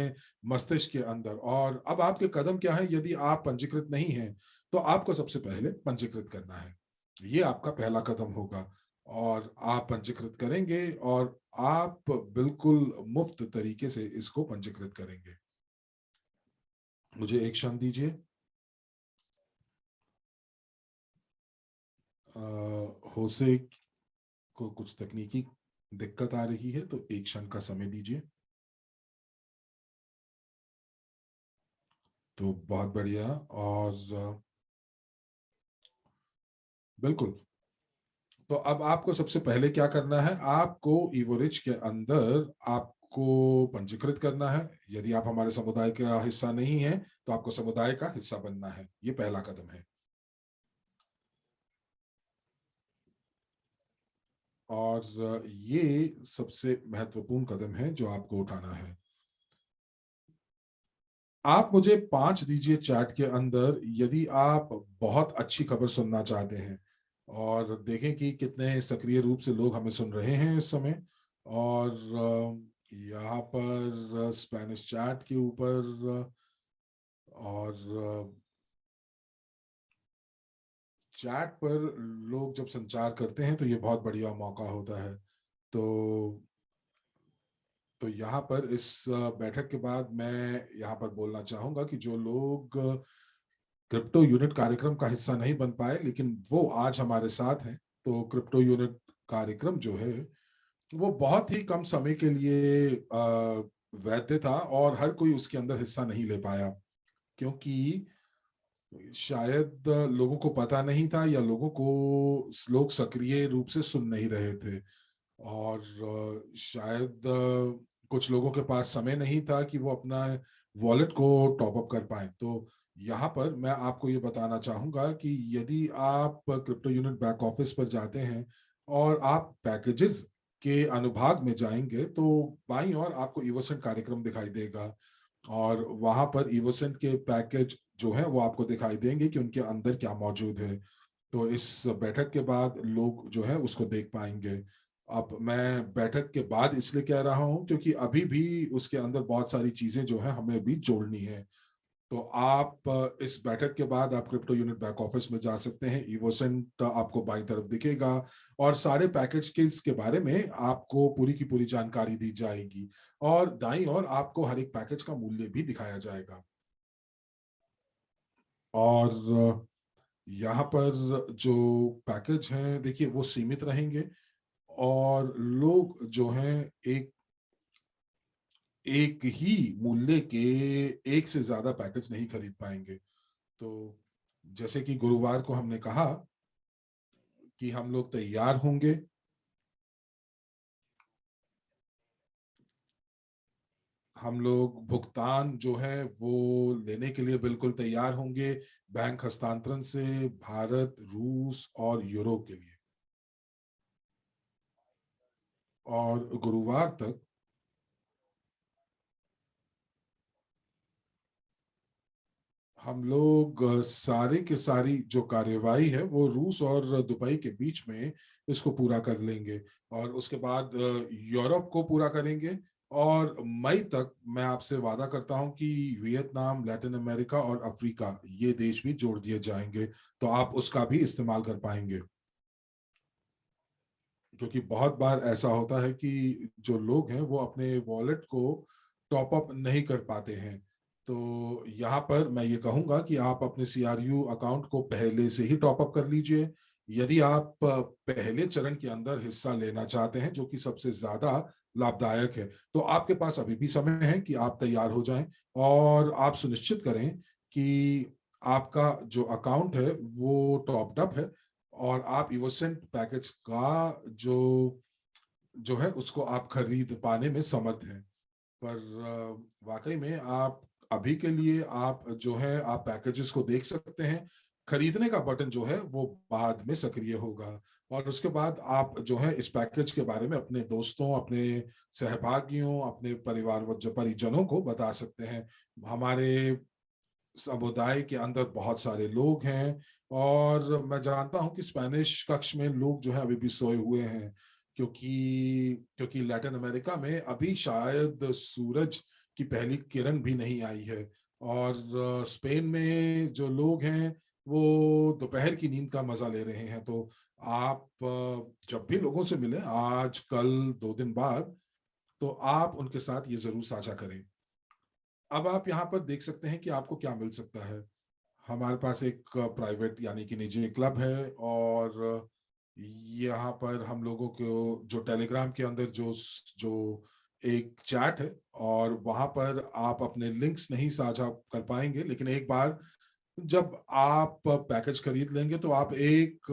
मस्तिष्क के अंदर। और अब आपके कदम क्या है यदि आप पंजीकृत नहीं हैं तो आपको सबसे पहले पंजीकृत करना है। ये आपका पहला कदम होगा। और आप पंजीकृत करेंगे और आप बिल्कुल मुफ्त तरीके से इसको पंजीकृत करेंगे। मुझे एक क्षण दीजिए। होसे को कुछ तकनीकी दिक्कत आ रही है, तो एक क्षण का समय दीजिए। तो बहुत बढ़िया। और बिल्कुल, तो अब आपको सबसे पहले क्या करना है, आपको इवोरिच के अंदर आपको पंजीकृत करना है। यदि आप हमारे समुदाय का हिस्सा नहीं है तो आपको समुदाय का हिस्सा बनना है, ये पहला कदम है। और ये सबसे महत्वपूर्ण कदम है जो आपको उठाना है। आप मुझे 5 दीजिए चैट के अंदर यदि आप बहुत अच्छी खबर सुनना चाहते हैं, और देखें कि कितने सक्रिय रूप से लोग हमें सुन रहे हैं इस समय। और यहाँ पर स्पेनिश चैट के ऊपर और चैट पर लोग जब संचार करते हैं तो ये बहुत बढ़िया मौका होता है। तो यहाँ पर इस बैठक के बाद मैं यहाँ पर बोलना चाहूंगा कि जो लोग क्रिप्टो यूनिट कार्यक्रम का हिस्सा नहीं बन पाए लेकिन वो आज हमारे साथ हैं, तो क्रिप्टो यूनिट कार्यक्रम जो है वो बहुत ही कम समय के लिए वैध था और हर कोई उसके अंदर हिस्सा नहीं ले पाया, क्योंकि शायद लोगों को पता नहीं था या लोग सक्रिय रूप से सुन नहीं रहे थे। और शायद कुछ लोगों के पास समय नहीं था कि वो अपना वॉलेट को टॉप अप कर पाए। तो यहाँ पर मैं आपको ये बताना चाहूंगा कि यदि आप क्रिप्टो यूनिट बैक ऑफिस पर जाते हैं और आप पैकेजेस के अनुभाग में जाएंगे तो बाईं ओर आपको इवोसेंट कार्यक्रम दिखाई देगा, और वहां पर इवोसेंट के पैकेज जो है वो आपको दिखाई देंगे कि उनके अंदर क्या मौजूद है। तो इस बैठक के बाद लोग जो है उसको देख पाएंगे। अब मैं बैठक के बाद इसलिए कह रहा हूं क्योंकि अभी भी उसके अंदर बहुत सारी चीजें जो है हमें भी जोड़नी है। तो आप इस बैठक के बाद आप क्रिप्टो यूनिट बैक ऑफिस में जा सकते हैं, इवोसेंट आपको बाईं तरफ दिखेगा और सारे पैकेज के बारे में आपको पूरी की पूरी जानकारी दी जाएगी, और दाईं ओर आपको हर एक पैकेज का मूल्य भी दिखाया जाएगा। और यहाँ पर जो पैकेज हैं देखिए वो सीमित रहेंगे, और लोग जो हैं एक एक ही मूल्य के एक से ज्यादा पैकेज नहीं खरीद पाएंगे। तो जैसे कि गुरुवार को हमने कहा कि हम लोग तैयार होंगे, हम लोग भुगतान जो है वो लेने के लिए बिल्कुल तैयार होंगे, बैंक हस्तांतरण से भारत, रूस और यूरोप के लिए। और गुरुवार तक हम लोग सारे के सारी जो कार्यवाही है वो रूस और दुबई के बीच में इसको पूरा कर लेंगे, और उसके बाद यूरोप को पूरा करेंगे। और मई तक मैं आपसे वादा करता हूं कि वियतनाम, लैटिन अमेरिका और अफ्रीका ये देश भी जोड़ दिए जाएंगे, तो आप उसका भी इस्तेमाल कर पाएंगे। क्योंकि बहुत बार ऐसा होता है कि जो लोग हैं वो अपने वॉलेट को टॉप अप नहीं कर पाते हैं। तो यहाँ पर मैं ये कहूंगा कि आप अपने सीआरयू अकाउंट को पहले से ही टॉप अप कर लीजिए। यदि आप पहले चरण के अंदर हिस्सा लेना चाहते हैं जो कि सबसे ज्यादा लाभदायक है, तो आपके पास अभी भी समय है कि आप तैयार हो जाएं, और आप सुनिश्चित करें कि आपका जो अकाउंट है वो टॉप्ड अप है, और आप इवोसेंट पैकेज का जो जो है उसको आप खरीद पाने में समर्थ हैं। पर वाकई में आप अभी के लिए आप जो है आप पैकेजेस को देख सकते हैं। खरीदने का बटन जो है वो बाद में सक्रिय होगा, और उसके बाद आप जो है इस पैकेज के बारे में अपने दोस्तों, अपने सहभागियों, अपने परिवार व परिजनों को बता सकते हैं। हमारे समुदाय के अंदर बहुत सारे लोग हैं, और मैं जानता हूं कि स्पेनिश कक्ष में लोग जो है अभी भी सोए हुए हैं, क्योंकि लैटिन अमेरिका में अभी शायद सूरज की पहली किरण भी नहीं आई है। और स्पेन में जो लोग हैं वो दोपहर की नींद का मजा ले रहे हैं। तो आप जब भी लोगों से मिले, आज कल 2 दिन बाद, तो आप उनके साथ ये जरूर साझा करें। अब आप यहाँ पर देख सकते हैं कि आपको क्या मिल सकता है। हमारे पास एक प्राइवेट यानी कि निजी क्लब है, और यहाँ पर हम लोगों को जो टेलीग्राम के अंदर जो जो एक चैट है, और वहां पर आप अपने लिंक्स नहीं साझा कर पाएंगे, लेकिन एक बार जब आप पैकेज खरीद लेंगे तो आप एक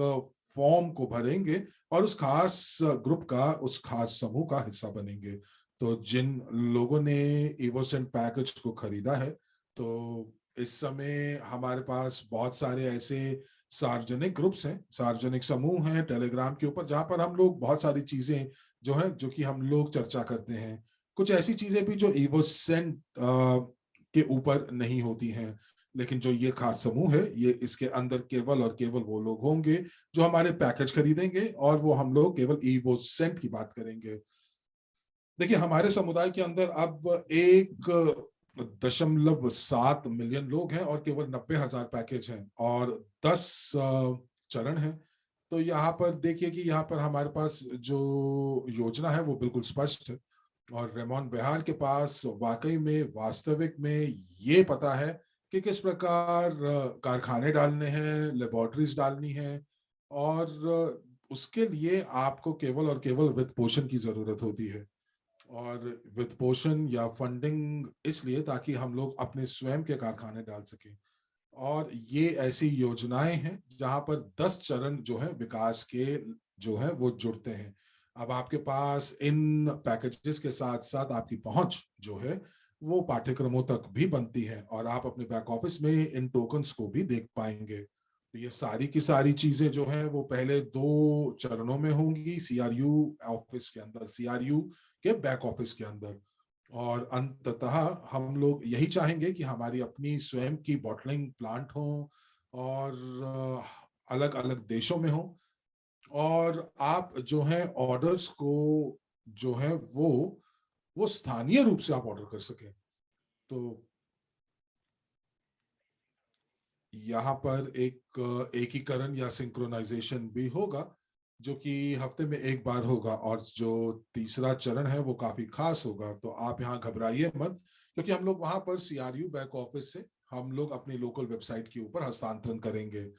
फॉर्म को भरेंगे और उस खास ग्रुप का, उस खास समूह का हिस्सा बनेंगे। तो जिन लोगों ने इवोसेंट पैकेज को खरीदा है, तो इस समय हमारे पास बहुत सारे ऐसे सार्वजनिक ग्रुप्स हैं, सार्वजनिक समूह हैं टेलीग्राम के ऊपर, जहां पर हम लोग बहुत सारी चीजें जो है, जो कि हम लोग चर्चा करते हैं। कुछ ऐसी चीजें भी जो इवोसेंट के ऊपर नहीं होती हैं, लेकिन जो ये खास समूह है, ये इसके अंदर केवल और केवल वो लोग होंगे जो हमारे पैकेज खरीदेंगे, और वो हम लोग केवल इवोसेंट की बात करेंगे। देखिए, हमारे समुदाय के अंदर अब 1.7 मिलियन लोग हैं, और केवल 90,000 पैकेज हैं, और 10 चरण हैं। तो यहाँ पर देखिए कि यहाँ पर हमारे पास जो योजना है वो बिल्कुल स्पष्ट है, और रेमोन बेहार के पास वाकई में, वास्तविक में ये पता है कि किस प्रकार कारखाने डालने हैं, लेबोरेटरीज डालनी है, और उसके लिए आपको केवल और केवल वित्त पोषण की जरूरत होती है। और वित्त पोषण या फंडिंग इसलिए ताकि हम लोग अपने स्वयं के कारखाने डाल सकें। और ये ऐसी योजनाएं हैं जहां पर 10 चरण जो है विकास के, जो है वो जुड़ते हैं। अब आपके पास इन पैकेजेस के साथ साथ आपकी पहुंच जो है वो पाठ्यक्रमों तक भी बनती है, और आप अपने बैक ऑफिस में इन टोकन्स को भी देख पाएंगे। तो ये सारी की सारी चीजें जो है वो पहले 2 चरणों में होंगी, सीआरयू ऑफिस के अंदर, सीआरयू के बैक ऑफिस के अंदर। और अंततः हम लोग यही चाहेंगे कि हमारी अपनी स्वयं की बॉटलिंग प्लांट हो, और अलग अलग देशों में हो, और आप जो है ऑर्डर्स को जो है वो स्थानीय रूप से आप ऑर्डर कर सकें। तो यहाँ पर एक एकीकरण या सिंक्रोनाइजेशन भी होगा, जो कि हफ्ते में एक बार होगा, और जो तीसरा चरण है वो काफी खास होगा। तो आप यहाँ घबराइए मत, क्योंकि हम लोग वहां पर सीआरयू बैक ऑफिस से हम लोग अपनी लोकल वेबसाइट के ऊपर हस्तांतरण करेंगे।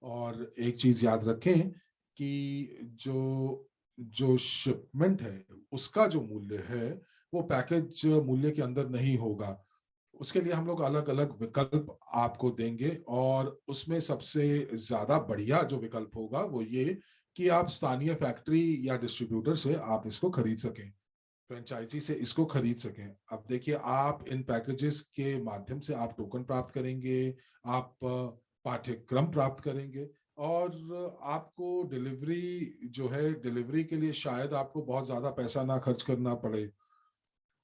और एक चीज याद रखें कि जो जो शिपमेंट है उसका जो मूल्य है वो पैकेज मूल्य के अंदर नहीं होगा। उसके लिए हम लोग अलग अलग विकल्प आपको देंगे, और उसमें सबसे ज्यादा बढ़िया जो विकल्प होगा वो ये कि आप स्थानीय फैक्ट्री या डिस्ट्रीब्यूटर से आप इसको खरीद सकें, फ्रेंचाइजी से इसको खरीद सकें। अब देखिए, आप इन पैकेजेस के माध्यम से आप टोकन प्राप्त करेंगे, आप पाठ्यक्रम प्राप्त करेंगे, और आपको डिलीवरी जो है, डिलीवरी के लिए शायद आपको बहुत ज्यादा पैसा ना खर्च करना पड़े।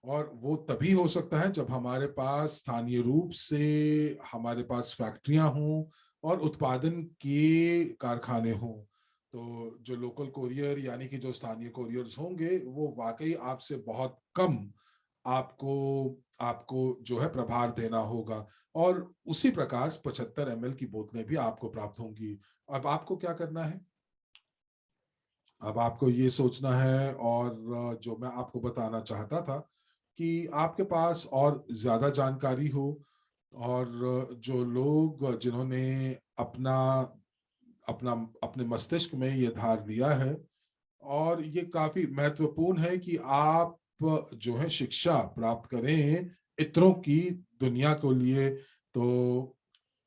और वो तभी हो सकता है जब हमारे पास स्थानीय रूप से हमारे पास फैक्ट्रियां हों और उत्पादन के कारखाने हों। तो जो लोकल कोरियर यानी कि जो स्थानीय कोरियर्स होंगे वो वाकई आपसे बहुत कम आपको आपको जो है प्रभार देना होगा, और उसी प्रकार 75 ml की बोतलें भी आपको प्राप्त होंगी। अब आपको क्या करना है? अब आपको ये सोचना है, और जो मैं आपको बताना चाहता था कि आपके पास और ज्यादा जानकारी हो, और जो लोग जिन्होंने अपना अपना अपने मस्तिष्क में ये धार दिया है, और ये काफी महत्वपूर्ण है कि आप जो है शिक्षा प्राप्त करें इतरों की दुनिया के लिए। तो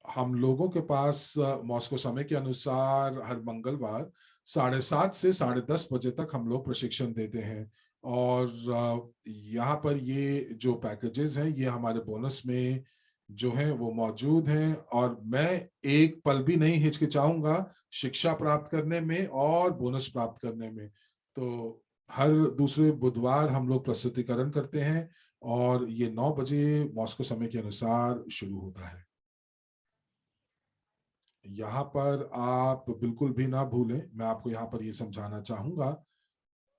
हम लोगों के पास मॉस्को समय के अनुसार हर मंगलवार 7:30 से 10:30 बजे तक हम लोग प्रशिक्षण देते हैं। और यहाँ पर ये जो पैकेजेस हैं ये हमारे बोनस में जो है वो मौजूद हैं, और मैं एक पल भी नहीं हिचकिचाऊंगा शिक्षा प्राप्त करने में और बोनस प्राप्त करने में। तो हर दूसरे बुधवार हम लोग प्रस्तुतिकरण करते हैं, और ये 9 बजे मॉस्को समय के अनुसार शुरू होता है। यहाँ पर आप बिल्कुल भी ना भूलें, मैं आपको यहाँ पर ये समझाना चाहूंगा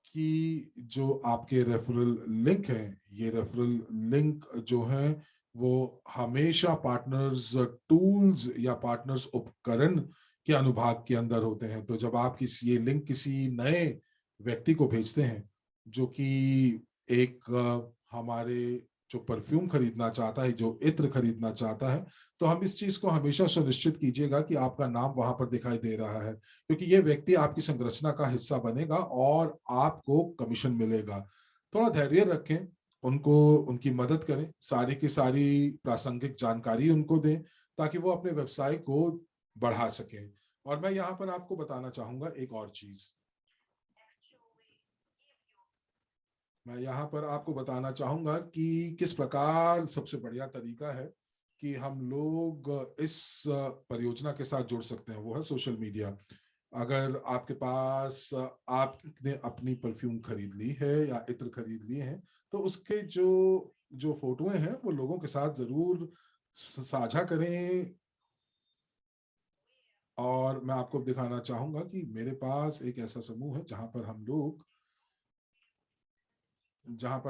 कि जो आपके रेफरल लिंक हैं, ये रेफरल लिंक जो है वो हमेशा पार्टनर्स टूल्स या पार्टनर्स उपकरण के अनुभाग के अंदर होते हैं। तो जब आप ये लिंक किसी नए व्यक्ति को भेजते हैं जो कि एक हमारे जो परफ्यूम खरीदना चाहता है, जो इत्र खरीदना चाहता है, तो हम इस चीज को हमेशा सुनिश्चित कीजिएगा कि आपका नाम वहां पर दिखाई दे रहा है, क्योंकि ये व्यक्ति आपकी संरचना का हिस्सा बनेगा और आपको कमीशन मिलेगा। थोड़ा धैर्य रखें, उनको उनकी मदद करें, सारी की सारी प्रासंगिक जानकारी उनको दें ताकि वो अपने व्यवसाय को बढ़ा सकें। और मैं यहाँ पर आपको बताना चाहूंगा एक और चीज, मैं यहाँ पर आपको बताना चाहूंगा कि किस प्रकार सबसे बढ़िया तरीका है कि हम लोग इस परियोजना के साथ जुड़ सकते हैं, वो है सोशल मीडिया। अगर आपके पास आपने अपनी परफ्यूम खरीद ली है या इत्र खरीद लिए हैं, तो उसके जो जो फोटोएं हैं वो लोगों के साथ जरूर साझा करें। और मैं आपको दिखाना चाहूंगा कि मेरे पास एक ऐसा समूह है जहां पर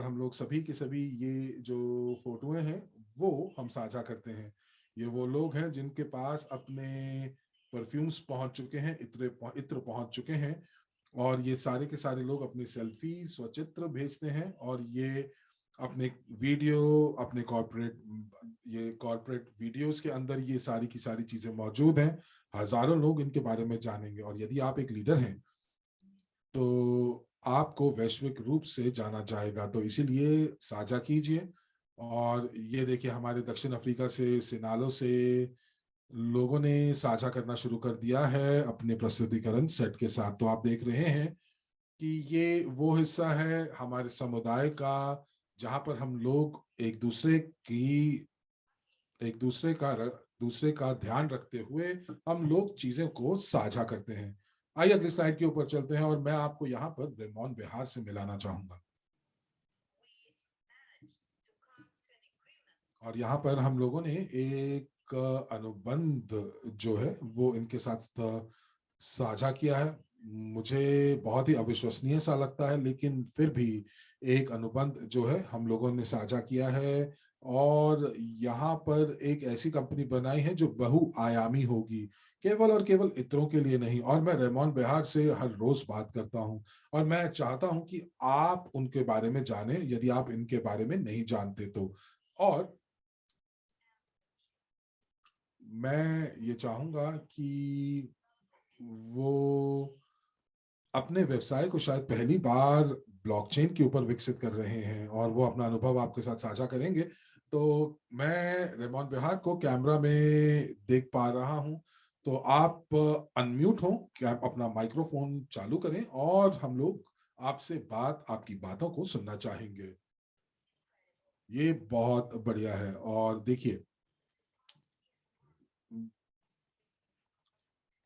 हम लोग सभी के सभी ये जो फोटोएं हैं वो हम साझा करते हैं। ये वो लोग हैं जिनके पास अपने परफ्यूम्स पहुंच चुके हैं, इत्र पहुंच चुके हैं, और ये सारे के सारे लोग अपनी सेल्फी स्वचित्र भेजते हैं, और ये अपने वीडियो, अपने कॉर्पोरेट वीडियोस के अंदर ये सारी की सारी चीजें मौजूद हैं। हजारों लोग इनके बारे में जानेंगे, और यदि आप एक लीडर हैं तो आपको वैश्विक रूप से जाना जाएगा। तो इसीलिए साझा कीजिए। और ये देखिए, हमारे दक्षिण अफ्रीका से सिनालो से लोगों ने साझा करना शुरू कर दिया है अपने प्रस्तुतिकरण सेट के साथ। तो आप देख रहे हैं कि ये वो हिस्सा है हमारे समुदाय का जहां पर हम लोग दूसरे का ध्यान रखते हुए हम लोग चीजें को साझा करते हैं। आइए अगली स्लाइड के ऊपर चलते हैं, और मैं आपको यहाँ पर रेमोन बिहार से मिलाना चाहूंगा। और यहाँ पर हम लोगों ने एक अनुबंध जो है वो इनके साथ साझा किया है। मुझे बहुत ही अविश्वसनीय सा लगता है, लेकिन फिर भी एक अनुबंध जो है हम लोगों ने साझा किया है। और यहाँ पर एक ऐसी कंपनी बनाई है जो बहुआयामी होगी, केवल और केवल इत्रों के लिए नहीं। और मैं रेमोन बिहार से हर रोज बात करता हूँ, और मैं चाहता हूँ कि आप उनके बारे में जानें यदि आप इनके बारे में नहीं जानते तो। और मैं ये चाहूंगा कि वो अपने व्यवसाय को शायद पहली बार ब्लॉकचेन के ऊपर विकसित कर रहे हैं, और वो अपना अनुभव आपके साथ साझा करेंगे। तो मैं रेमोन बिहार को कैमरा में देख पा रहा हूं, तो आप अनम्यूट हो, क्या आप अपना माइक्रोफोन चालू करें, और हम लोग आपसे आपकी बातों को सुनना चाहेंगे। ये बहुत बढ़िया है। और देखिए,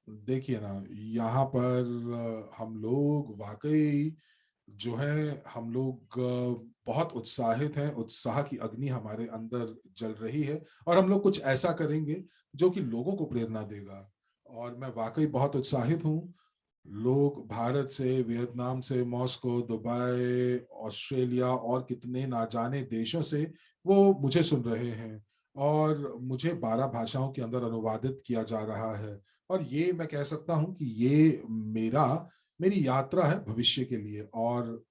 देखिए ना, यहाँ पर हम लोग वाकई जो है हम लोग बहुत उत्साहित हैं, उत्साह की अग्नि हमारे अंदर जल रही है, और हम लोग कुछ ऐसा करेंगे जो कि लोगों को प्रेरणा देगा। और मैं वाकई बहुत उत्साहित हूँ। लोग भारत से, वियतनाम से, मॉस्को, दुबई, ऑस्ट्रेलिया और कितने ना जाने देशों से वो मुझे सुन रहे हैं, और मुझे 12 भाषाओं के अंदर अनुवादित किया जा रहा है। और ये मैं कह सकता हूँ कि ये मेरी यात्रा है भविष्य के लिए। और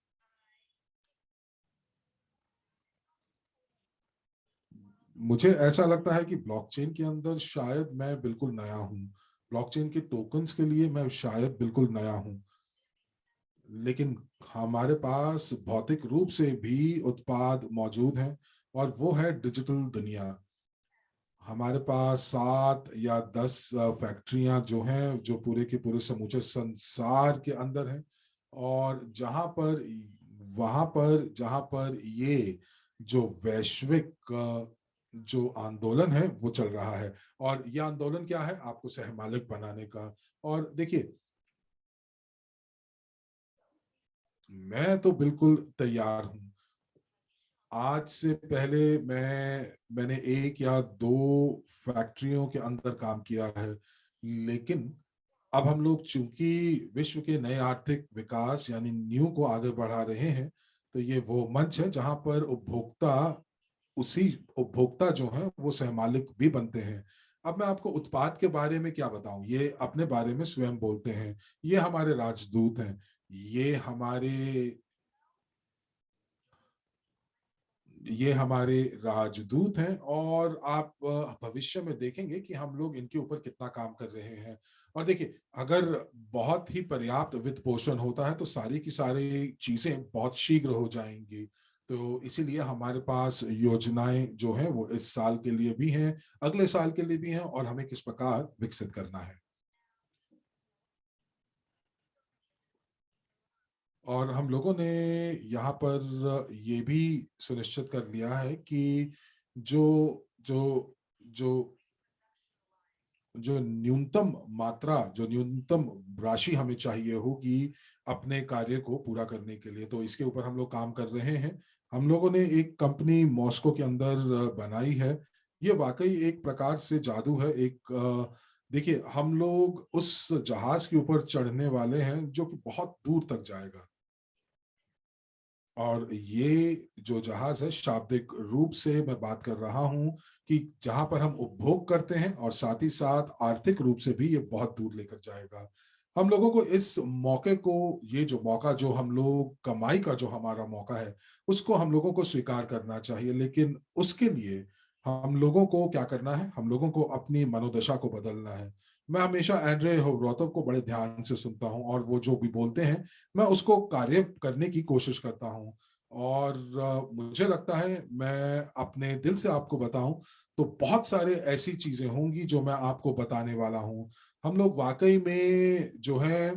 मुझे ऐसा लगता है कि ब्लॉकचेन के अंदर शायद मैं बिल्कुल नया हूँ, ब्लॉकचेन के टोकन्स के लिए मैं शायद बिल्कुल नया हूँ, लेकिन हमारे पास भौतिक रूप से भी उत्पाद मौजूद हैं, और वो है डिजिटल दुनिया। हमारे पास 7 या 10 फैक्ट्रियां जो हैं, जो पूरे के पूरे समूचे संसार के अंदर हैं, और जहां पर ये जो वैश्विक जो आंदोलन है वो चल रहा है। और ये आंदोलन क्या है? आपको सहमालिक बनाने का। और देखिए, मैं तो बिल्कुल तैयार हूं। आज से पहले मैंने 1 या 2 फैक्ट्रियों के अंदर काम किया है, लेकिन अब हम लोग चूंकि विश्व के नए आर्थिक विकास यानी न्यू को आगे बढ़ा रहे हैं, तो ये वो मंच है जहां पर उपभोक्ता उसी उपभोक्ता जो हैं वो सहमालिक भी बनते हैं। अब मैं आपको उत्पाद के बारे में क्या बताऊं, ये अपने बारे में स्वयं बोलते हैं, ये हमारे राजदूत हैं, ये हमारे राजदूत हैं, और आप भविष्य में देखेंगे कि हम लोग इनके ऊपर कितना काम कर रहे हैं। और देखिए, अगर बहुत ही पर्याप्त वित्त पोषण होता है तो सारी की सारी चीजें बहुत शीघ्र हो जाएंगी। तो इसीलिए हमारे पास योजनाएं जो हैं वो इस साल के लिए भी हैं, अगले साल के लिए भी हैं, और हमें किस प्रकार विकसित करना है। और हम लोगों ने यहाँ पर ये भी सुनिश्चित कर लिया है कि जो जो जो जो न्यूनतम मात्रा, जो न्यूनतम राशि हमें चाहिए होगी अपने कार्य को पूरा करने के लिए, तो इसके ऊपर हम लोग काम कर रहे हैं। हम लोगों ने एक कंपनी मॉस्को के अंदर बनाई है। ये वाकई एक प्रकार से जादू है। देखिए, हम लोग उस जहाज के ऊपर चढ़ने वाले हैं जो कि बहुत दूर तक जाएगा, और ये जो जहाज है, शाब्दिक रूप से मैं बात कर रहा हूं कि जहां पर हम उपभोग करते हैं और साथ ही साथ आर्थिक रूप से भी ये बहुत दूर लेकर जाएगा। हम लोगों को इस मौके को, ये जो मौका, जो हम लोग कमाई का जो हमारा मौका है, उसको हम लोगों को स्वीकार करना चाहिए। लेकिन उसके लिए हम लोगों को क्या करना है, हम लोगों को अपनी मनोदशा को बदलना है। मैं हमेशा एंड्रे होवरोतोव को बड़े ध्यान से सुनता हूं, और वो जो भी बोलते हैं मैं उसको कार्य करने की कोशिश करता हूं। और मुझे लगता है, मैं अपने दिल से आपको बताऊं तो बहुत सारे ऐसी चीजें होंगी जो मैं आपको बताने वाला हूं। हम लोग वाकई में जो है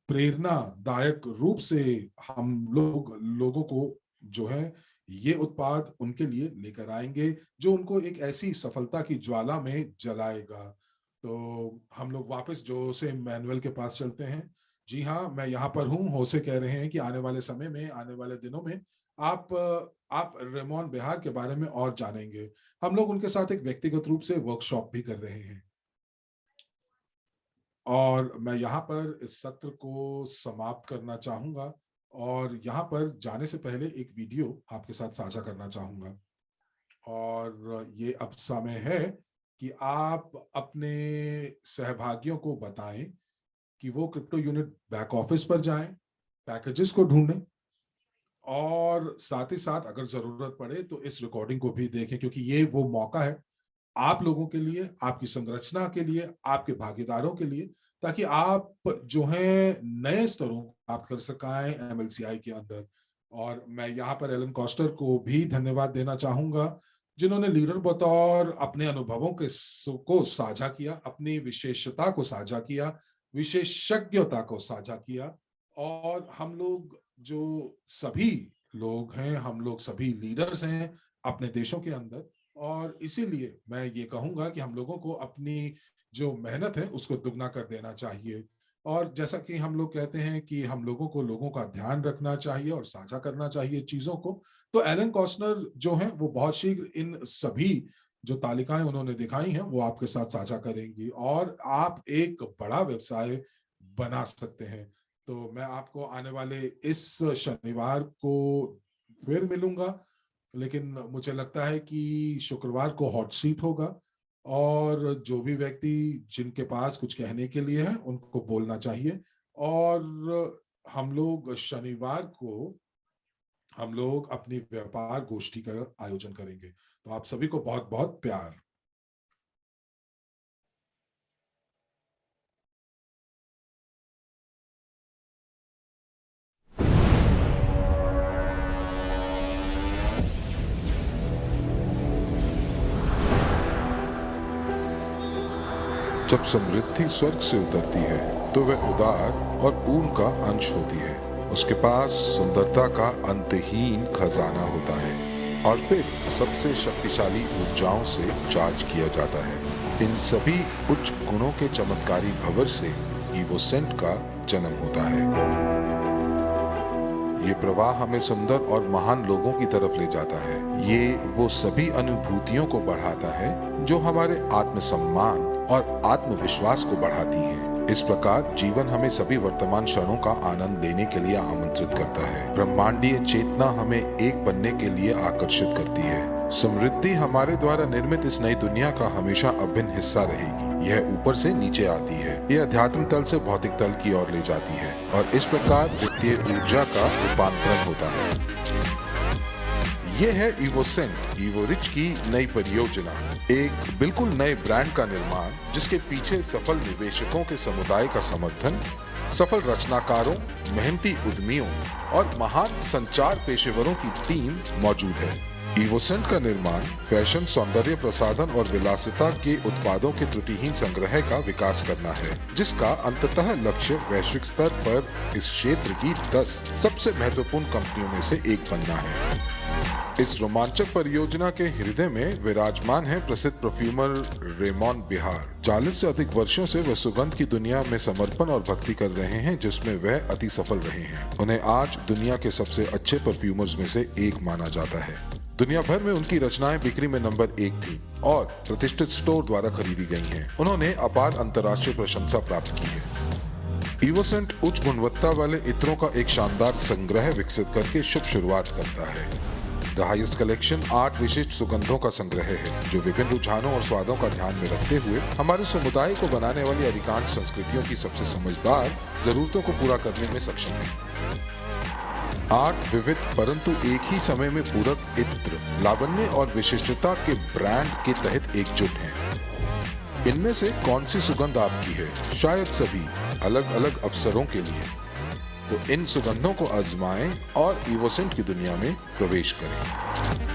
प्रेरणादायक रूप से हम लोग लोगों को जो है ये उत्पाद उनके लिए लेकर आएंगे जो उनको एक ऐसी सफलता की ज्वाला में जलाएगा। तो हम लोग वापस जोसे मैनुअल के पास चलते हैं। जी हाँ, मैं यहाँ पर हूँ। होसे कह रहे हैं कि आने वाले समय में, आने वाले दिनों में आप आप रेमोन बिहार के बारे में और जानेंगे। हम लोग उनके साथ एक व्यक्तिगत रूप से वर्कशॉप भी कर रहे हैं। और मैं यहाँ पर इस सत्र को समाप्त करना चाहूंगा, और यहाँ पर जाने से पहले एक वीडियो आपके साथ साझा करना चाहूंगा। और ये अब समय है कि आप अपने सहभागियों को बताएं कि वो क्रिप्टो यूनिट बैक ऑफिस पर जाएं, पैकेजेस को ढूंढें, और साथ ही साथ अगर जरूरत पड़े तो इस रिकॉर्डिंग को भी देखें, क्योंकि ये वो मौका है आप लोगों के लिए, आपकी संरचना के लिए, आपके भागीदारों के लिए, ताकि आप जो है नए स्तरों को प्राप्त कर सकें एमएलसीआई के अंदर। और मैं यहाँ पर एलन कॉस्टर को भी धन्यवाद देना चाहूंगा, जिन्होंने लीडर बतौर अपने अनुभवों के को साझा किया, अपनी विशेषता को साझा किया, विशेषज्ञता को साझा किया। और हम लोग जो सभी लोग हैं, हम लोग सभी लीडर्स हैं अपने देशों के अंदर, और इसीलिए मैं ये कहूंगा कि हम लोगों को अपनी जो मेहनत है उसको दुगना कर देना चाहिए। और जैसा कि हम लोग कहते हैं कि हम लोगों को लोगों का ध्यान रखना चाहिए और साझा करना चाहिए चीजों को, तो एलन कॉस्नर जो है वो बहुत शीघ्र इन सभी जो तालिकाएं उन्होंने दिखाई हैं वो आपके साथ साझा करेंगी, और आप एक बड़ा व्यवसाय बना सकते हैं। तो मैं आपको आने वाले इस शनिवार को फिर मिलूंगा, लेकिन मुझे लगता है कि शुक्रवार को हॉट सीट होगा, और जो भी व्यक्ति जिनके पास कुछ कहने के लिए है उनको बोलना चाहिए। और हम लोग शनिवार को हम लोग अपनी व्यापार गोष्ठी का आयोजन करेंगे। तो आप सभी को बहुत बहुत प्यार। जब समृद्धि स्वर्ग से उतरती है तो वह उदार और पूर्ण का अंश होती है। उसके पास सुंदरता का अंतहीन खजाना होता है और फिर सबसे शक्तिशाली ऊर्जाओं से चार्ज किया जाता है। इन सभी उच्च गुणों के चमत्कारी भंवर से ईवोसेंट का जन्म होता है। ये प्रवाह हमें सुंदर और महान लोगों की तरफ ले जाता है। ये वो सभी अनुभूतियों को बढ़ाता है जो हमारे आत्मसम्मान और आत्मविश्वास को बढ़ाती हैं। इस प्रकार जीवन हमें सभी वर्तमान क्षणों का आनंद लेने के लिए आमंत्रित करता है। ब्रह्मांडीय चेतना हमें एक बनने के लिए आकर्षित करती है। समृद्धि हमारे द्वारा निर्मित इस नई दुनिया का हमेशा अभिन्न हिस्सा रहेगी। यह ऊपर से नीचे आती है, यह अध्यात्म तल से भौतिक तल की ओर ले जाती है और इस प्रकार वित्तीय ऊर्जा का रूपांतरण होता है। ये है इवोसेंट, इवोरिच की नई परियोजना, एक बिल्कुल नए ब्रांड का निर्माण जिसके पीछे सफल निवेशकों के समुदाय का समर्थन, सफल रचनाकारों, मेहनती उद्यमियों और महान संचार पेशेवरों की टीम मौजूद है। इवोसेंट का निर्माण फैशन, सौंदर्य प्रसाधन और विलासिता के उत्पादों के त्रुटिहीन संग्रह का विकास करना है, जिसका अंततः लक्ष्य वैश्विक स्तर पर इस क्षेत्र की 10 सबसे महत्वपूर्ण कंपनियों में से एक बनना है। इस रोमांचक परियोजना के हृदय में विराजमान है प्रसिद्ध परफ्यूमर रेमॉन बिहार। 40 से अधिक वर्षों से वह सुगंध की दुनिया में समर्पण और भक्ति कर रहे हैं, जिसमें वह अति सफल रहे हैं। उन्हें आज दुनिया के सबसे अच्छे परफ्यूमर्स में से एक माना जाता है। दुनिया भर में उनकी रचनाएं बिक्री में नंबर 1 थी और प्रतिष्ठित स्टोर द्वारा खरीदी गई हैं। उन्होंने अपार अंतर्राष्ट्रीय प्रशंसा प्राप्त की है। इवोसेंट उच्च गुणवत्ता वाले इत्रों का एक शानदार संग्रह विकसित करके शुभ शुरुआत करता है। द हाईएस्ट कलेक्शन 8 विशिष्ट सुगंधों का संग्रह है, जो विभिन्न रुझानों और स्वादों का ध्यान में रखते हुए हमारे समुदाय को बनाने वाली अधिकांश संस्कृतियों की सबसे समझदार जरूरतों को पूरा करने में सक्षम है। 8 विविध परंतु एक ही समय में पूरक इत्र लावण्य और विशिष्टता के ब्रांड के तहत एकजुट हैं। इनमें से कौन सी सुगंध आपकी है? शायद सभी, अलग अलग अवसरों के लिए। तो इन सुगंधों को आजमाएं और इवोसेंट की दुनिया में प्रवेश करें।